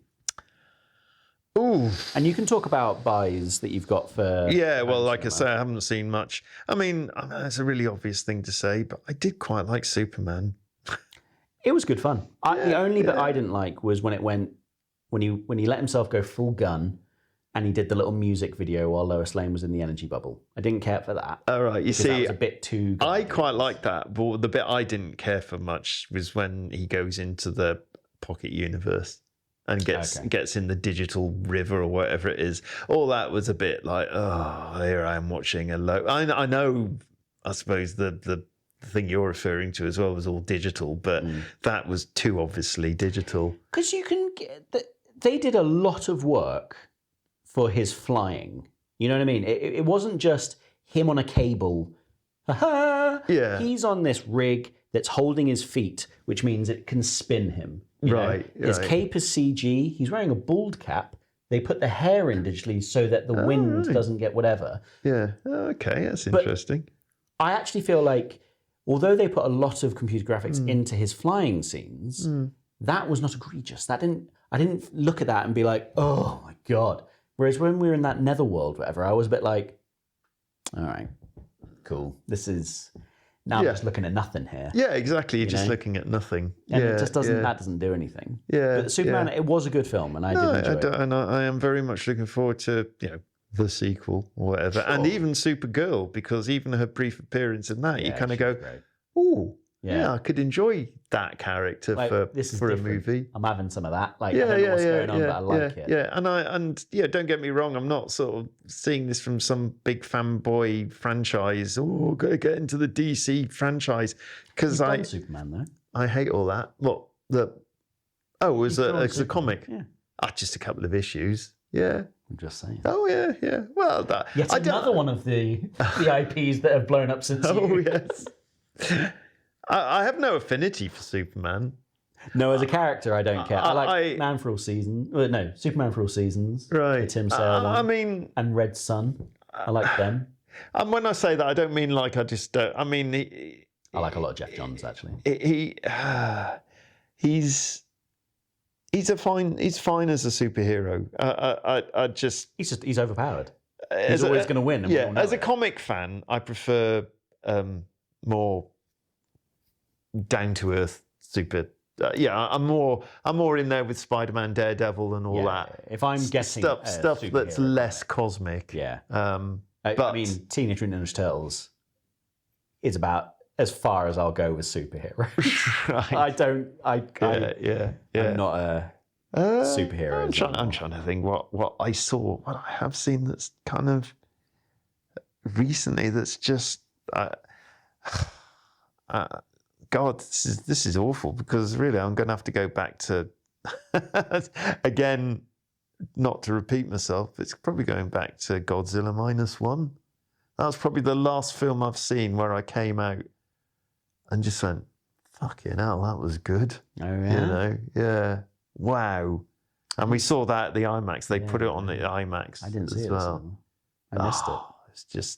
Ooh.
And you can talk about buys that you've got for.
Yeah, well, like I say, I haven't seen much. I mean, it's a really obvious thing to say, but I did quite like Superman.
It was good fun. The only bit I didn't like was when he let himself go full gun, and he did the little music video while Lois Lane was in the energy bubble. I didn't care for that.
All right, you see,
that was a bit too.
I quite liked that, but the bit I didn't care for much was when he goes into the pocket universe and gets in the digital river or whatever it is. All that was a bit like, oh, here I am watching a low. I know. I suppose the thing you're referring to as well was all digital, but that was too obviously digital.
Because you can get they did a lot of work for his flying. You know what I mean? It wasn't just him on a cable.
Yeah.
He's on this rig that's holding his feet, which means it can spin him.
Right.
His cape is CG. He's wearing a bald cap. They put the hair in digitally so that the wind doesn't get whatever.
Yeah. Okay, that's interesting.
I actually feel like, although they put a lot of computer graphics into his flying scenes, that was not egregious. I didn't look at that and be like, oh my God. Whereas when we were in that netherworld, whatever, I was a bit like, all right, cool. This is, now I'm just looking at nothing here.
Yeah, exactly. You're just looking at nothing.
And it just doesn't, that doesn't do anything.
Yeah.
But Superman, it was a good film and I did enjoy it.
And I am very much looking forward to, the sequel or whatever. Sure. And even Supergirl, because even her brief appearance in that, you kind of go, oh, yeah, I could enjoy that character for a movie.
I'm having some of that. Like, I don't know what's going on, but I like it.
Yeah, and don't get me wrong, I'm not sort of seeing this from some big fanboy franchise. Oh, gotta get into the DC franchise because
Superman though.
I hate all that. What it was a comic.
Yeah,
just a couple of issues. Yeah.
I'm just saying.
Oh yeah. Well,
yet another one of the IPs that have blown up since.
Oh yes. I have no affinity for Superman.
No, as a character, I don't care. I like Man for All Seasons. No, Superman for All Seasons.
Right.
Tim Sale.
I mean,
and Red Sun. I like them.
And when I say that, I don't mean like I just don't. I mean,
I like a lot of Jeff Johns actually.
He's fine as a superhero.
He's overpowered. He's always going to win.
As a comic fan, I prefer more down to earth super. I'm more in there with Spider-Man, Daredevil, and all that.
If I'm getting
stuff that's less cosmic.
Yeah.
But
I mean, Teenage Mutant Ninja Turtles is about as far as I'll go with superhero.
Right.
I'm not a superhero.
I'm trying to think what I saw, what I have seen that's kind of recently that's just God, this is awful because really I'm going to have to go back to again, not to repeat myself. It's probably going back to Godzilla -1. That was probably the last film I've seen where I came out and just went, fucking hell, that was good.
Oh yeah.
Yeah. Wow. And we saw that at the IMAX. They put it on the IMAX.
I didn't see
as
it.
Well.
I missed it.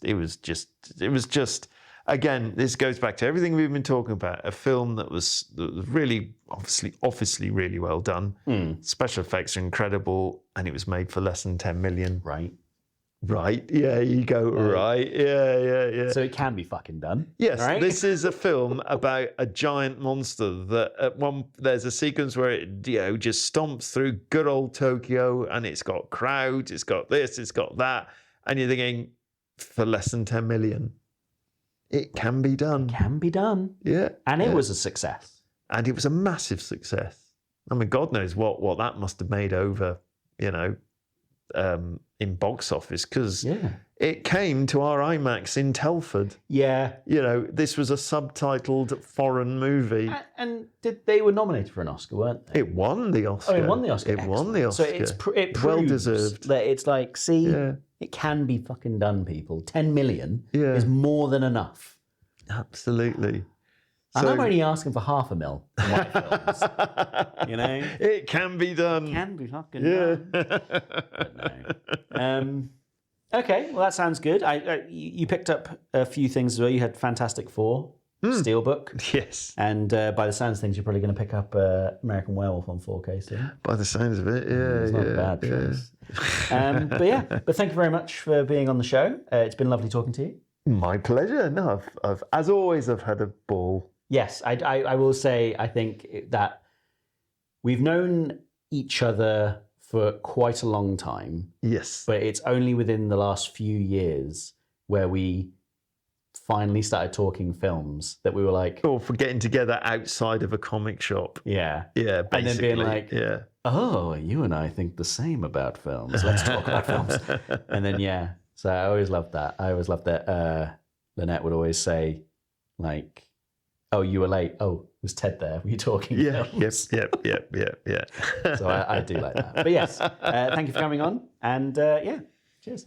It was just. Again, this goes back to everything we've been talking about. A film that was really, obviously, really well done. Special effects are incredible, and it was made for less than 10 million. Right. Yeah, you go. Right. Yeah.
So it can be fucking done.
Yes.
Right?
This is a film about a giant monster that there's a sequence where it just stomps through good old Tokyo, and it's got crowds, it's got this, it's got that, and you're thinking for less than 10 million. It can be done. Yeah.
And it was a success.
And it was a massive success. I mean, God knows what that must have made over, in box office because
Yeah.
it came to our IMAX in Telford.
Yeah.
You know, this was a subtitled foreign movie.
And they were nominated for an Oscar, weren't they?
It won the Oscar.
Oh, it won the Oscar.
It won the Oscar.
So it proves
well deserved.
that it's like, see,
Yeah.
it can be fucking done, people. 10 million
Yeah.
is more than enough.
Absolutely.
And
So-
I'm only asking for $500,000 in my films. You know?
It can be done.
Can be fucking
Yeah.
done. But no. Okay, well, that sounds good. You picked up a few things as well. You had Fantastic Four, Steelbook.
Yes.
And by the sounds of things, you're probably going to pick up American Werewolf on 4K soon.
By the sounds of it, yeah.
It's not a bad choice. But thank you very much for being on the show. It's been lovely talking to you.
My pleasure. No, I've as always, I've had a ball.
Yes, I will say, I think that we've known each other for quite a long time,
Yes.
but it's only within the last few years where we finally started talking films that we were like,
Or for getting together outside of a comic shop.
yeah.
Yeah,
And then being
basically.
like,
yeah.
oh, you and I think the same about films. Let's talk about films. And then, yeah. So I always loved that. I always loved that Lynette would always say, like, oh, you were late. Oh, was Ted there? Were you talking
Yeah.
films?
Yep.
So I do like that. But yes, thank you for coming on. And yeah, cheers.